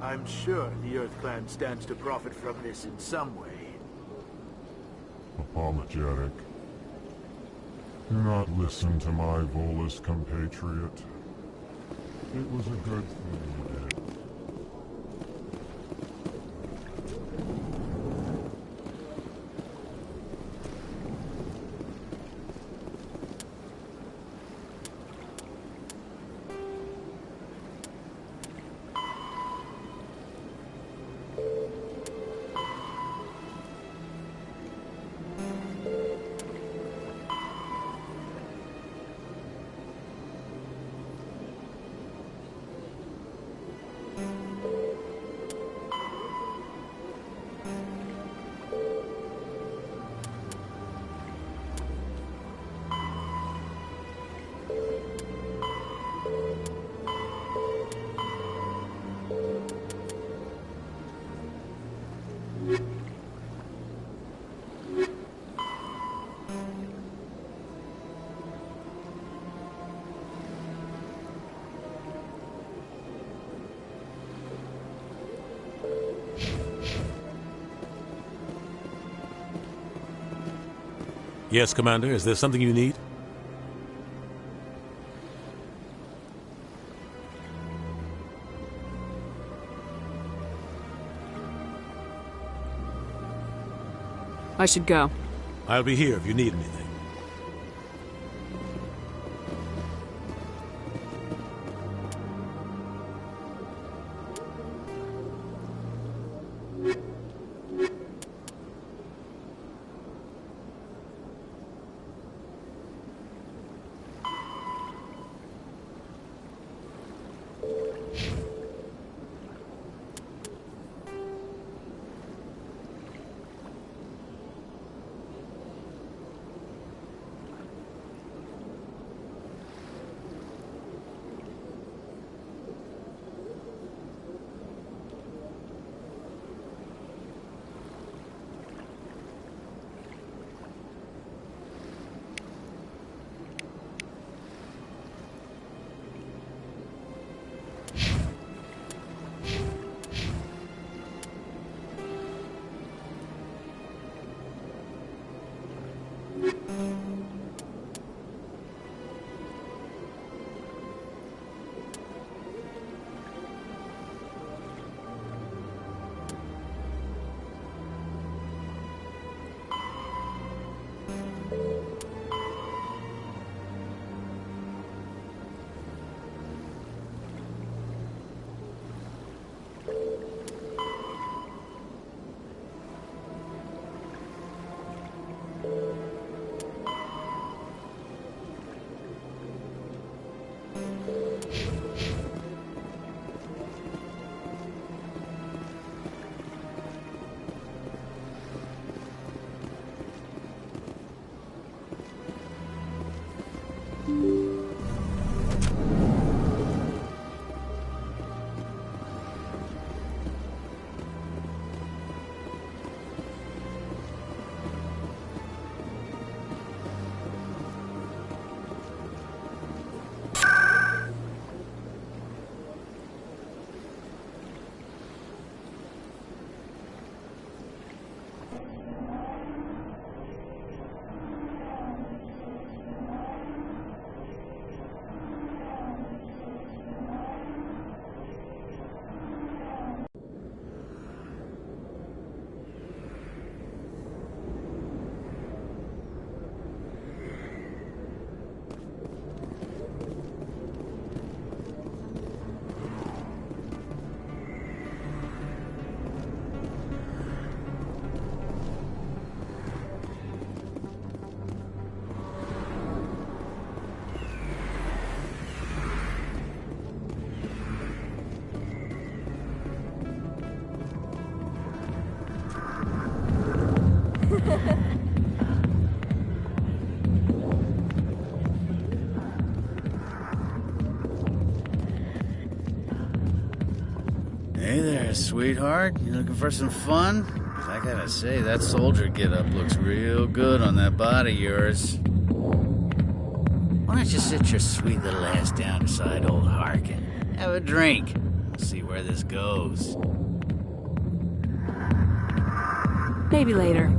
I'm sure the Earth Clan stands to profit from this in some way. Apologetic. Do not listen to my Volus compatriot. It was a good thing you did. Yes, Commander. Is there something you need? I should go. I'll be here if you need anything. sweetheart? You looking for some fun? 'Cause I gotta say, that soldier get-up looks real good on that body of yours. Why don't you sit your sweet little ass down beside old Harkin? Have a drink. We'll see where this goes. Maybe later.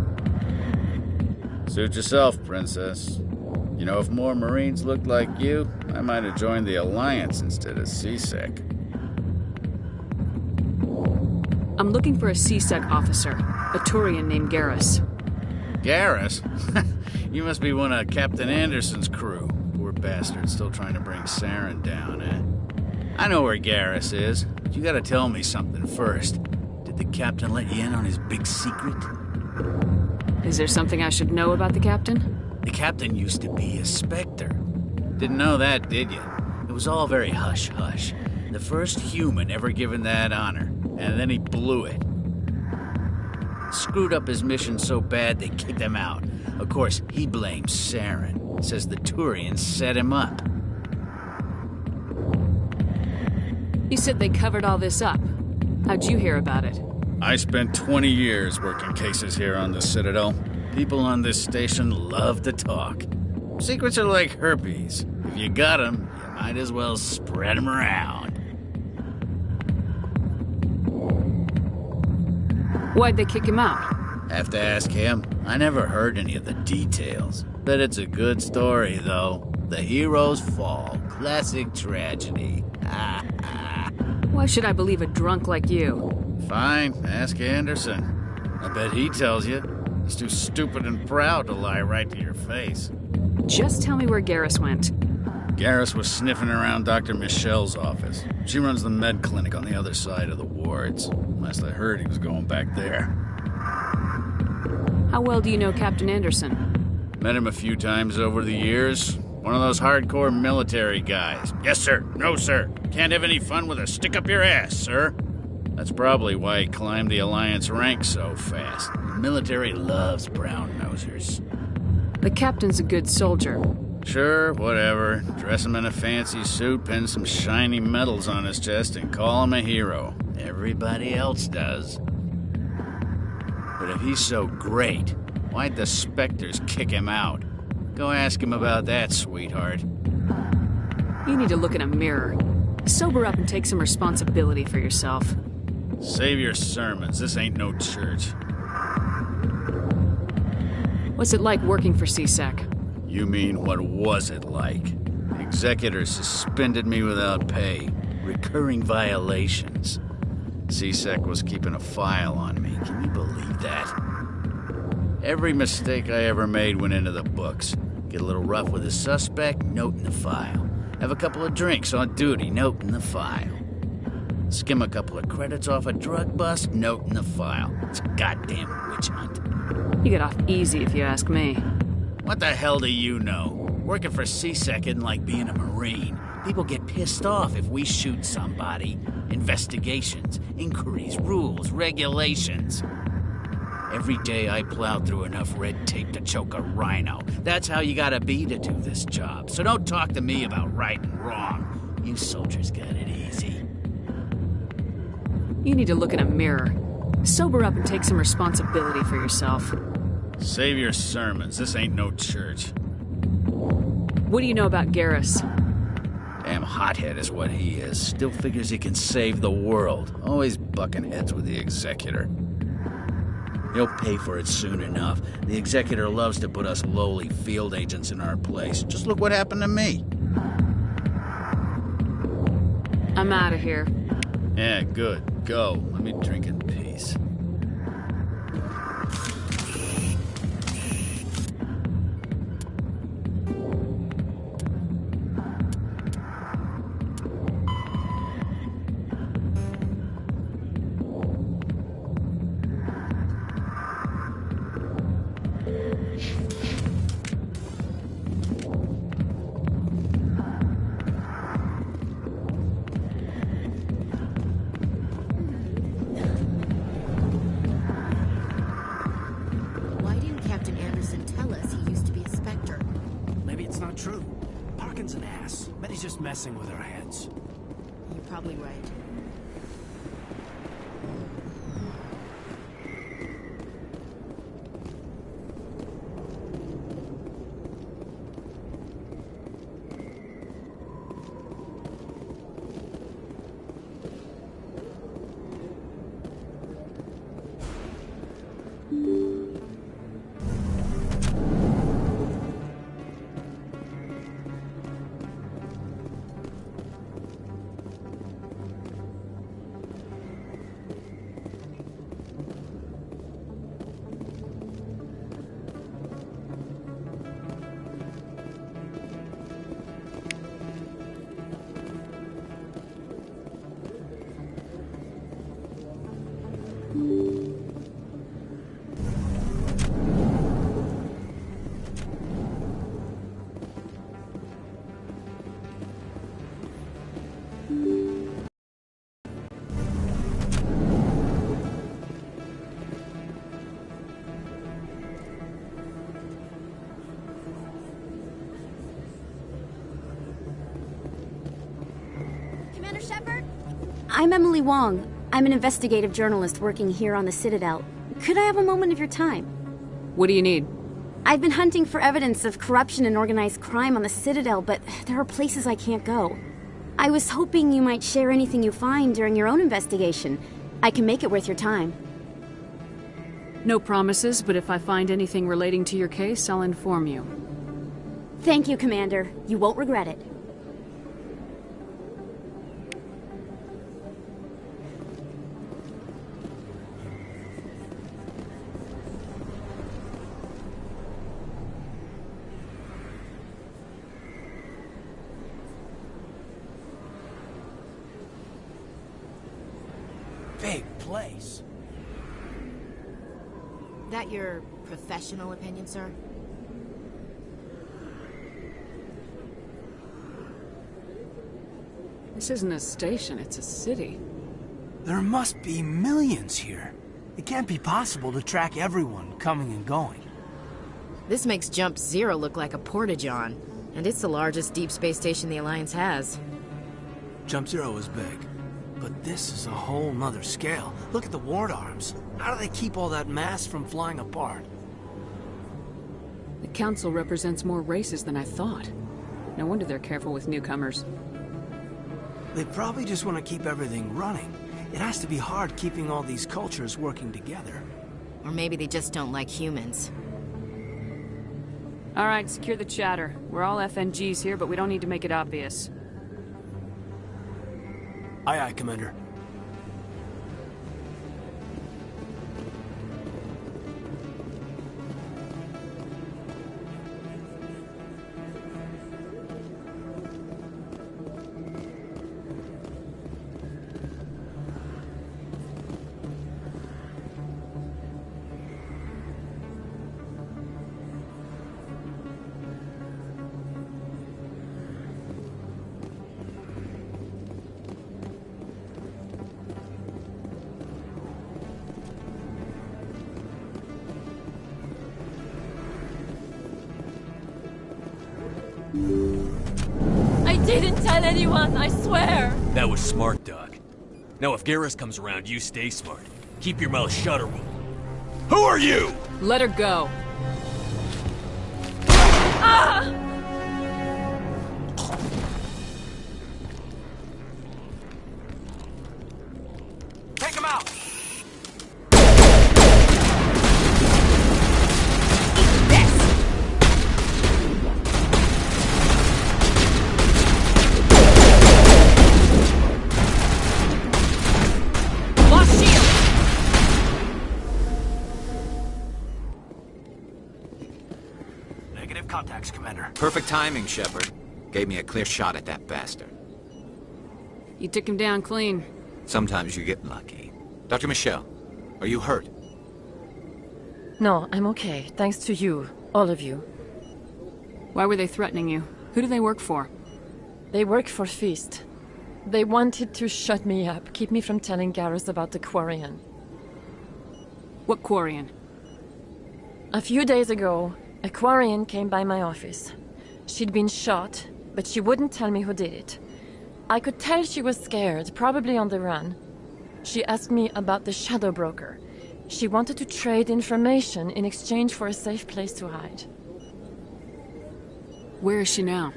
Suit yourself, Princess. You know, if more Marines looked like you, I might have joined the Alliance instead of CSEC. I'm looking for a CSEC officer, a Turian named Garrus. Garrus? You must be one of Captain Anderson's crew. Poor bastard, still trying to bring Saren down, eh? I know where Garrus is, but you gotta tell me something first. Did the captain let you in on his big secret? Is there something I should know about the captain? The captain used to be a Spectre. Didn't know that, did you? It was all very hush-hush. The first human ever given that honor, and then he blew it. Screwed up his mission so bad they kicked him out. Of course, he blames Saren. Says the Turians set him up. You said they covered all this up. How'd you hear about it? I spent 20 years working cases here on the Citadel. People on this station love to talk. Secrets are like herpes. If you got them, you might as well spread them around. Why'd they kick him out? Have to ask him. I never heard any of the details. Bet it's a good story, though. The heroes fall. Classic tragedy. Why should I believe a drunk like you? Fine, ask Anderson. I bet he tells you. He's too stupid and proud to lie right to your face. Just tell me where Garrus went. Garrus was sniffing around Dr. Michelle's office. She runs the med clinic on the other side of the wards. Last I heard, he was going back there. How well do you know Captain Anderson? Met him a few times over the years. One of those hardcore military guys. Yes, sir. No, sir. Can't have any fun with a stick up your ass, sir. That's probably why he climbed the Alliance ranks so fast. The military loves brown-nosers. The captain's a good soldier. Sure, whatever. Dress him in a fancy suit, pin some shiny medals on his chest, and call him a hero. Everybody else does. But if he's so great, why'd the Spectres kick him out? Go ask him about that, sweetheart. You need to look in a mirror. Sober up and take some responsibility for yourself. Save your sermons. This ain't no church. What's it like working for CSEC? You mean, what was it like? The executor suspended me without pay. Recurring violations. CSEC was keeping a file on me. Can you believe that? Every mistake I ever made went into the books. Get a little rough with a suspect, note in the file. Have a couple of drinks on duty, note in the file. Skim a couple of credits off a drug bust, note in the file. It's a goddamn witch hunt. You get off easy if you ask me. What the hell do you know? Working for CSEC isn't like being a Marine. People get pissed off if we shoot somebody. Investigations, inquiries, rules, regulations. Every day I plowed through enough red tape to choke a rhino. That's how you gotta be to do this job. So don't talk to me about right and wrong. You soldiers got it easy. You need to look in a mirror. Sober up and take some responsibility for yourself. Save your sermons. This ain't no church. What do you know about Garrus? Damn hothead is what he is. Still figures he can save the world. Always bucking heads with the executor. He'll pay for it soon enough. The executor loves to put us lowly field agents in our place. Just look what happened to me. I'm out of here. Yeah, good. Go. Let me drink in peace. Messing with our heads. You're probably right. Shepard? I'm Emily Wong. I'm an investigative journalist working here on the Citadel. Could I have a moment of your time? What do you need? I've been hunting for evidence of corruption and organized crime on the Citadel, but there are places I can't go. I was hoping you might share anything you find during your own investigation. I can make it worth your time. No promises, but if I find anything relating to your case, I'll inform you. Thank you, Commander. You won't regret it. Big place. That your professional opinion, sir? This isn't a station, it's a city. There must be millions here. It can't be possible to track everyone coming and going. This makes Jump Zero look like a porta-john, and it's the largest deep space station the Alliance has. Jump Zero is big, but this is a whole nother scale. Look at the ward arms. How do they keep all that mass from flying apart? The Council represents more races than I thought. No wonder they're careful with newcomers. They probably just want to keep everything running. It has to be hard keeping all these cultures working together. Or maybe they just don't like humans. All right, secure the chatter. We're all FNGs here, but we don't need to make it obvious. Aye, aye, Commander. I didn't tell anyone, I swear! That was smart, Doc. Now if Garrus comes around, you stay smart. Keep your mouth shut or we'll... Who are you? Let her go. Ah! Take him out! Contacts, Commander. Perfect timing, Shepard. Gave me a clear shot at that bastard. You took him down clean. Sometimes you get lucky. Dr. Michelle, are you hurt? No, I'm okay. Thanks to you. All of you. Why were they threatening you? Who do they work for? They work for Feast. They wanted to shut me up, keep me from telling Garrus about the Quarian. What Quarian? A few days ago, a Quarian came by my office. She'd been shot, but she wouldn't tell me who did it. I could tell she was scared, probably on the run. She asked me about the Shadow Broker. She wanted to trade information in exchange for a safe place to hide. Where is she now?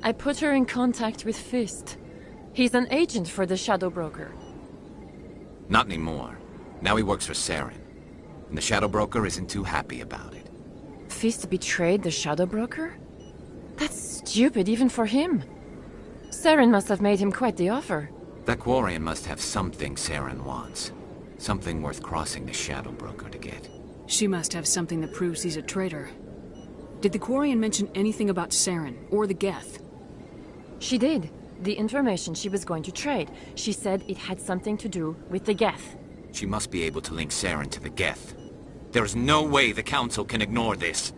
I put her in contact with Fist. He's an agent for the Shadow Broker. Not anymore. Now he works for Saren. And the Shadow Broker isn't too happy about it. Fist betrayed the Shadow Broker? That's stupid even for him. Saren must have made him quite the offer. That Quarian must have something Saren wants. Something worth crossing the Shadow Broker to get. She must have something that proves he's a traitor. Did the Quarian mention anything about Saren, or the Geth? She did. The information she was going to trade. She said it had something to do with the Geth. She must be able to link Saren to the Geth. There's no way the Council can ignore this.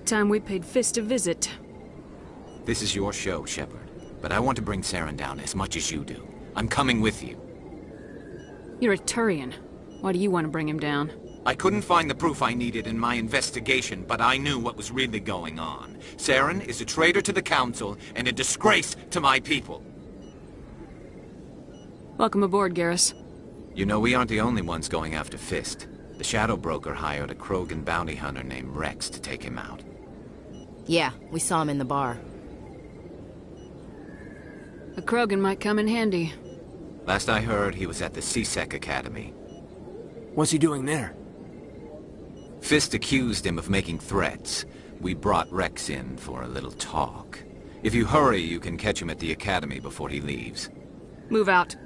Time we paid Fist a visit. This is your show, Shepard. But I want to bring Saren down as much as you do. I'm coming with you. You're a Turian. Why do you want to bring him down? I couldn't find the proof I needed in my investigation, but I knew what was really going on. Saren is a traitor to the Council and a disgrace to my people. Welcome aboard, Garrus. You know, we aren't the only ones going after Fist. The Shadow Broker hired a Krogan bounty hunter named Rex to take him out. Yeah, we saw him in the bar. A Krogan might come in handy. Last I heard, he was at the C-Sec Academy. What's he doing there? Fist accused him of making threats. We brought Rex in for a little talk. If you hurry, you can catch him at the Academy before he leaves. Move out.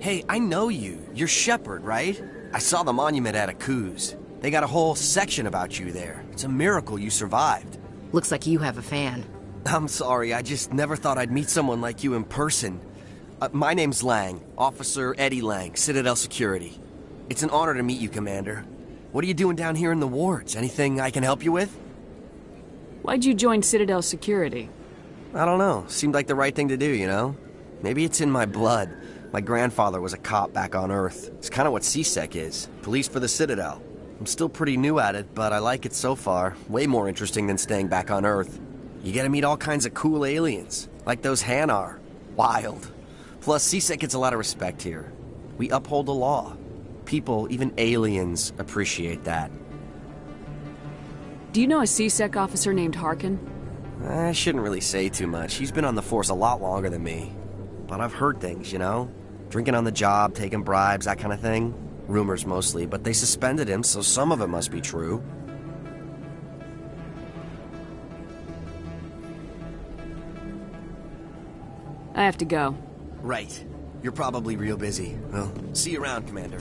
Hey, I know you. You're Shepard, right? I saw the monument at Akuz. They got a whole section about you there. It's a miracle you survived. Looks like you have a fan. I'm sorry, I just never thought I'd meet someone like you in person. My name's Lang, Officer Eddie Lang, Citadel Security. It's an honor to meet you, Commander. What are you doing down here in the wards? Anything I can help you with? Why'd you join Citadel Security? I don't know. Seemed like the right thing to do, you know? Maybe it's in my blood. My grandfather was a cop back on Earth. It's kind of what C-Sec is. Police for the Citadel. I'm still pretty new at it, but I like it so far. Way more interesting than staying back on Earth. You get to meet all kinds of cool aliens, like those Hanar. Wild. Plus, C-Sec gets a lot of respect here. We uphold the law. People, even aliens, appreciate that. Do you know a C-Sec officer named Harkin? I shouldn't really say too much. He's been on the force a lot longer than me. But I've heard things, you know? Drinking on the job, taking bribes, that kind of thing. Rumors mostly, but they suspended him, so some of it must be true. I have to go. Right. You're probably real busy. Well, see you around, Commander.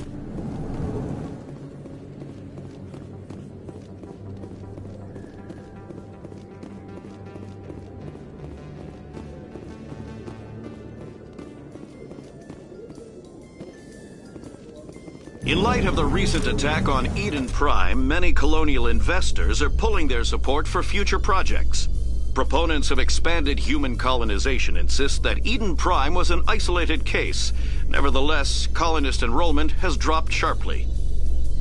In light of the recent attack on Eden Prime, many colonial investors are pulling their support for future projects. Proponents of expanded human colonization insist that Eden Prime was an isolated case. Nevertheless, colonist enrollment has dropped sharply.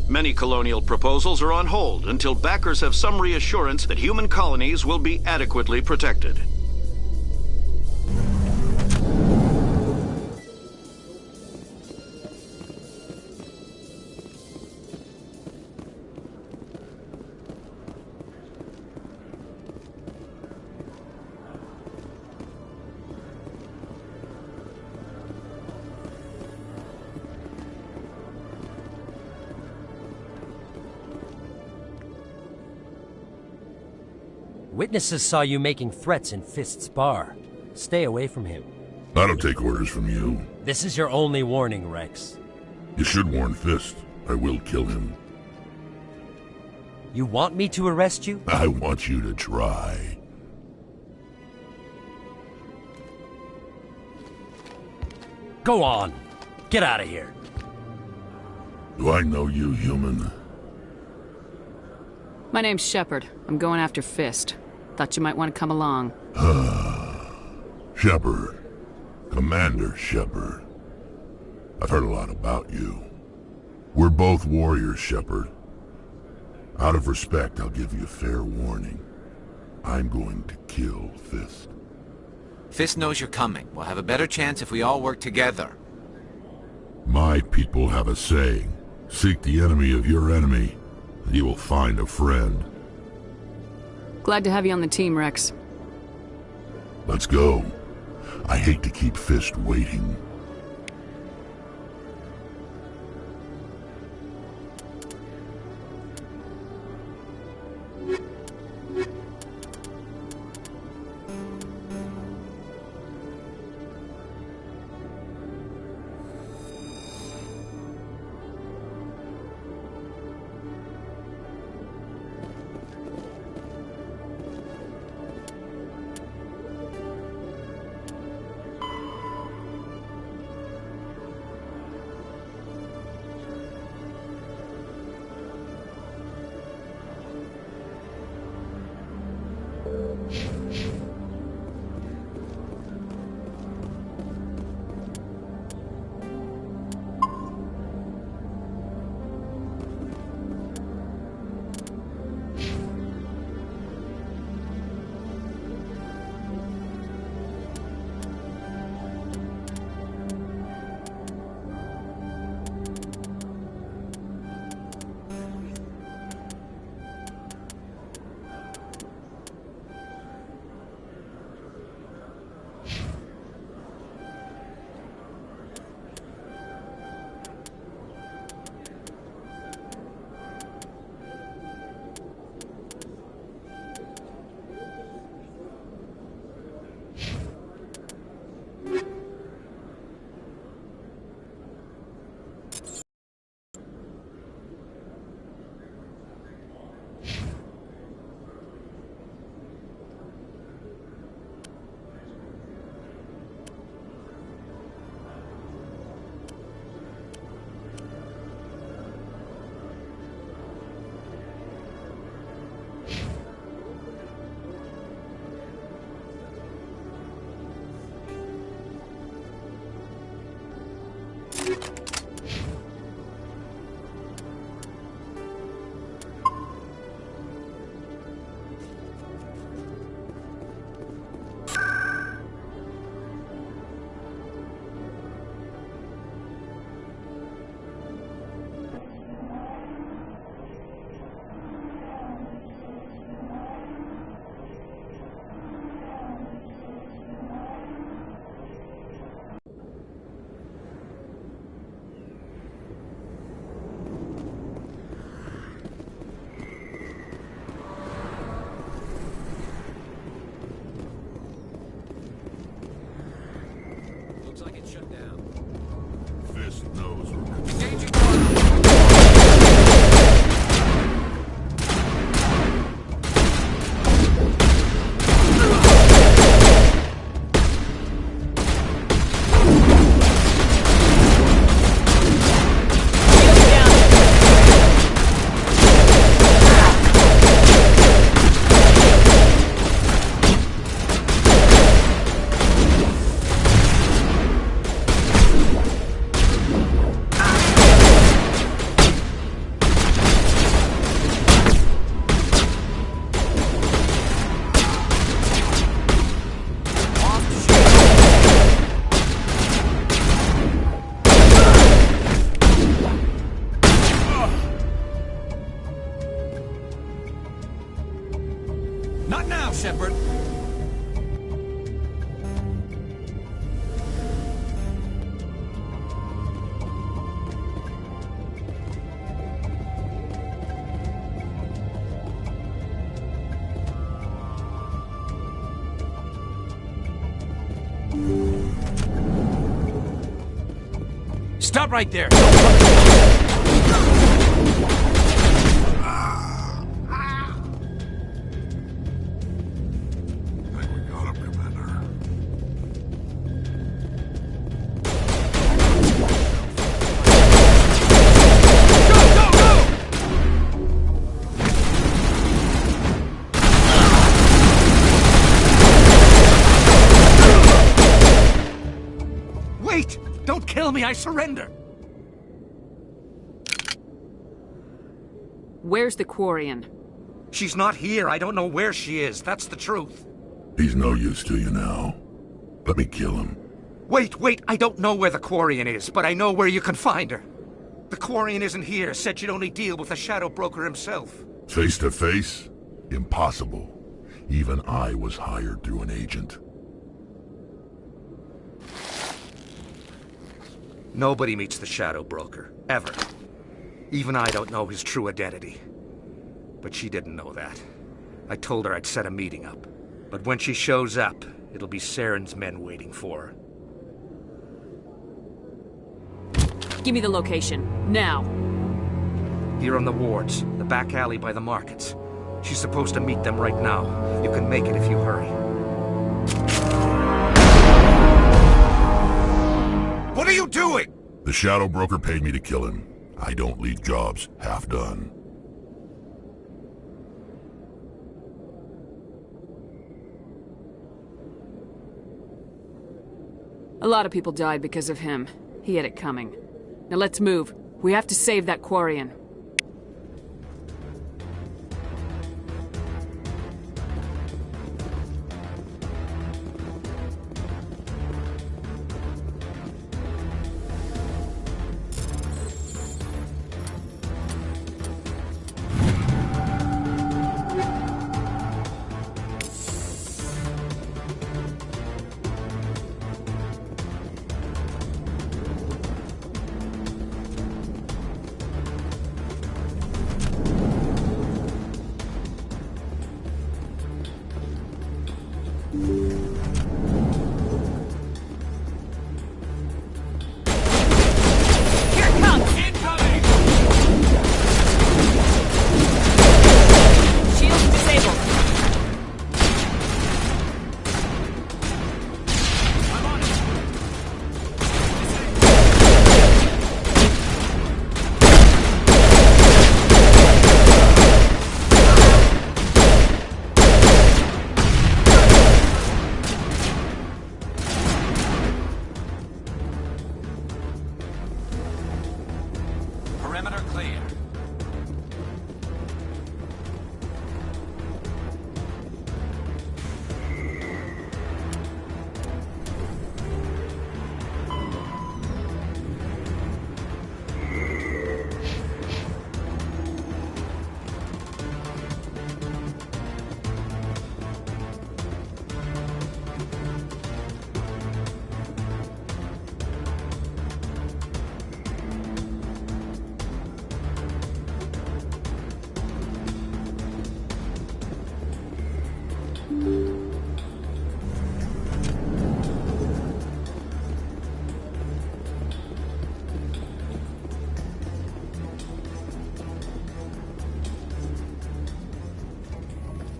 Many colonial proposals are on hold until backers have some reassurance that human colonies will be adequately protected. Witnesses saw you making threats in Fist's bar. Stay away from him. I don't take orders from you. This is your only warning, Rex. You should warn Fist. I will kill him. You want me to arrest you? I want you to try. Go on. Get out of here. Do I know you, human? My name's Shepard. I'm going after Fist. Thought you might want to come along. Shepard. Commander Shepard. I've heard a lot about you. We're both warriors, Shepard. Out of respect, I'll give you a fair warning. I'm going to kill Fist. Fist knows you're coming. We'll have a better chance if we all work together. My people have a saying. Seek the enemy of your enemy, and you will find a friend. Glad to have you on the team, Rex. Let's go. I hate to keep Fist waiting. Not now, Shepard! Stop right there! Wait! Don't kill me, I surrender! Where's the Quarian? She's not here. I don't know where she is. That's the truth. He's no use to you now. Let me kill him. Wait, I don't know where the Quarian is, but I know where you can find her. The Quarian isn't here, said she'd only deal with the Shadow Broker himself. Face to face? Impossible. Even I was hired through an agent. Nobody meets the Shadow Broker, ever. Even I don't know his true identity. But she didn't know that. I told her I'd set a meeting up. But when she shows up, it'll be Saren's men waiting for her. Give me the location, now. Here on the wards, the back alley by the markets. She's supposed to meet them right now. You can make it if you hurry. What are you doing? The Shadow Broker paid me to kill him. I don't leave jobs half done. A lot of people died because of him. He had it coming. Now let's move. We have to save that Quarian.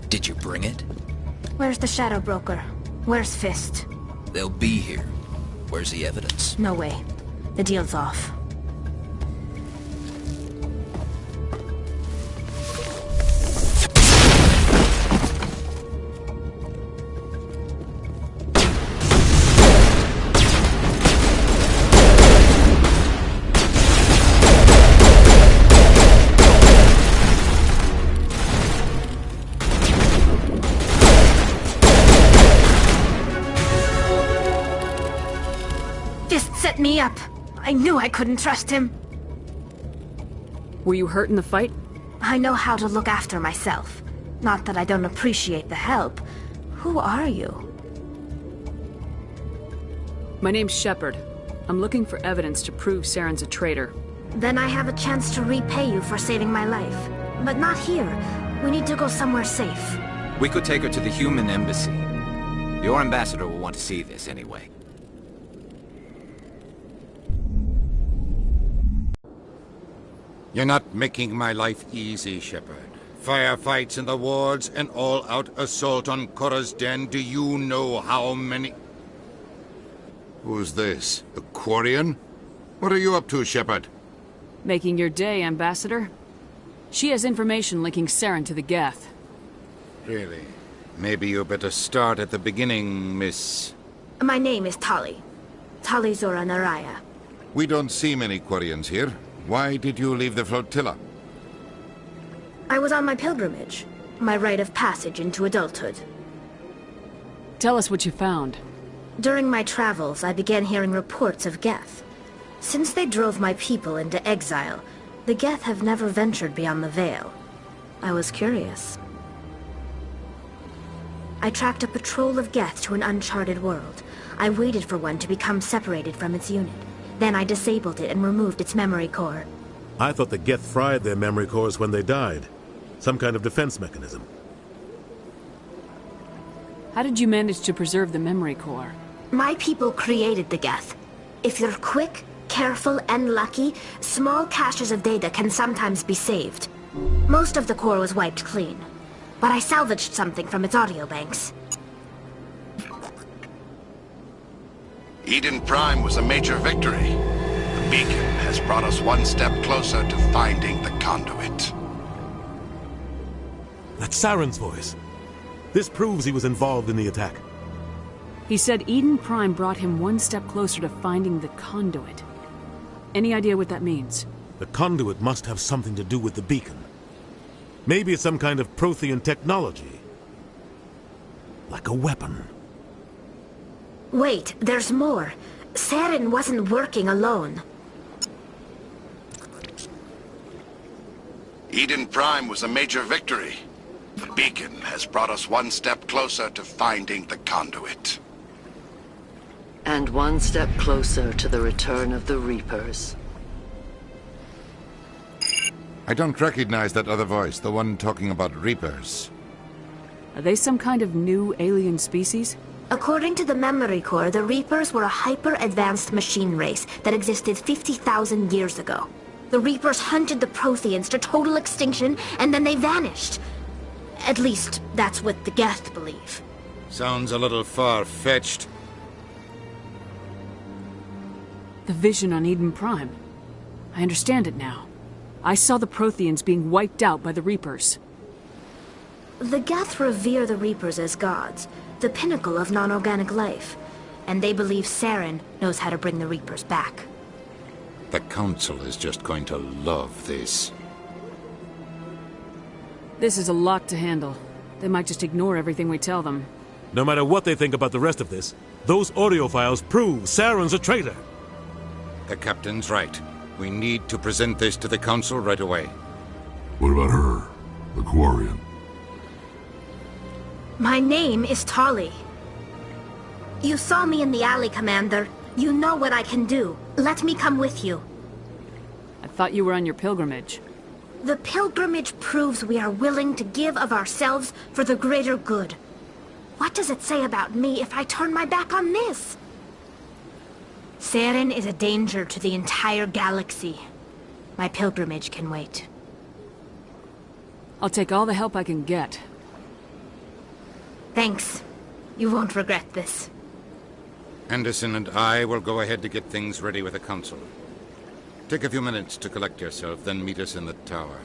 Did you bring it? Where's the Shadow Broker? Where's Fist? They'll be here. Where's the evidence? No way. The deal's off. Set me up. I knew I couldn't trust him. Were you hurt in the fight? I know how to look after myself. Not that I don't appreciate the help. Who are you? My name's Shepard. I'm looking for evidence to prove Saren's a traitor. Then I have a chance to repay you for saving my life. But not here. We need to go somewhere safe. We could take her to the human embassy. Your ambassador will want to see this anyway. You're not making my life easy, Shepard. Firefights in the wards, an all-out assault on Korra's den. Do you know how many... Who's this? The Quarian? What are you up to, Shepard? Making your day, Ambassador. She has information linking Saren to the Geth. Really? Maybe you better start at the beginning, Miss... My name is Tali. Talizora Naraya. We don't see many Quarians here. Why did you leave the flotilla? I was on my pilgrimage. My rite of passage into adulthood. Tell us what you found. During my travels, I began hearing reports of Geth. Since they drove my people into exile, the Geth have never ventured beyond the Veil. I was curious. I tracked a patrol of Geth to an uncharted world. I waited for one to become separated from its unit. Then I disabled it and removed its memory core. I thought the Geth fried their memory cores when they died. Some kind of defense mechanism. How did you manage to preserve the memory core? My people created the Geth. If you're quick, careful, and lucky, small caches of data can sometimes be saved. Most of the core was wiped clean, but I salvaged something from its audio banks. Eden Prime was a major victory. The beacon has brought us one step closer to finding the conduit. That's Saren's voice. This proves he was involved in the attack. He said Eden Prime brought him one step closer to finding the conduit. Any idea what that means? The conduit must have something to do with the beacon. Maybe it's some kind of Prothean technology. Like a weapon. Wait, there's more. Saren wasn't working alone. Eden Prime was a major victory. The beacon has brought us one step closer to finding the conduit. And one step closer to the return of the Reapers. I don't recognize that other voice, the one talking about Reapers. Are they some kind of new alien species? According to the memory core, the Reapers were a hyper-advanced machine race that existed 50,000 years ago. The Reapers hunted the Protheans to total extinction, and then they vanished. At least, that's what the Geth believe. Sounds a little far-fetched. The vision on Eden Prime. I understand it now. I saw the Protheans being wiped out by the Reapers. The Geth revere the Reapers as gods, the pinnacle of non-organic life. And they believe Saren knows how to bring the Reapers back. The Council is just going to love this. This is a lot to handle. They might just ignore everything we tell them. No matter what they think about the rest of this, those audio files prove Saren's a traitor. The Captain's right. We need to present this to the Council right away. What about her? The Quarian? My name is Tali. You saw me in the alley, Commander. You know what I can do. Let me come with you. I thought you were on your pilgrimage. The pilgrimage proves we are willing to give of ourselves for the greater good. What does it say about me if I turn my back on this? Saren is a danger to the entire galaxy. My pilgrimage can wait. I'll take all the help I can get. Thanks. You won't regret this. Anderson and I will go ahead to get things ready with the Council. Take a few minutes to collect yourself, then meet us in the tower.